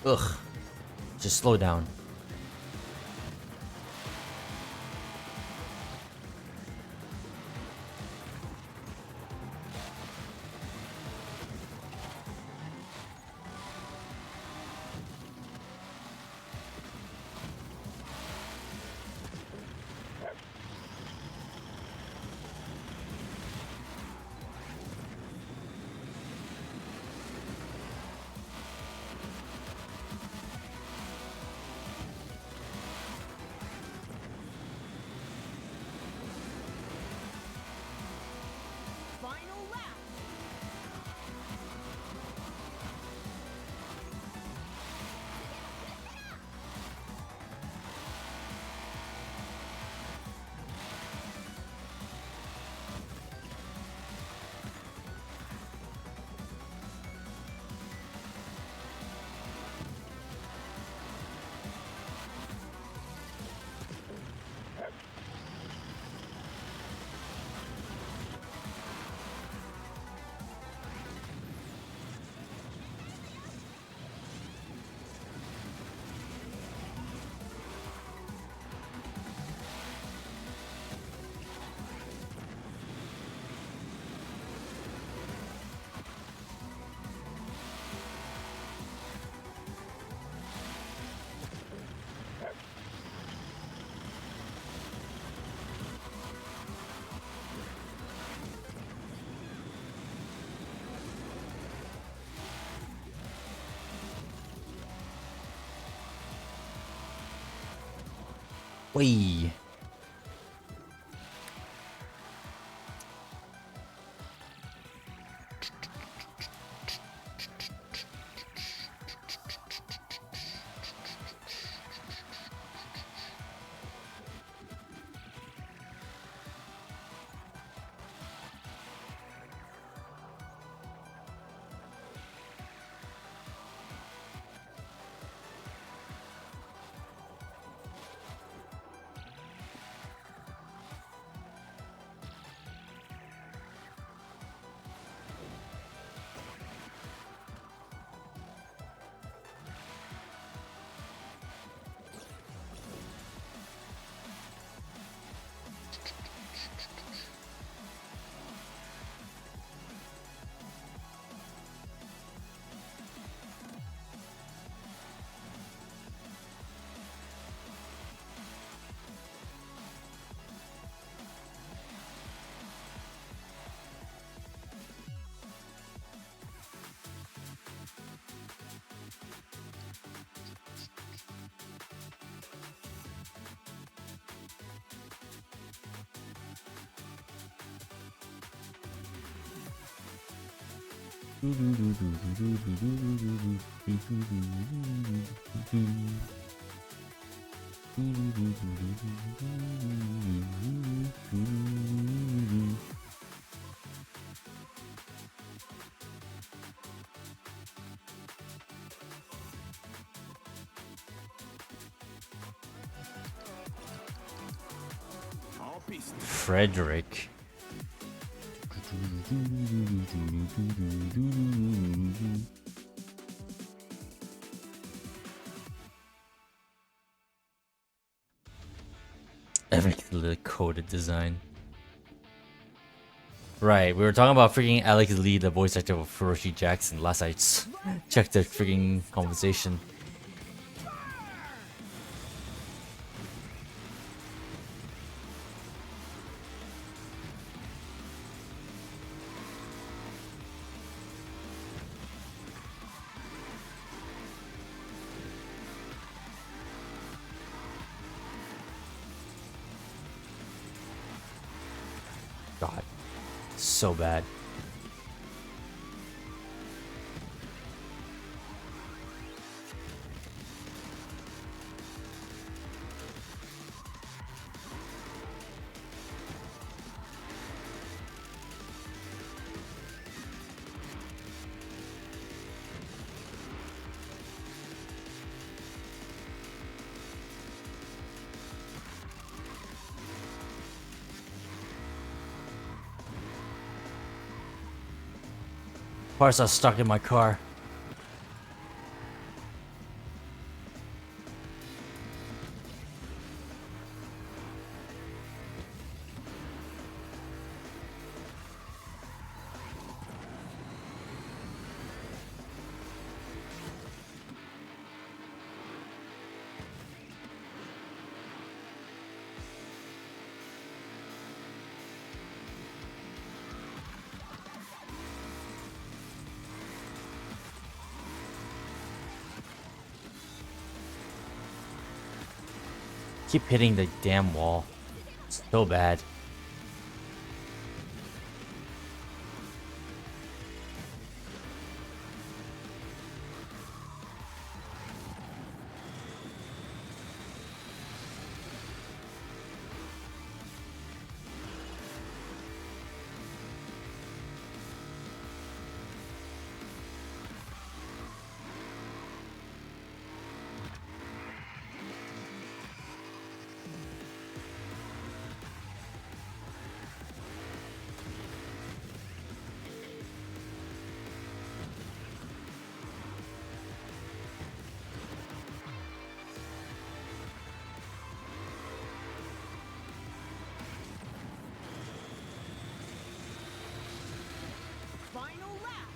Ugh. Just slow down. Final lap. Whee. En piste. Frederick. Epically coded design. Right, we were talking about freaking Alex Lee, the voice actor of Furoshi Jackson. Last I checked the freaking conversation. God, so bad. Parts are stuck in my car. Keep hitting the damn wall. So bad. Final lap.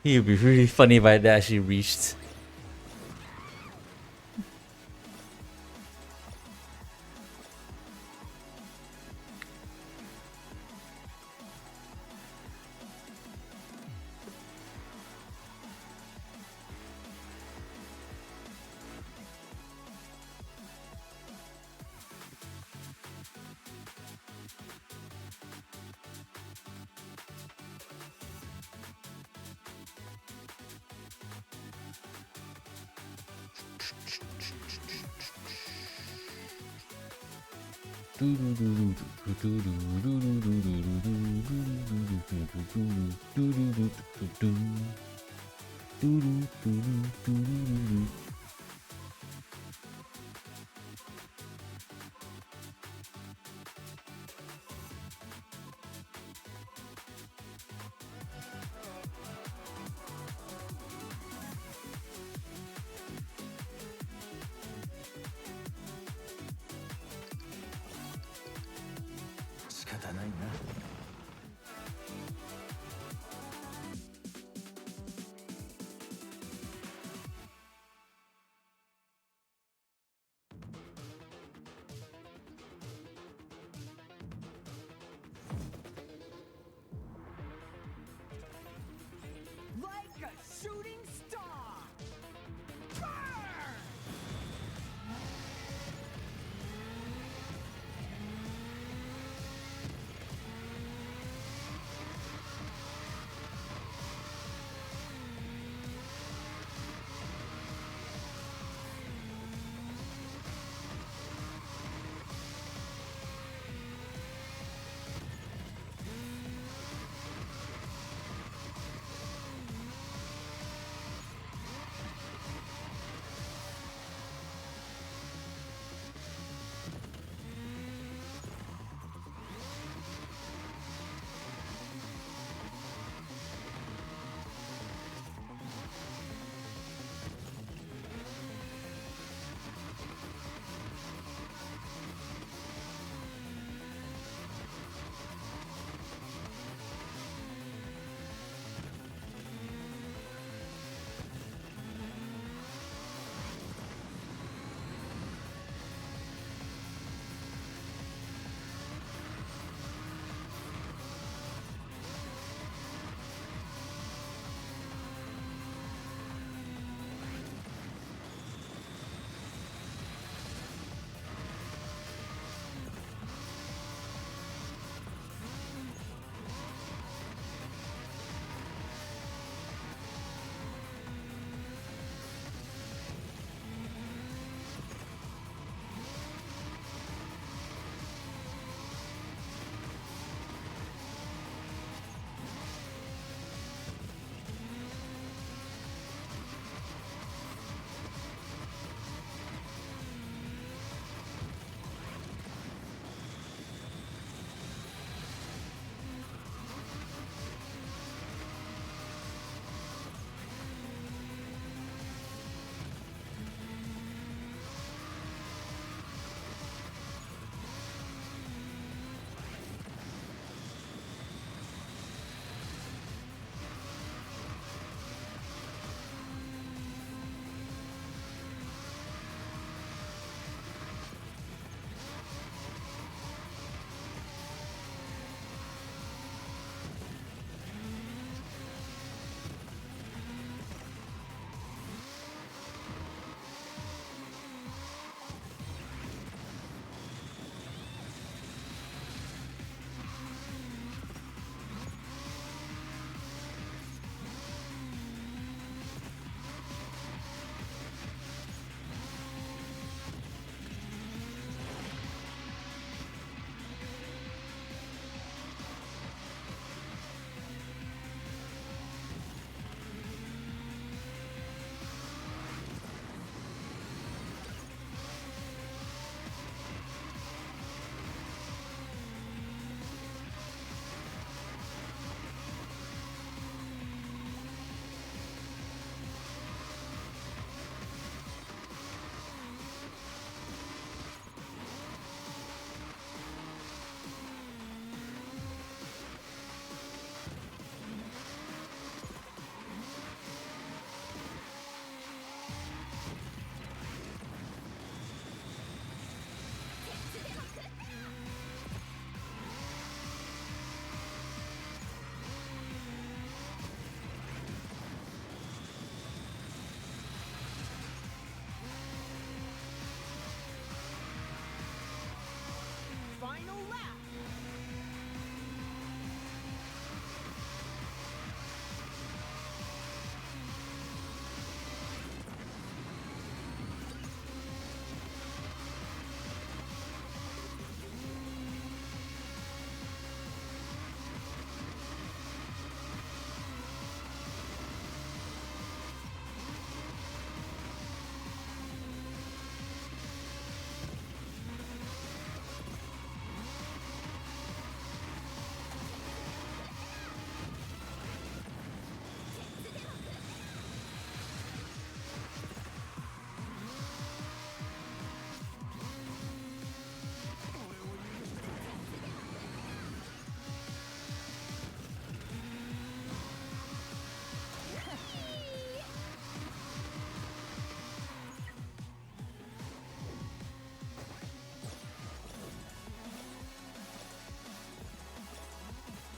It would be really funny if I had actually reached. Like a shooting star. Burn!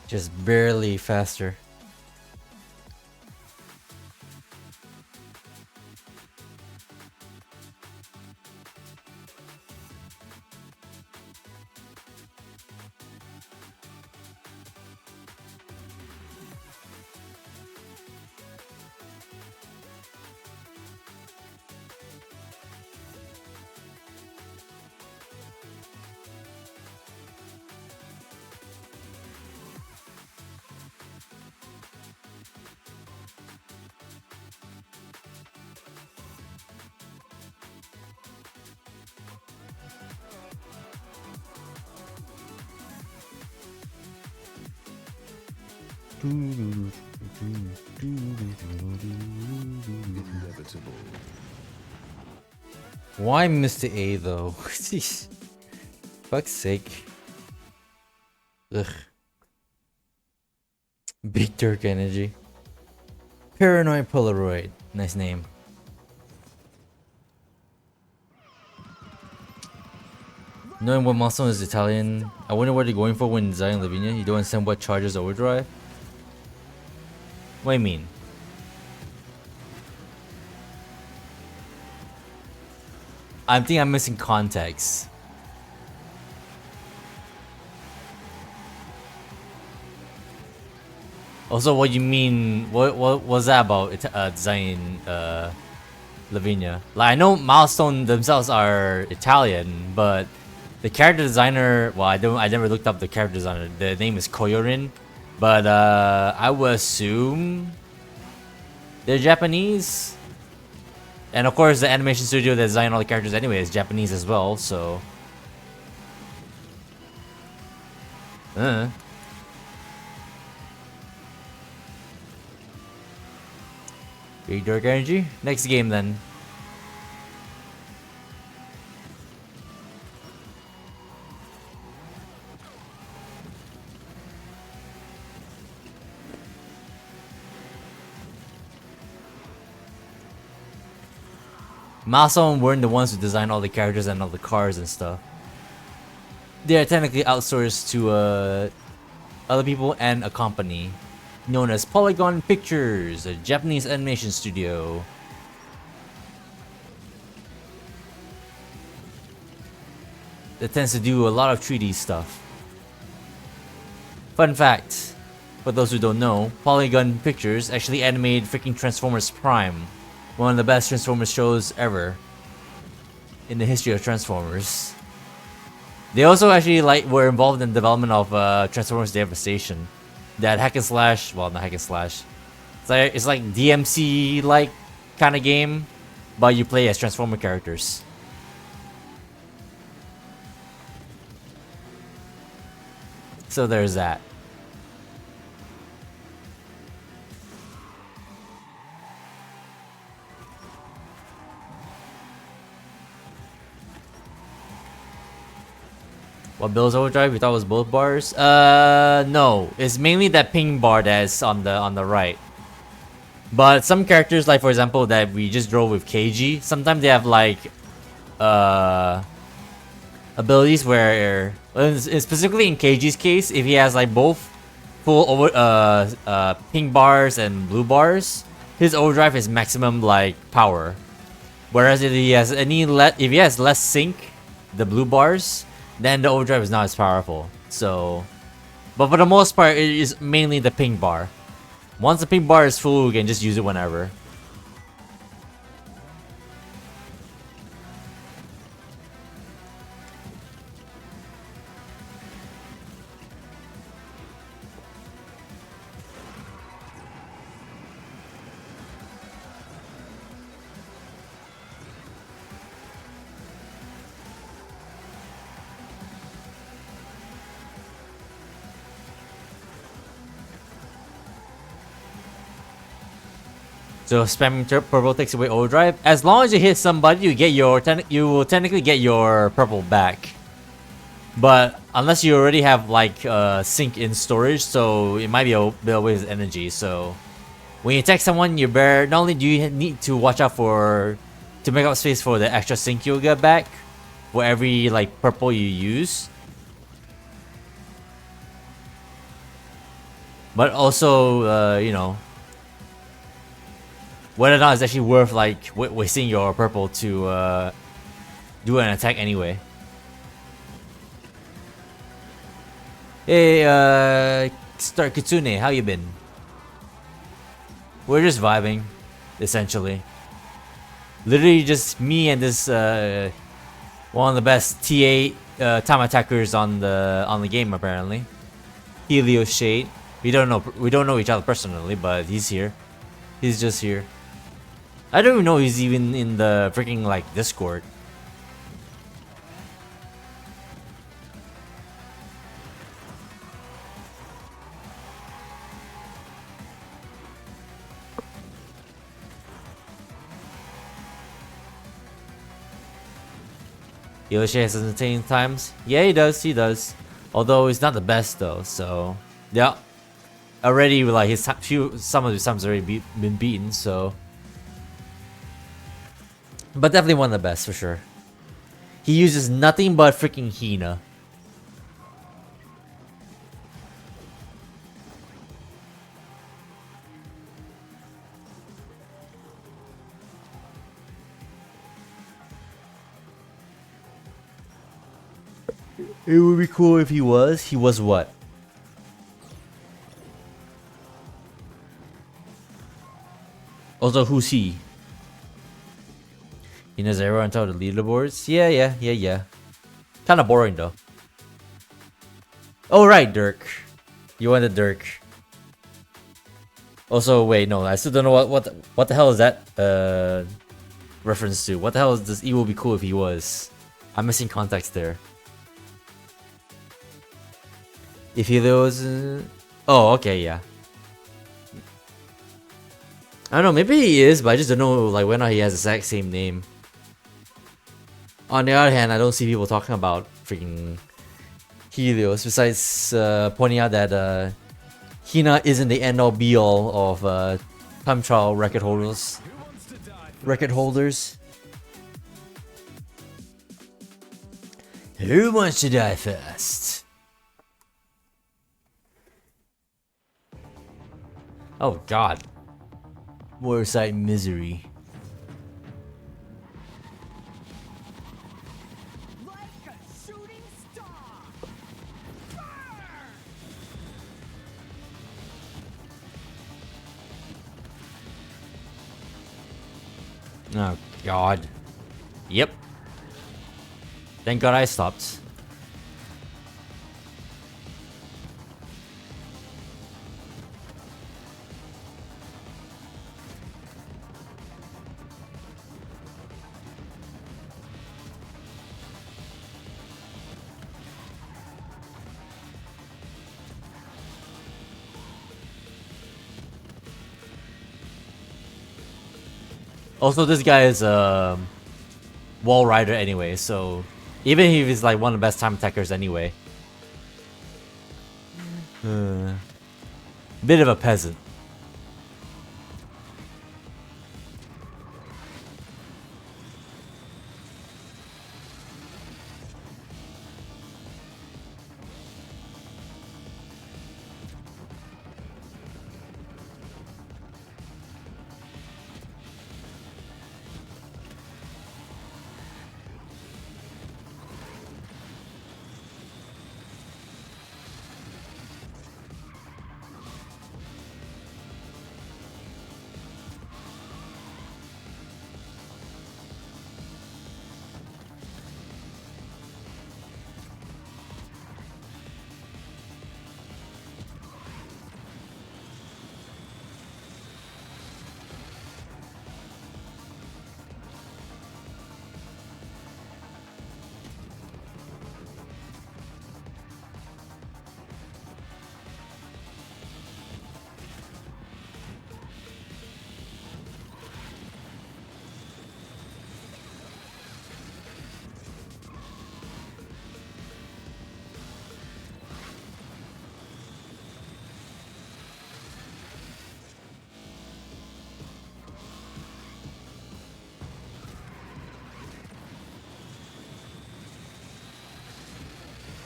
Just barely faster. Inevitable. Why Mr. A though? Jeez. Fuck's sake. Ugh. Big Turk energy. Paranoid Polaroid. Nice name. Knowing what milestone is Italian, I wonder what they're going for when designing Lavinia. You don't understand what charges overdrive? What do you mean? I think I'm missing context. Also, what you mean? What was that about? Designing Lavinia. Like I know Milestone themselves are Italian, but the character designer. Well, I never looked up the character designer. The name is Koyorin, but I would assume they're Japanese. And of course, the animation studio that designed all the characters anyway is Japanese as well. So. Big Dark Energy. Next game then. Milestone weren't the ones who designed all the characters and all the cars and stuff. They are technically outsourced to other people and a company known as Polygon Pictures, a Japanese animation studio. That tends to do a lot of 3D stuff. Fun fact, for those who don't know, Polygon Pictures actually animated freaking Transformers Prime, one of the best Transformers shows ever in the history of Transformers. They also actually were involved in the development of Transformers Devastation. That hack and slash, well, not hack and slash. It's like DMC like kind of game, but you play as Transformer characters. So there's that. What builds overdrive? You thought it was both bars? No. It's mainly that ping bar that's on the right. But some characters, like for example, that we just drove with KG, sometimes they have like abilities where, specifically in KG's case, if he has like both full over ping bars and blue bars, his overdrive is maximum like power. Whereas if he has less sync, the blue bars, then the overdrive is not as powerful. So, but for the most part, it is mainly the ping bar. Once the ping bar is full, you can just use it whenever. So spamming purple takes away overdrive. As long as you hit somebody, you will technically get your purple back. But unless you already have like sync in storage, so it might be a bit of waste of energy. So when you attack someone, not only do you need to watch out to make up space for the extra sync you'll get back for every like purple you use. but also you know, whether or not it's actually worth like wasting your purple to do an attack anyway. Hey, Star Kitsune, how you been? We're just vibing, essentially. Literally just me and this one of the best TA time attackers on the game apparently. Helio Shade. We don't know each other personally, but he's here. He's just here. I don't even know he's even in the freaking like Discord. Yoshi has entertaining times. Yeah, he does. Although he's not the best though, so yeah. Already like some of his times already been beaten, so. But definitely one of the best for sure. He uses nothing but freaking Hina. It would be cool if he was. He was what? Also, who's he? He knows everyone on top of the leaderboards? Yeah. Kinda boring though. Oh right, Dirk. You wanted Dirk. Also, wait, no, I still don't know what the hell is that reference to? What the hell is this? It would be cool if he was. I'm missing context there. If he was, oh, okay, yeah. I don't know, maybe he is, but I just don't know like whether or not he has the exact same name. On the other hand, I don't see people talking about freaking Helios besides pointing out that Hina isn't the end all be all of time trial record holders. Who wants to die first? Oh god. Motorcycle misery. Oh god. Yep. Thank god I stopped. Also, this guy is a wall rider anyway, so even if he's like one of the best time attackers anyway. Bit of a peasant.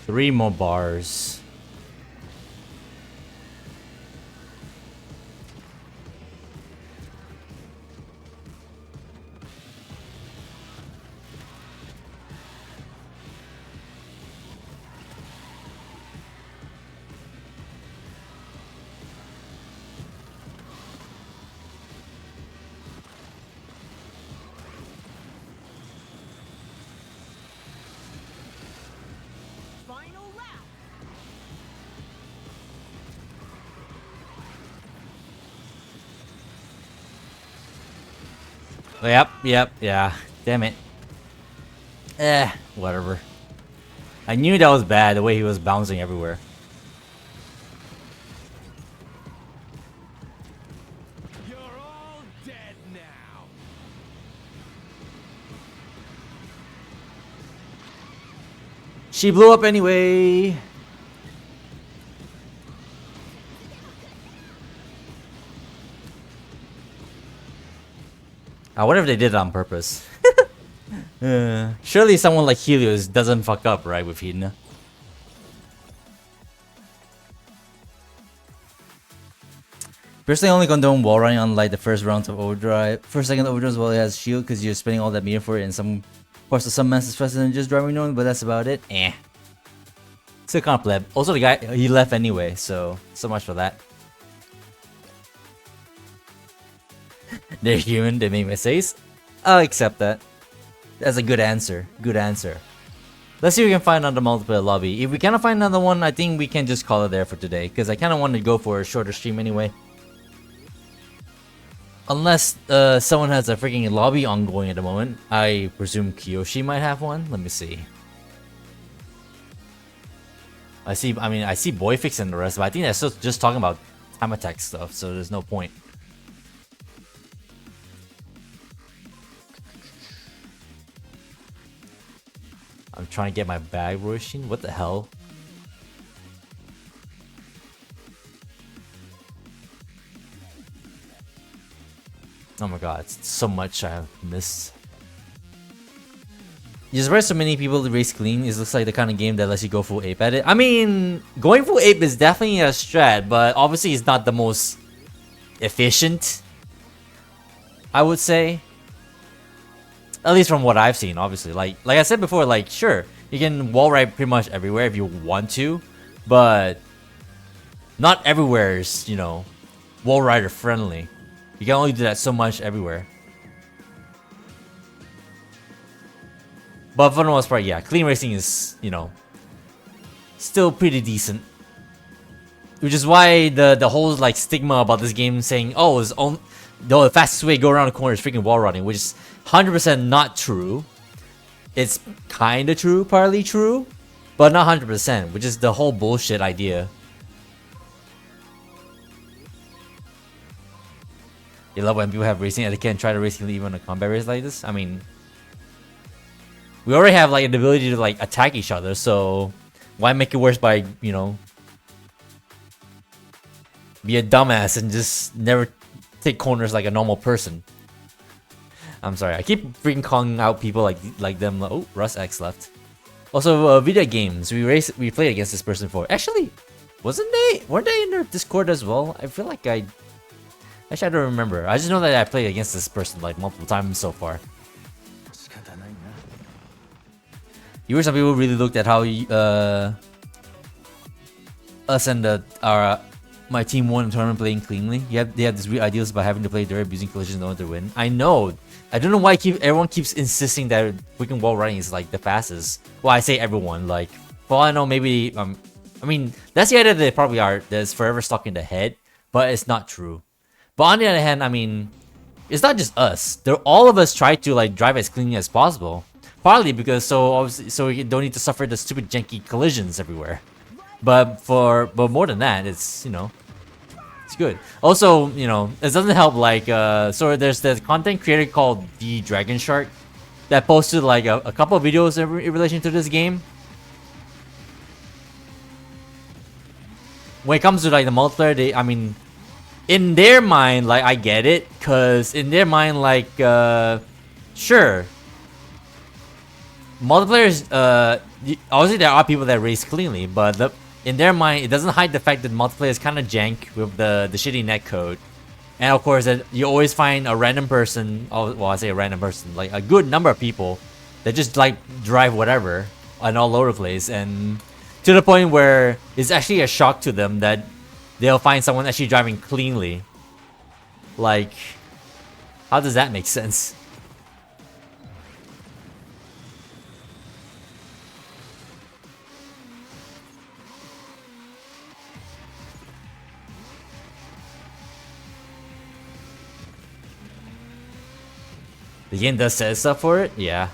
Three more bars. Yep, yeah. Damn it. Whatever. I knew that was bad, the way he was bouncing everywhere. You're all dead now. She blew up anyway. I wonder if they did it on purpose. Surely someone like Helios doesn't fuck up, right, with Hidna? Personally, I only condone wall running on like the first rounds of overdrive. First, second overdrive while it has shield because you're spending all that meter for it, and some parts of some masses faster than just driving known, but that's about it. Still kind of pleb. Also, the guy, he left anyway, so much for that. They're human, they make mistakes. I'll accept that. That's a good answer. Good answer. Let's see if we can find another multiplayer lobby. If we cannot find another one, I think we can just call it there for today. Because I kind of want to go for a shorter stream anyway. Unless someone has a freaking lobby ongoing at the moment. I presume Kiyoshi might have one. Let me see. I see Boyfix and the rest, but I think they're still just talking about time attack stuff, so there's no point. I'm trying to get my bag, Roshin. What the hell? Oh my god, it's so much I missed. You surprised so many people to race clean. It looks like the kind of game that lets you go full ape at it. I mean, going full ape is definitely a strat, but obviously it's not the most efficient, I would say. At least from what I've seen, obviously. Like I said before, like, sure, you can wall ride pretty much everywhere if you want to, but not everywhere is, you know, wall rider friendly. You can only do that so much everywhere. But for the most part, yeah, clean racing is, you know, still pretty decent. Which is why the whole like stigma about this game saying, oh, the fastest way to go around the corner is freaking wall running, which is 100% not true. It's kinda true, partly true, but not 100%, which is the whole bullshit idea. You love when people have racing etiquette and try to racing even a combat race like this? I mean, we already have like the ability to like attack each other, so why make it worse by, you know, be a dumbass and just never take corners like a normal person. I'm sorry, I keep freaking calling out people like them. Oh, Russ X left. Also, video games. We played against this person before. Actually, weren't they in their Discord as well? I feel like actually I don't remember. I just know that I played against this person like multiple times so far. You heard some people really looked at how us and my team won the tournament playing cleanly. They have these weird ideas about having to play dirt, abusing collisions in order to win. I know. I don't know why everyone keeps insisting that freaking wall running is like the fastest. Well, I say everyone. Like, for all I know, maybe I mean, that's the idea that they probably are. That's forever stuck in the head, but it's not true. But on the other hand, I mean, it's not just us. All of us try to like drive as cleanly as possible. Partly because so we don't need to suffer the stupid janky collisions everywhere. But more than that, it's, you know, it's good. Also, you know, it doesn't help like so there's this content creator called the Dragon Shark that posted like a couple of videos in relation to this game. When it comes to like the multiplayer, I mean, in their mind, like, I get it, cause in their mind, like, sure, multiplayers, obviously there are people that race cleanly, but in their mind, it doesn't hide the fact that multiplayer is kind of jank with the shitty netcode, and of course that you always find a random person. Oh, well, I say a random person, like a good number of people that just like drive whatever and all over the place, and to the point where it's actually a shock to them that they'll find someone actually driving cleanly. Like, how does that make sense? The game does set stuff for it, yeah.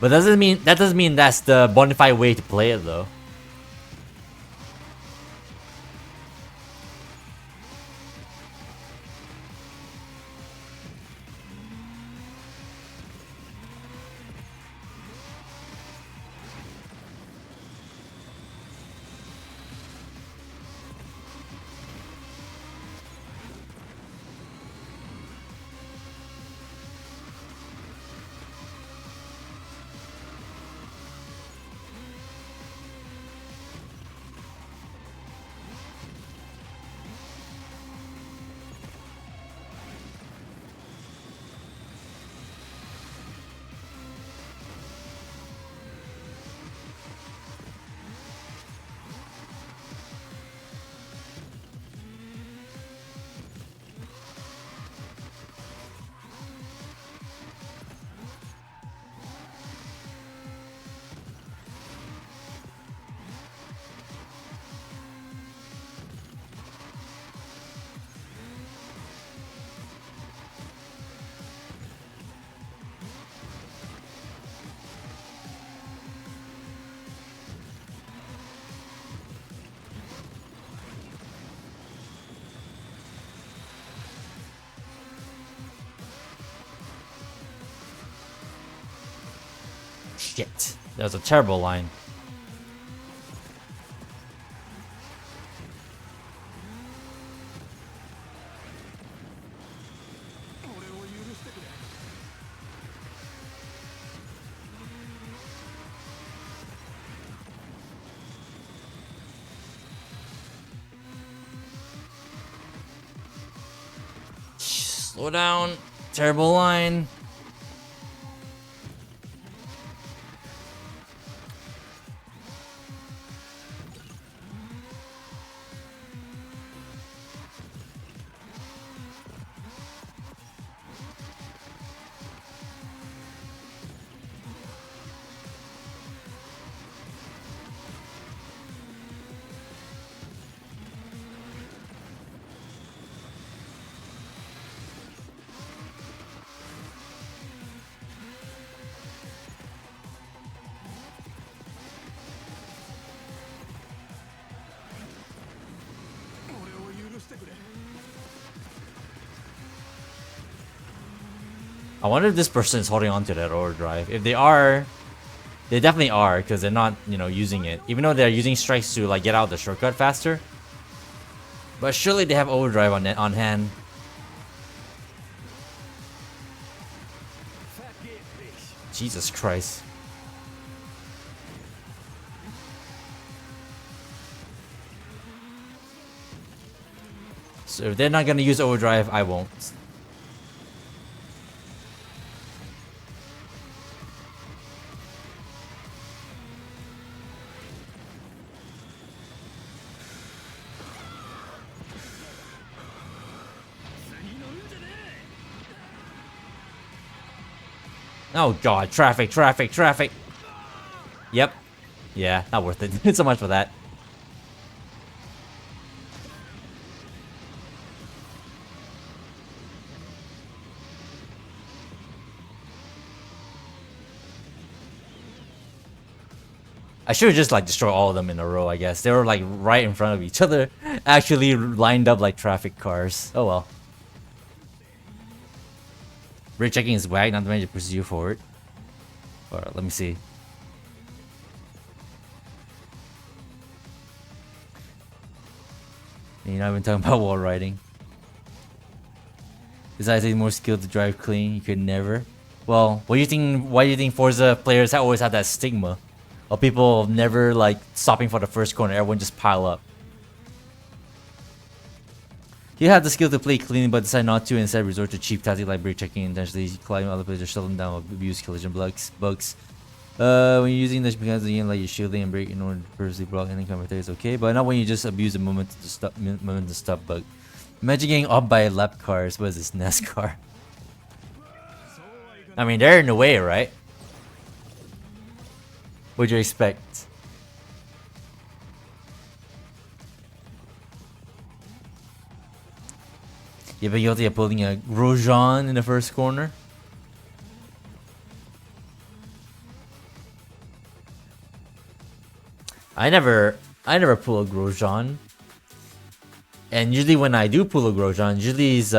But doesn't mean that's the bona fide way to play it though. Shit. That was a terrible line. Slow down. Terrible line. I wonder if this person is holding on to that overdrive. If they are, they definitely are, because they're not, you know, using it. Even though they're using strikes to like get out the shortcut faster. But surely they have overdrive on hand. Jesus Christ. So if they're not gonna use overdrive, I won't. Oh god, traffic, traffic, traffic. Yep. Yeah, not worth it. It's so much for that. I should have just like destroyed all of them in a row, I guess. They were like right in front of each other, actually lined up like traffic cars. Oh well. Brake checking is wag, not to mention pursue forward. Alright, let me see. You're not even talking about wall riding. Besides, I think more skill to drive clean. You could never. Well, what do you think? Why do you think Forza players always have that stigma of people never like stopping for the first corner? Everyone just pile up. You have the skill to play clean, but decide not to, and instead resort to cheap tactics like brake checking, intentionally climbing other players or shut them down with abuse collision bugs. When you're using this mechanism again, like you're shielding and brake in order to purposely block any kind of attack is okay, but not when you just abuse the moment to stop bug. Imagine getting up by lap cars. What is this, NASCAR? I mean, they're in the way, right? What'd you expect? You've been guilty of pulling a Grosjean in the first corner. I never pull a Grosjean. And usually when I do pull a Grosjean, usually is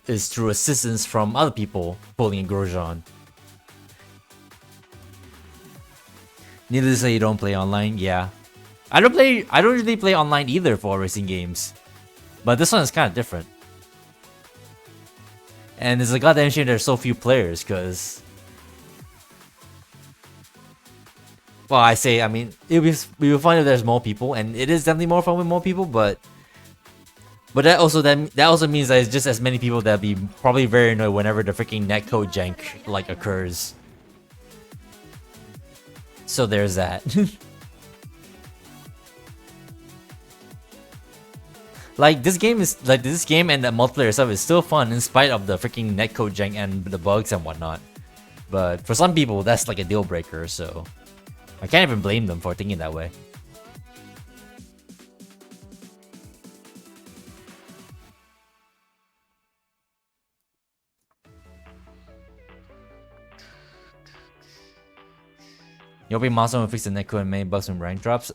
is through assistance from other people pulling a Grosjean. Needless to say, you don't play online. Yeah, I don't usually play online either for racing games, but this one is kind of different. And it's a goddamn shame there's so few players, cause well, I mean, it will fun if there's more people, and it is definitely more fun with more people, but that also means that it's just as many people that be probably very annoyed whenever the freaking netcode jank like occurs. So there's that. Like this game and the multiplayer stuff is still fun in spite of the freaking netcode jank and the bugs and whatnot. But for some people that's like a deal breaker, so I can't even blame them for thinking that way. You hoping Monster will fix the netcode and main bugs and rank drops?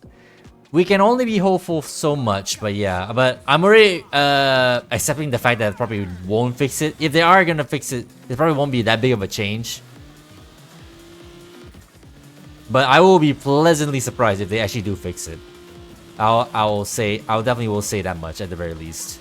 We can only be hopeful so much, but yeah. But I'm already accepting the fact that it probably won't fix it. If they are gonna fix it, it probably won't be that big of a change. But I will be pleasantly surprised if they actually do fix it. I'll definitely will say that much at the very least.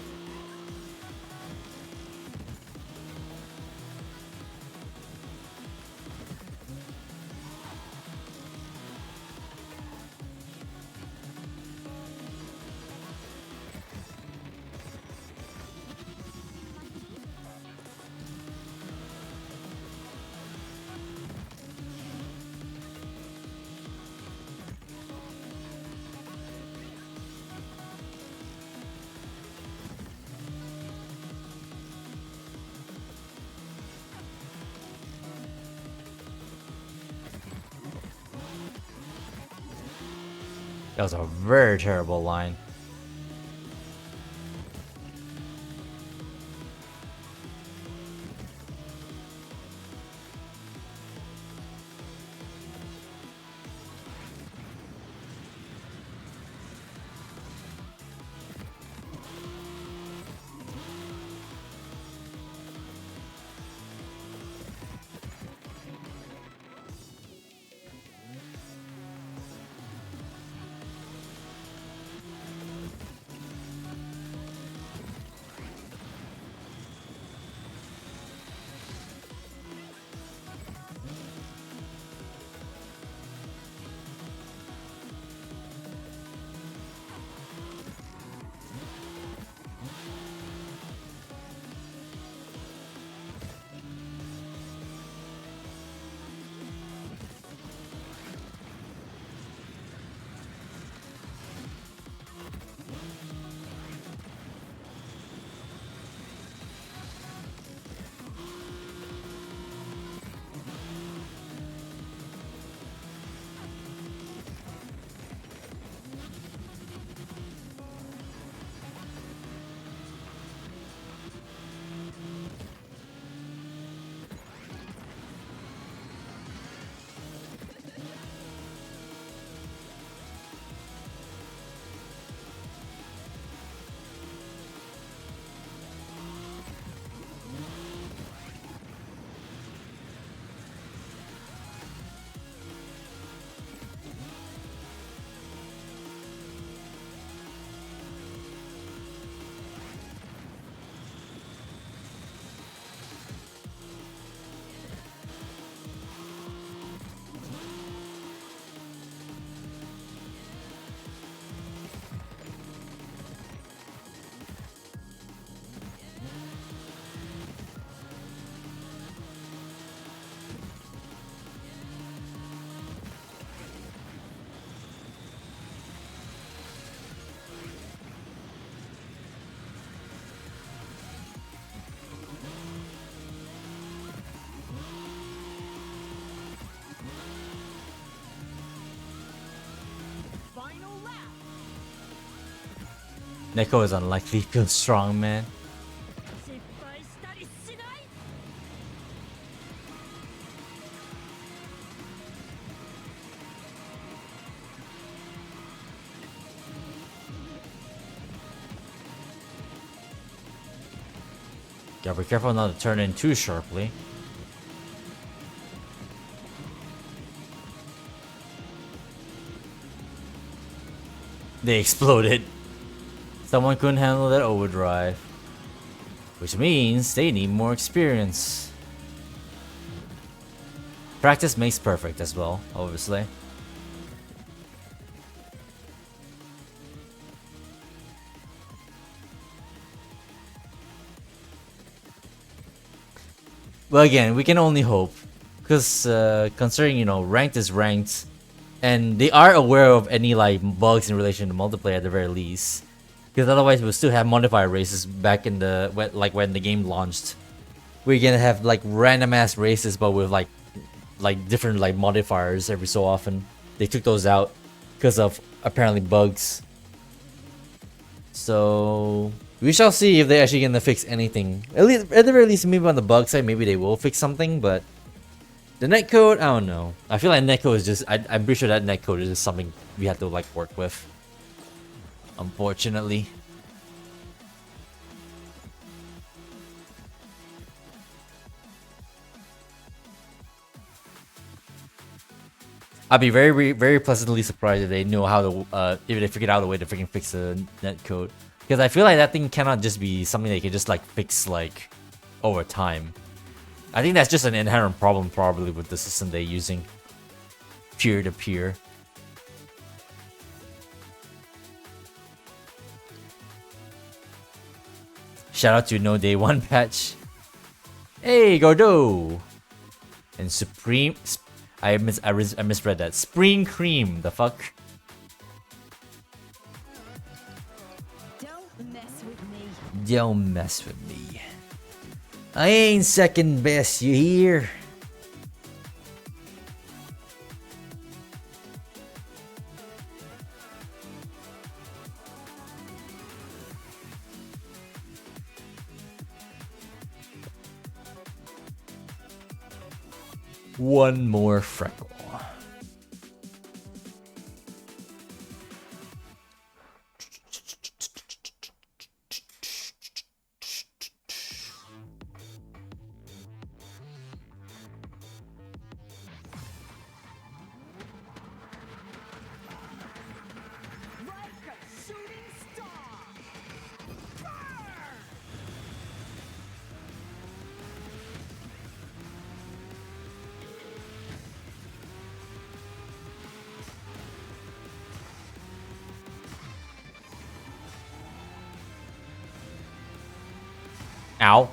That was a very terrible line. Neko is unlikely to feel strong, man. Gotta be careful not to turn in too sharply. They exploded. Someone couldn't handle that overdrive. Which means they need more experience. Practice makes perfect as well, obviously. Well, again, we can only hope. Because considering, you know, ranked is ranked. And they are aware of any like bugs in relation to multiplayer at the very least. Because otherwise we'll still have modifier races back in the when the game launched. We're gonna have like random ass races but with like different like modifiers every so often. They took those out because of apparently bugs. So we shall see if they're actually gonna fix anything. At the very least, maybe on the bug side, maybe they will fix something, but the netcode, I don't know. I feel like netcode is just I'm pretty sure that netcode is just something we have to like work with. Unfortunately. I'd be very pleasantly surprised if they know how to if they figured out a way to freaking fix the netcode. Because I feel like that thing cannot just be something they can just like fix like over time. I think that's just an inherent problem probably with the system they're using. Peer-to-peer. Shout out to No Day 1 patch. Hey, Gordo! And Supreme... I misread that. Spring Cream, the fuck? Don't mess with me. Don't mess with me. I ain't second best, you hear? One more freckle. Ow.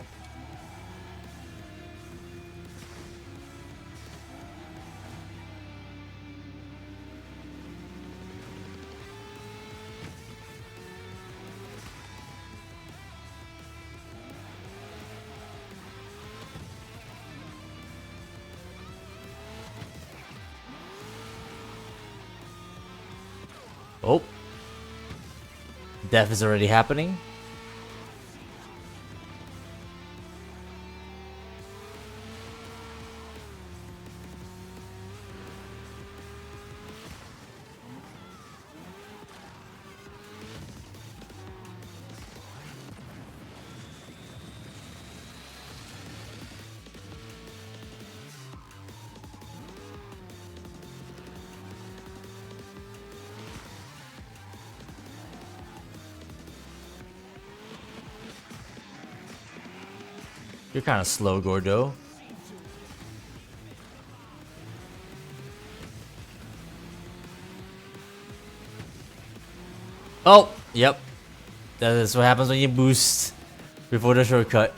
Oh. Death is already happening. You're kind of slow, Gordo. Oh, yep. That is what happens when you boost before the shortcut.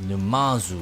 Numazu.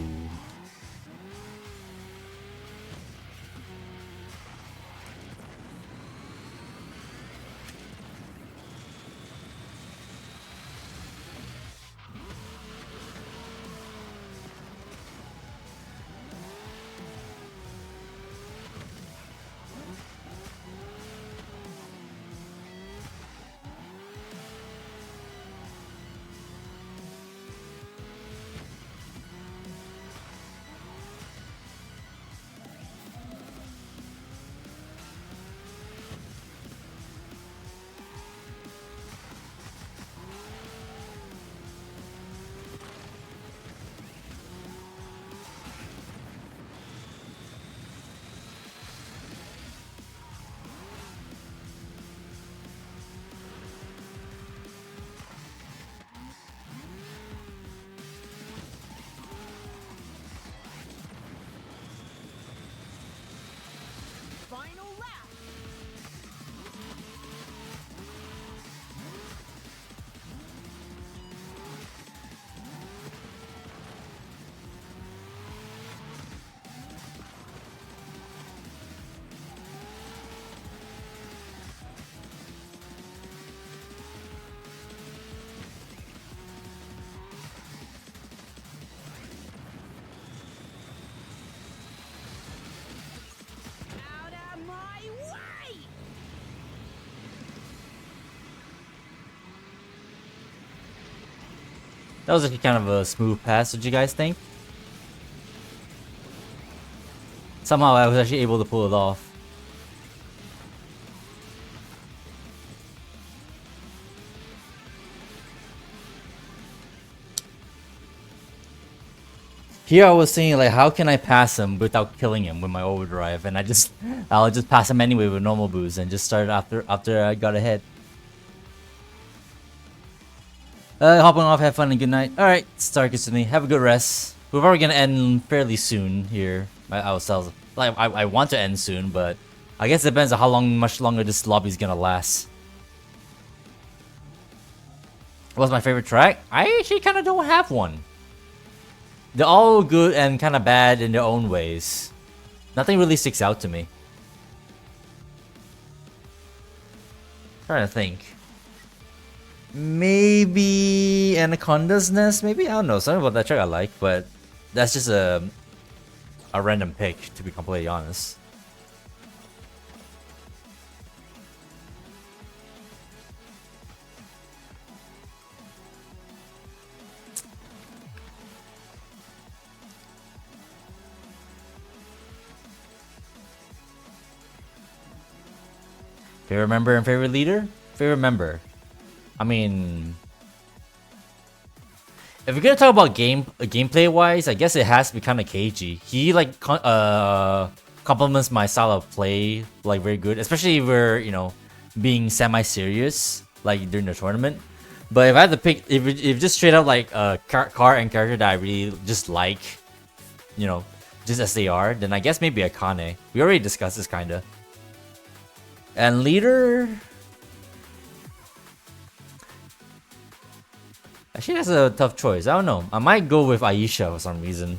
Final lap. Out of my way! That was actually kind of a smooth pass. What you guys think? Somehow I was actually able to pull it off. Here I was thinking like, how can I pass him without killing him with my overdrive? And I'll just pass him anyway with normal boost and just start after I got ahead. Hopping off, have fun and good night. Alright, start Kitsune. Have a good rest. We're probably gonna end fairly soon here. Ourselves. Like I want to end soon, but I guess it depends on how much longer this lobby's gonna last. What's my favorite track? I actually kinda don't have one. They're all good and kinda bad in their own ways. Nothing really sticks out to me. Trying to think. Maybe Anaconda's Nest, maybe? I don't know, something about that track I like, but that's just a random pick, to be completely honest. Favorite member and favorite leader? Favorite member. I mean, if we're gonna talk about gameplay wise, I guess it has to be kind of cagey. He like complements my style of play like very good, especially if we're being semi-serious like during the tournament. But if I had to pick, if just straight up like a car and character that I really just like, just as they are, then I guess maybe Akane. We already discussed this kinda. And leader. Actually, that's a tough choice. I don't know. I might go with Aisha for some reason.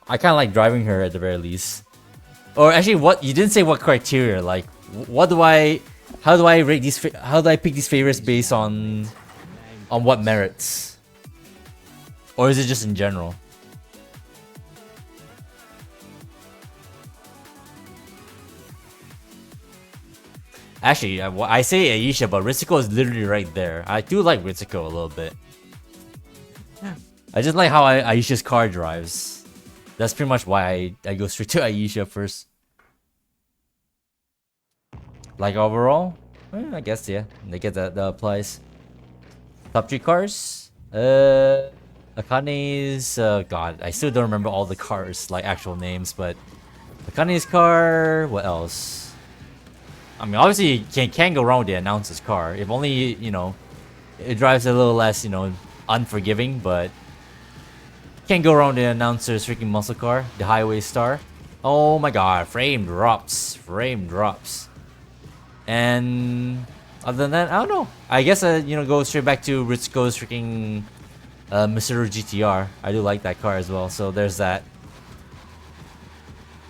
I kind of like driving her at the very least. Or actually, what you didn't say what criteria. Like, how do I rate these? How do I pick these favorites based on what merits? Or is it just in general? Actually, I say Aisha, but Ritsuko is literally right there. I do like Ritsuko a little bit. I just like how Aisha's car drives. That's pretty much why I go straight to Aisha first. Like overall, I guess yeah. I guess that applies. Top 3 cars. Akane's. God, I still don't remember all the cars, like actual names, but Akane's car. What else? I mean, obviously, you can't go wrong with the announcer's car. If only, it drives a little less, unforgiving, but can't go wrong with the announcer's freaking muscle car, the Highway Star. Oh my god, frame drops. And other than that, I don't know. I guess, go straight back to Ritsuko's freaking Mr. GTR. I do like that car as well. So there's that.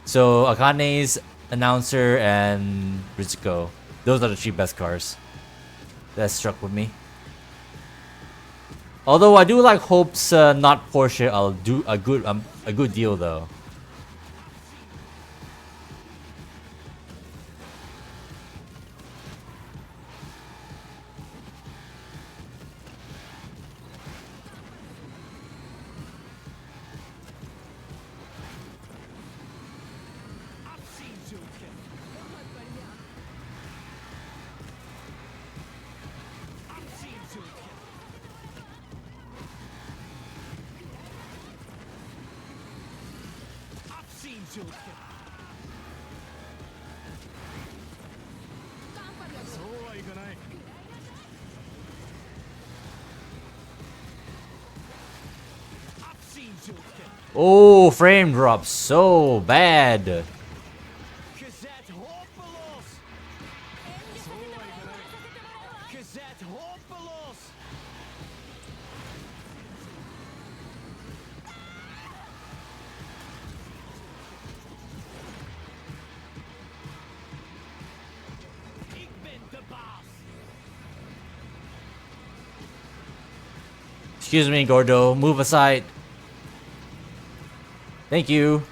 So Akane's announcer and Ritsuko. Those are the 3 best cars. That struck with me. Although I do like Hope's not Porsche. I'll do a good deal though. Oh, frame drop so bad. Excuse me, Gordo. Move aside. Thank you.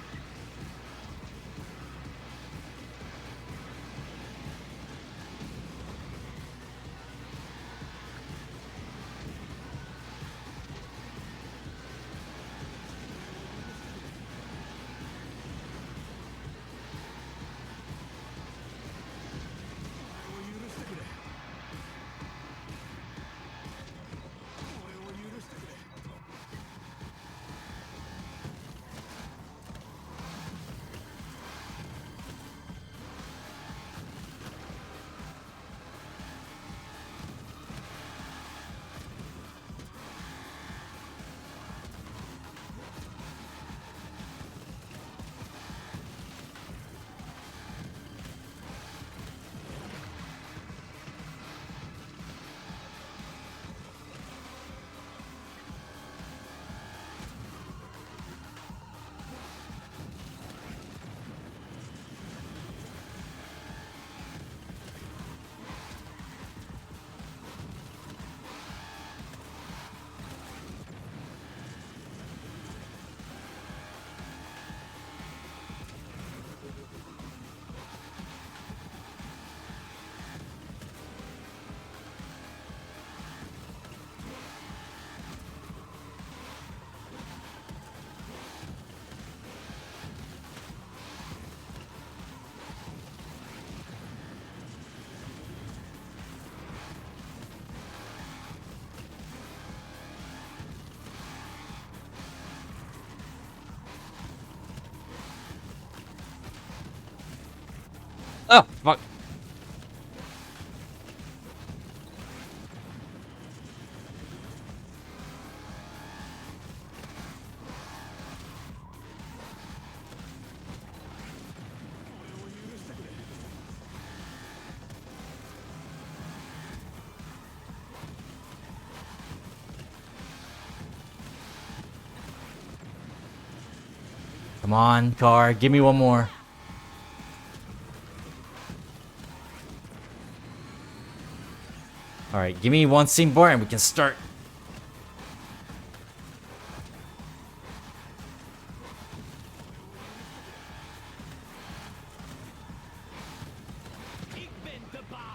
Oh, fuck. Come on, car. Give me one more. Alright, give me one scene bar and we can start.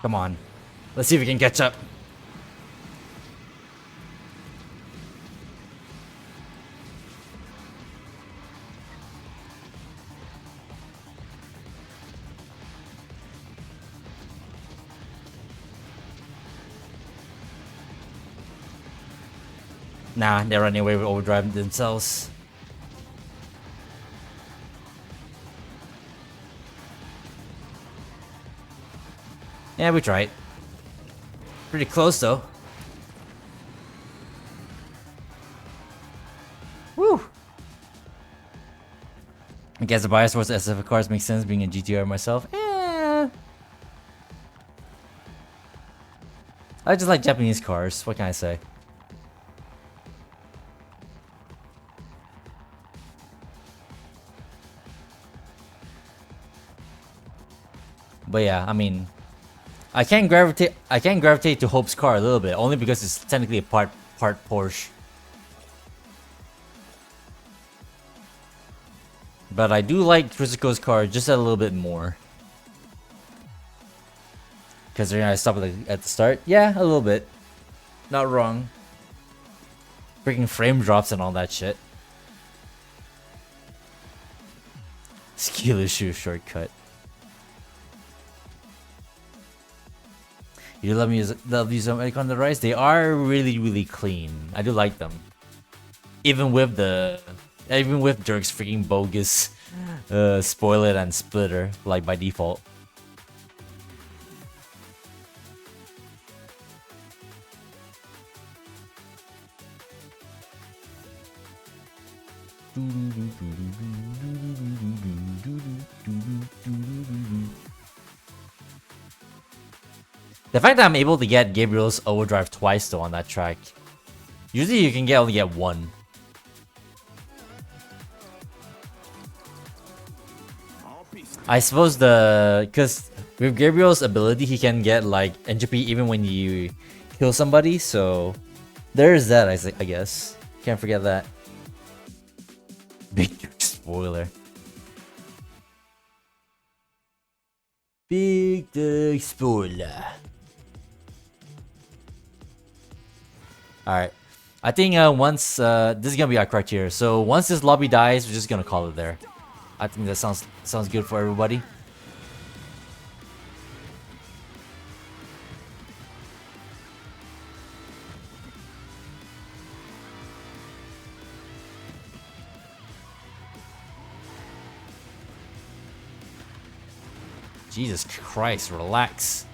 Come on. Let's see if we can catch up. Nah, they're running away with overdrive themselves. Yeah, we tried. Pretty close though. Woo! I guess the bias towards SF cars makes sense being a GTR myself. Eh. I just like Japanese cars, what can I say? But yeah, I mean, I can gravitate to Hope's car a little bit, only because it's technically a part Porsche. But I do like Trizico's car just a little bit more. Because they're gonna stop at the start. Yeah, a little bit. Not wrong. Freaking frame drops and all that shit. Skill issue shortcut. You love these on the rise. They are really clean. I do like them. Even with Dirk's freaking bogus spoil it and splitter, like by default. The fact that I'm able to get Gabriel's overdrive twice though on that track. Usually you can only get one. I suppose because with Gabriel's ability he can get like entropy even when you kill somebody, so there's that I guess. Can't forget that. Big spoiler. Big spoiler. Alright. I think once this is gonna be our criteria. So once this lobby dies, we're just gonna call it there. I think that sounds good for everybody. Jesus Christ, relax.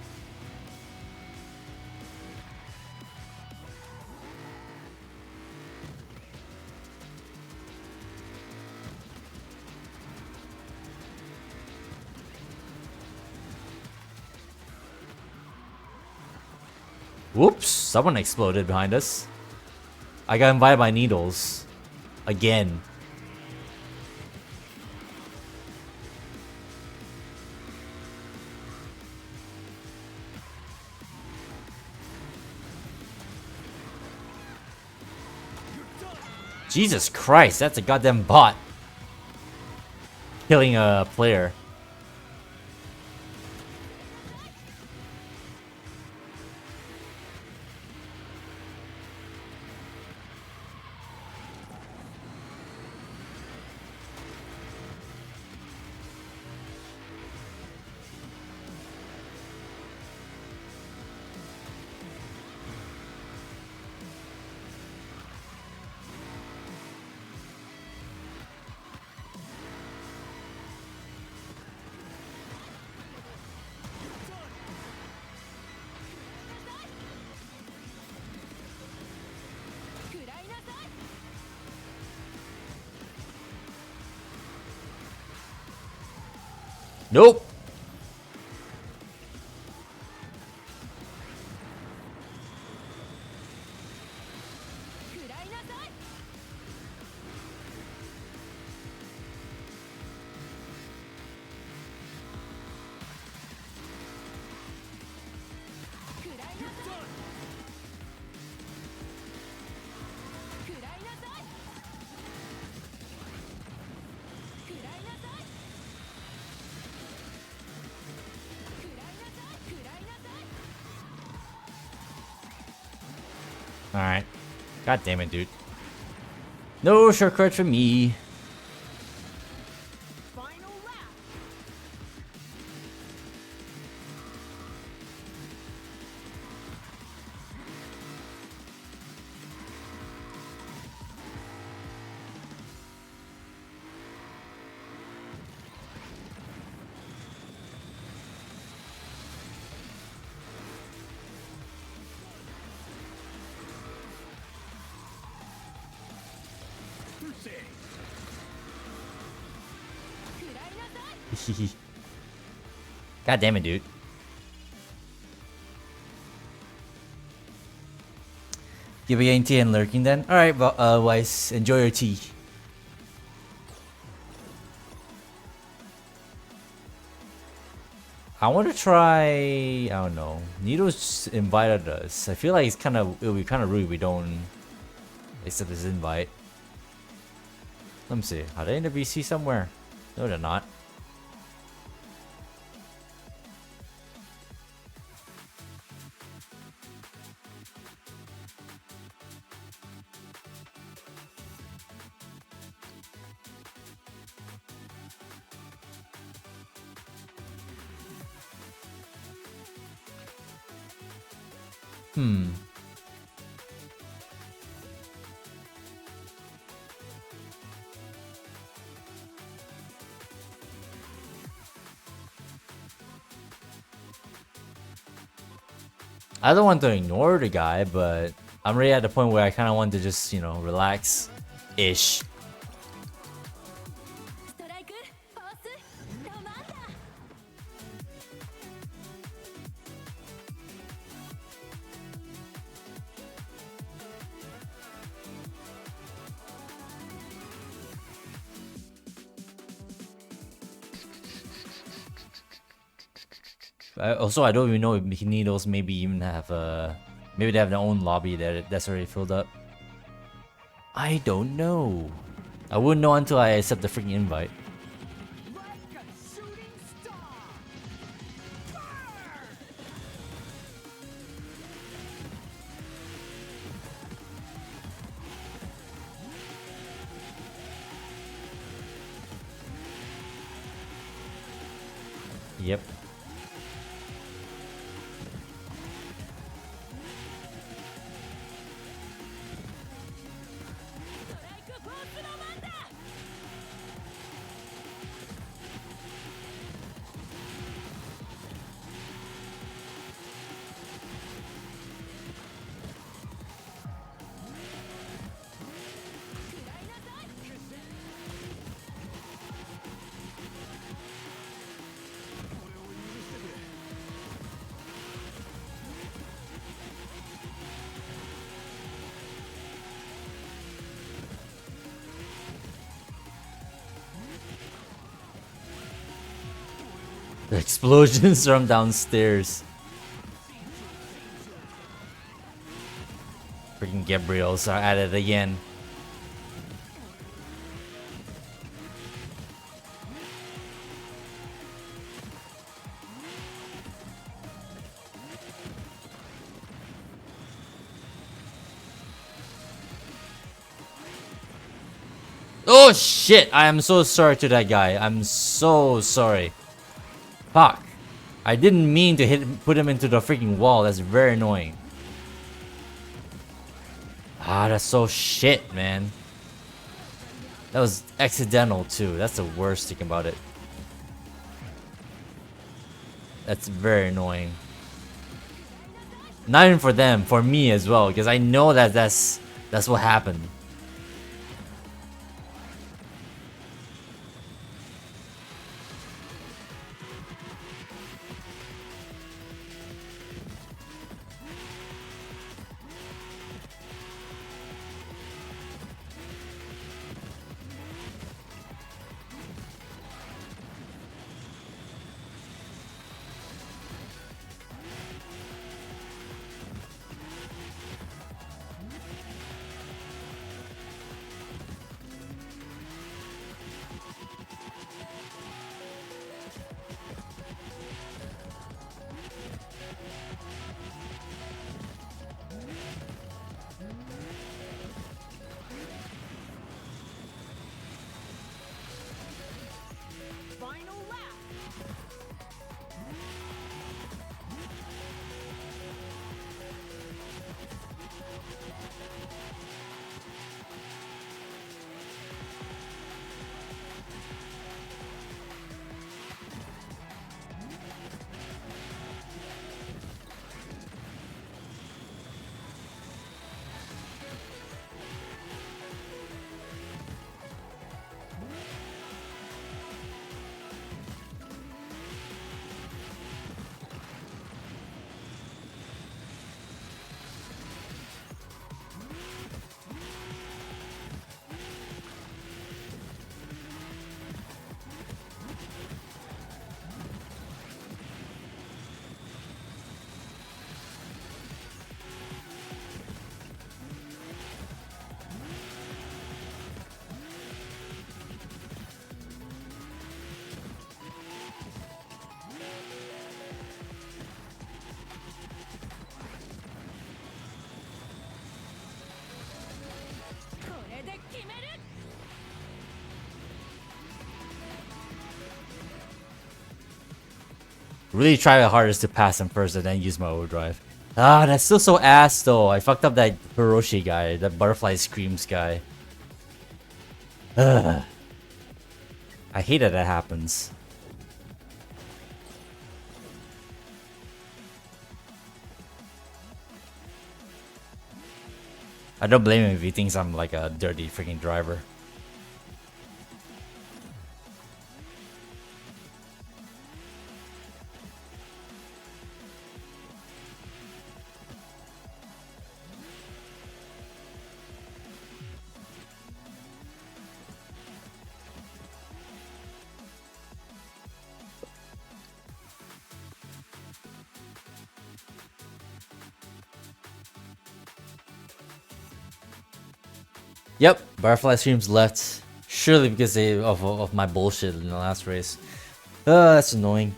Whoops, someone exploded behind us. I got invited by Needles. Again. Jesus Christ, that's a goddamn bot. Killing a player. Nope. Alright. God damn it, dude. No shortcut for me. Final lap. God damn it, dude. Give me tea and lurking then. Alright, well, Weiss, enjoy your tea. I want to try. I don't know. Nito's just invited us. I feel like it'll be kind of rude if we don't accept his invite. Let me see. Are they in the VC somewhere? No, they're not. Hmm. I don't want to ignore the guy, but I'm really at the point where I kind of want to just, you know, relax ish. ストライクフォースロマンダ Also, I don't even know if Needles maybe even have maybe they have their own lobby that's already filled up. I don't know. I wouldn't know until I accept the freaking invite. Like a shooting star. Yep. The explosions from downstairs. Freaking Gabriels are at it again. Oh shit! I am so sorry to that guy. I'm so sorry. Fuck. I didn't mean to put him into the freaking wall. That's very annoying. Ah, that's so shit, man. That was accidental too. That's the worst thing about it. That's very annoying. Not even for them, for me as well, because I know that that's what happened. Really try my hardest to pass him first and then use my overdrive. Ah, that's still so ass though. I fucked up that Hiroshi guy, that butterfly screams guy. Ugh. I hate that happens. I don't blame him if he thinks I'm like a dirty freaking driver. Yep, Butterfly Streams left. Surely because of my bullshit in the last race. That's annoying.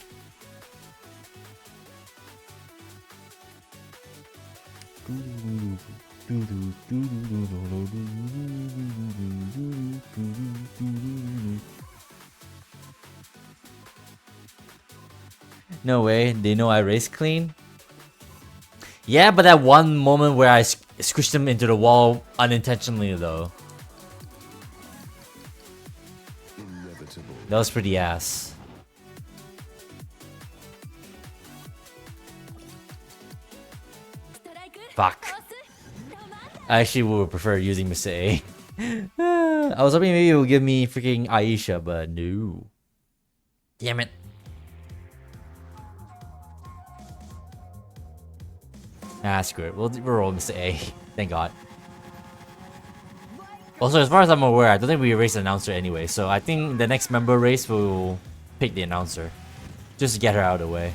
No way, they know I race clean? Yeah, but that one moment where I squished him into the wall unintentionally though. Inevitable. That was pretty ass. Fuck. I actually would prefer using Mr. A. I was hoping maybe it would give me freaking Aisha, but no. Damn it. Ah, screw it. We'll roll Mr. A. Thank God. Also, as far as I'm aware, I don't think we erased the announcer anyway, so I think the next member race will pick the announcer. Just to get her out of the way.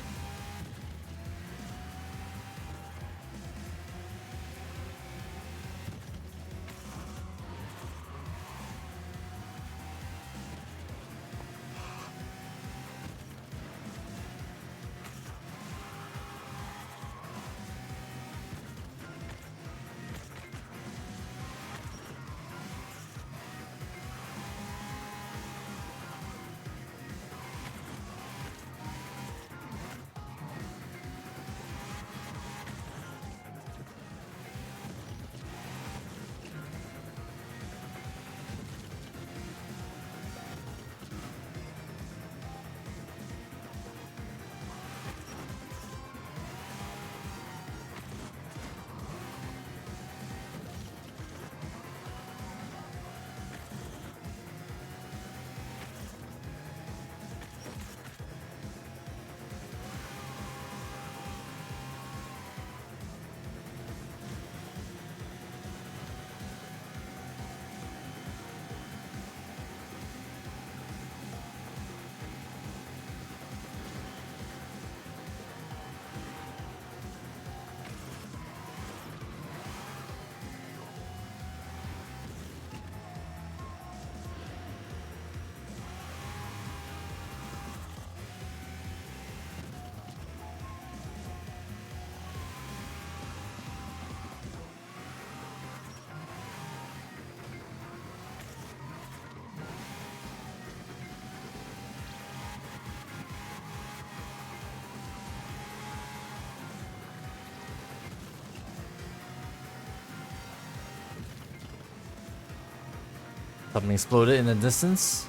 Something exploded in the distance.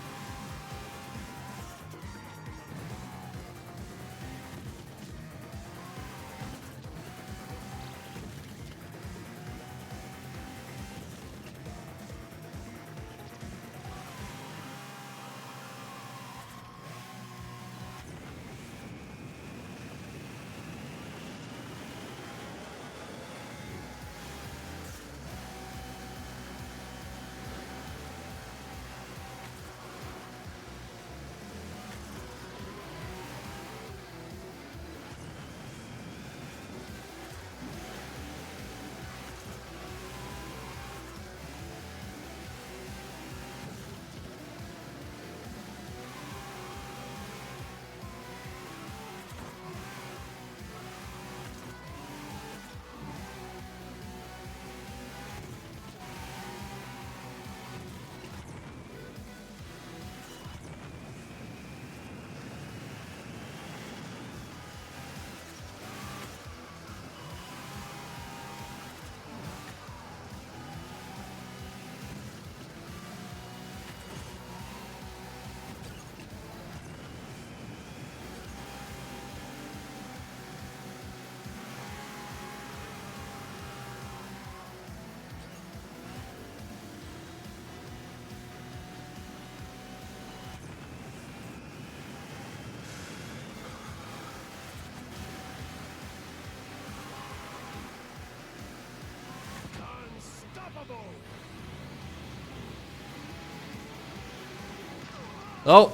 Oh!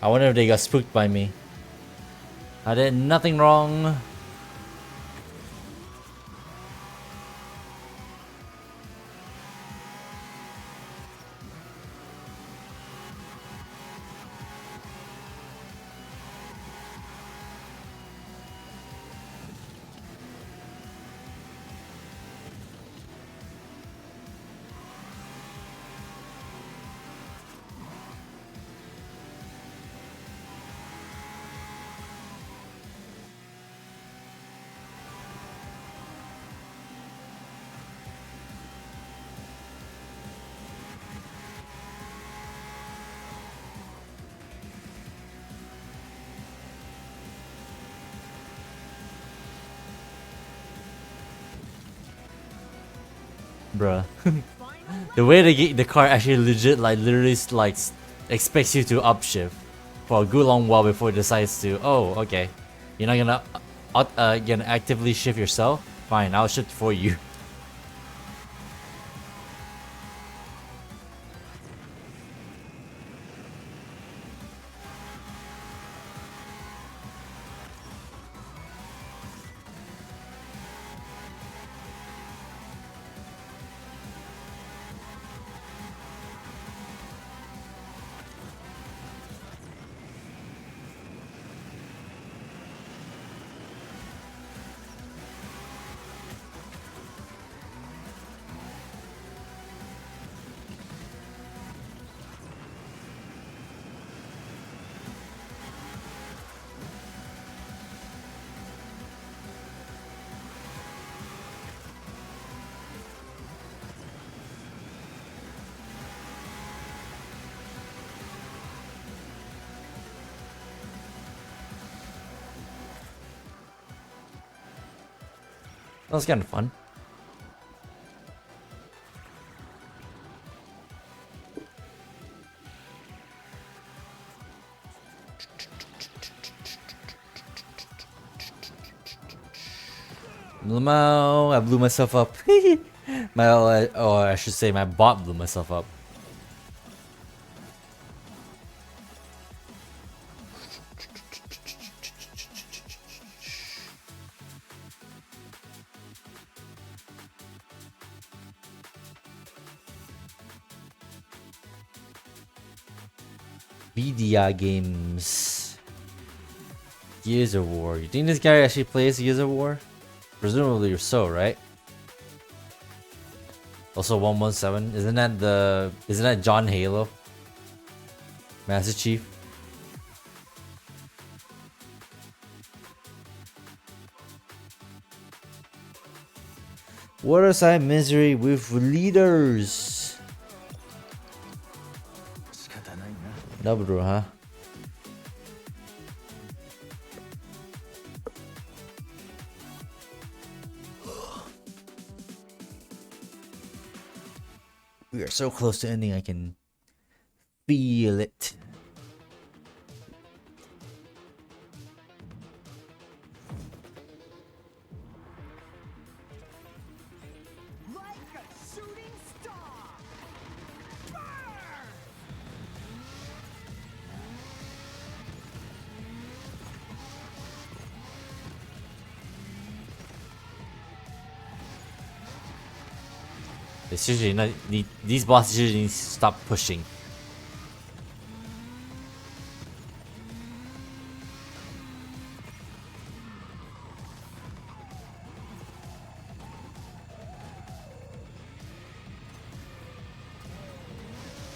I wonder if they got spooked by me. I did nothing wrong. Bruh. The way the car actually legit like literally like expects you to upshift for a good long while before it decides to, oh, okay, you're not gonna actively shift yourself? Fine, I'll shift for you. That was kind of fun. Lamau, I blew myself up. Or I should say my bot blew myself up. VDI games. Gears of War. You think this guy actually plays Gears of War? Presumably so, right? Also 117. Isn't that John Halo? Master Chief? Waterside misery with leaders. Double, huh? We are so close to ending, I can feel it. It's usually not, these bosses usually need to stop pushing.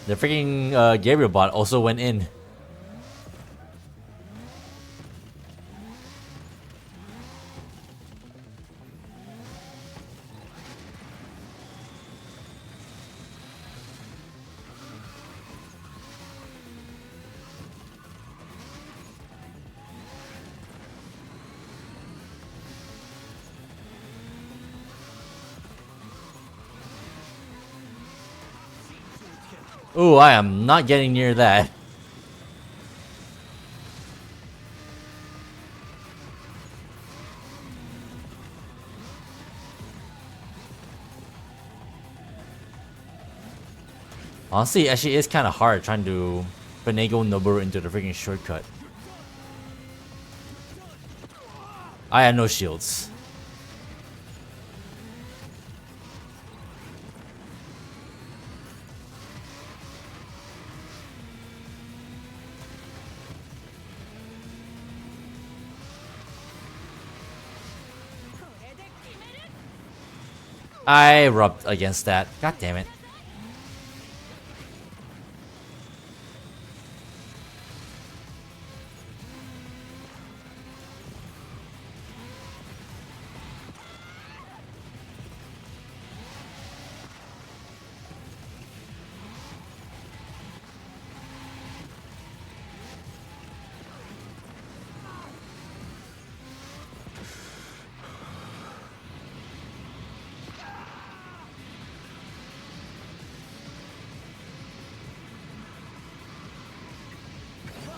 The freaking Gabriel bot also went in. Ooh, I am not getting near that. Honestly, it actually is kind of hard trying to finagle Noboru into the freaking shortcut. I had no shields. I rubbed against that. God damn it.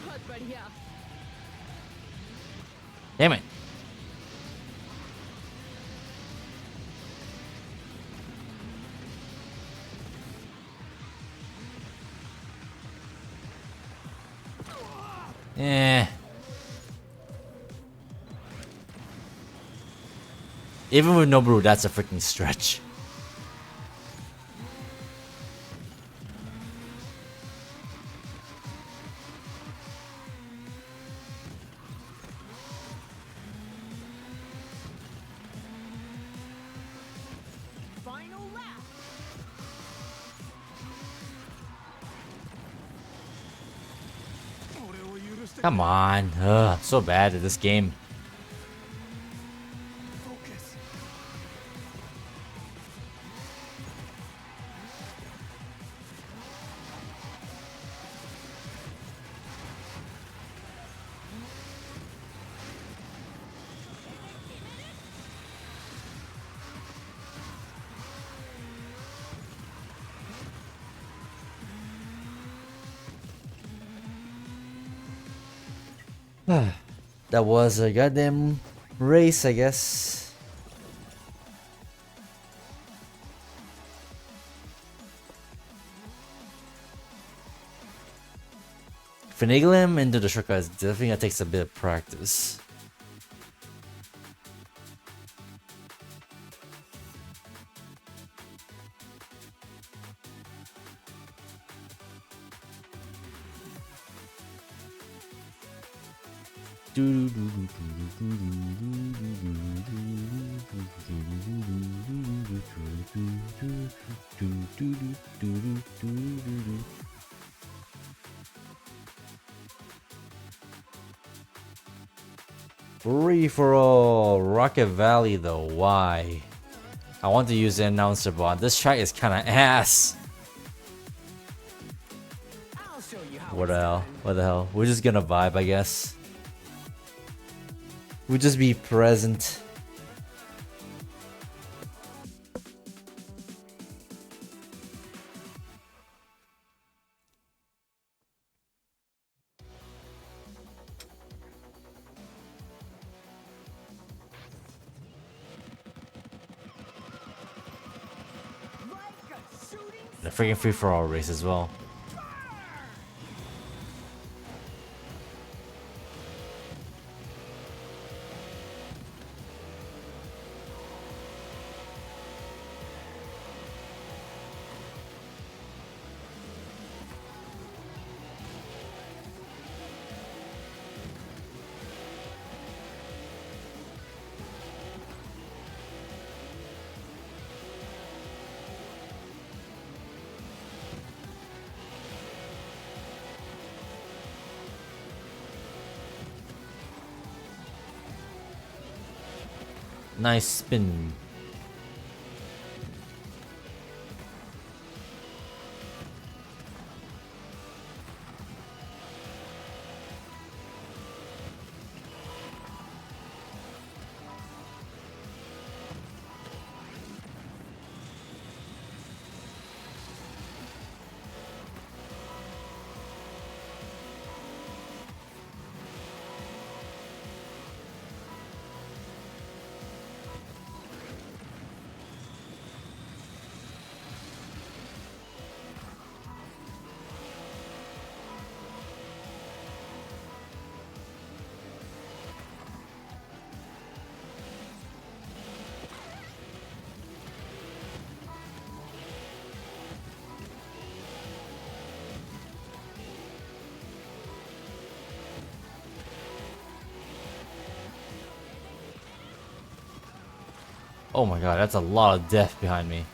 बहुत बढ़िया Damn it. Eh. Even with Noboru, that's a freaking stretch. final lap Come on. Ugh, I'm so bad at this game. Focus. That was a goddamn race, I guess. Finagle him into the shortcut is definitely gonna take a bit of practice. Free for all, Rocket Valley though, why? I want to use the announcer bot. This track is kinda ass. I'll show you how What the hell? What the hell? We're just gonna vibe, I guess. We'll just be present. like a shooting The freaking free for all race as well. Nice spin. Oh my god, that's a lot of death behind me.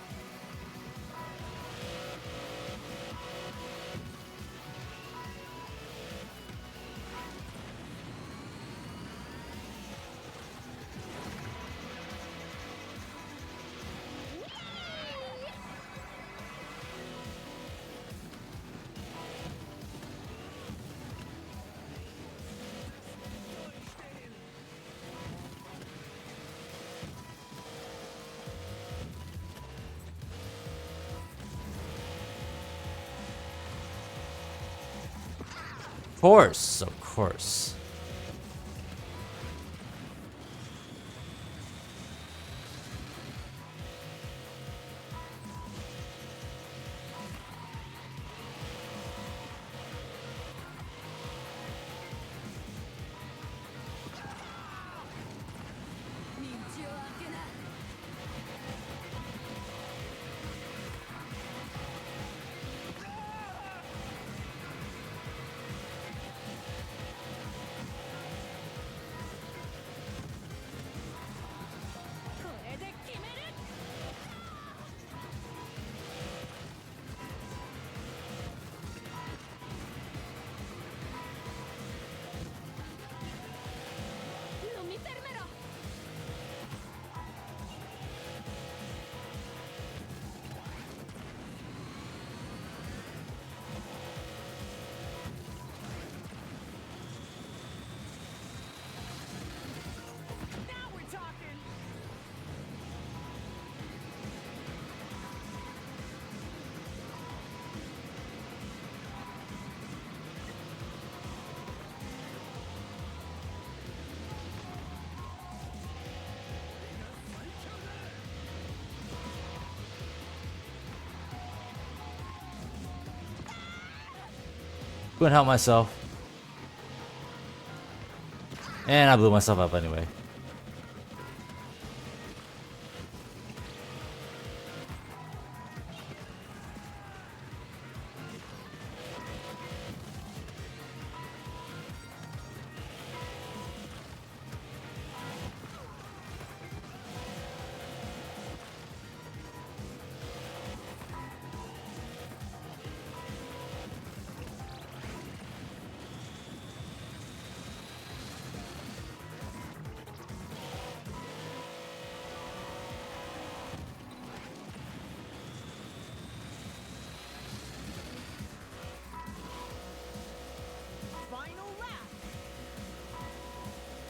Of course. Couldn't help myself. And I blew myself up anyway.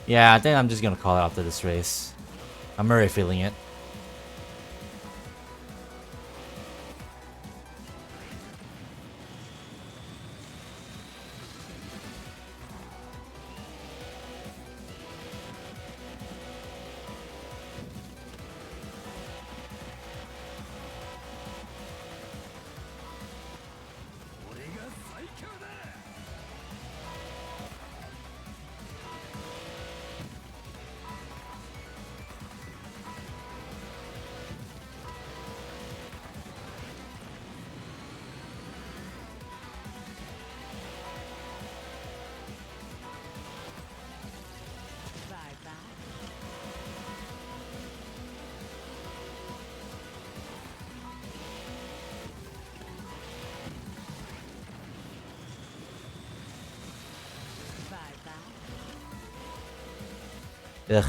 Yeah, I think I'm just gonna call it after this race. I'm already feeling it. Ugh.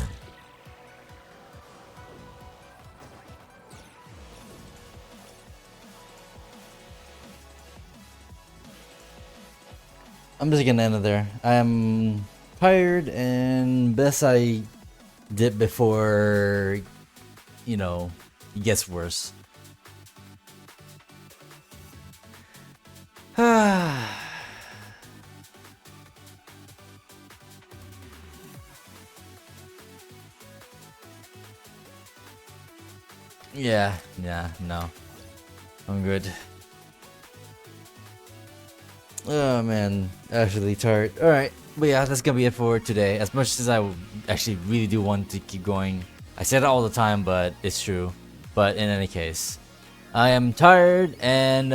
I'm just gonna end it there. I'm tired and best I did before, you know, it gets worse. Yeah, no. I'm good. Oh man, actually tired. Alright, but yeah, that's gonna be it for today. As much as I actually really do want to keep going, I say that all the time, but it's true. But in any case, I am tired, and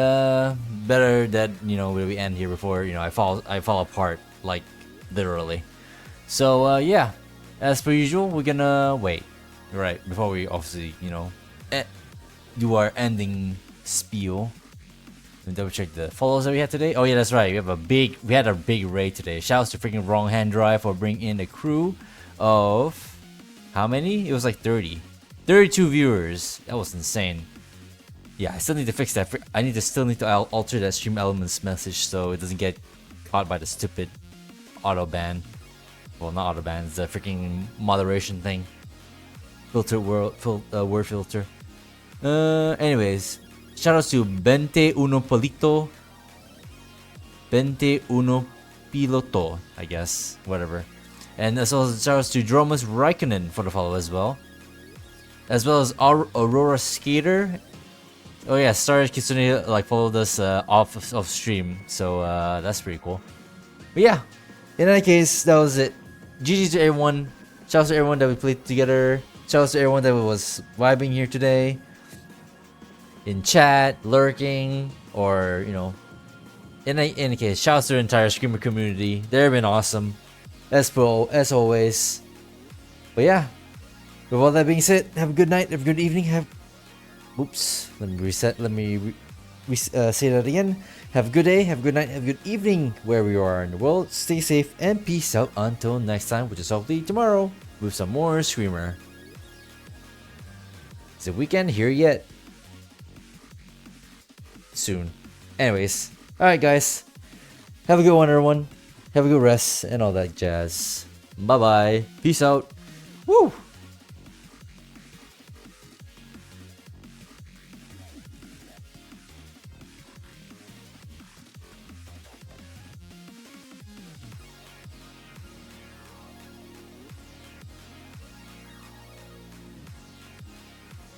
better that, you know, we end here before, you know, I fall apart, like literally. So yeah, as per usual, we're gonna wait. Right, before we obviously, do our ending spiel. Let me double check the follows that we had today. Oh yeah, that's right. We had a big raid today. Shouts to freaking Wrong Hand Drive for bringing in a crew of how many? It was like 30. 32 viewers. That was insane. Yeah, I still need to fix that. Still need to alter that stream elements message so it doesn't get caught by the stupid auto ban. Well, not auto ban. It's the freaking moderation thing. Word filter. Anyways, shoutouts to Bente Uno Polito. Bente Uno Piloto, I guess. Whatever. And as well as shoutouts to Dromus Raikkonen for the follow as well. As well as Aurora Skater. Oh yeah, Star Kitsune followed us off stream, so that's pretty cool. But yeah, in any case, that was it. GG to everyone. Shoutouts to everyone that we played together. Shoutouts to everyone that was vibing here today. In chat, lurking, or in any case, shoutouts to the entire Screamer community. They've been awesome, as always. But yeah, with all that being said, have a good night, have a good evening, oops, let me reset, say that again. Have a good day, have a good night, have a good evening wherever you are in the world. Stay safe and peace out until next time, which is hopefully tomorrow with some more Screamer. Is the weekend here yet? Soon. Anyways, alright guys, have a good one everyone. Have a good rest and all that jazz. Bye bye. Peace out. Woo!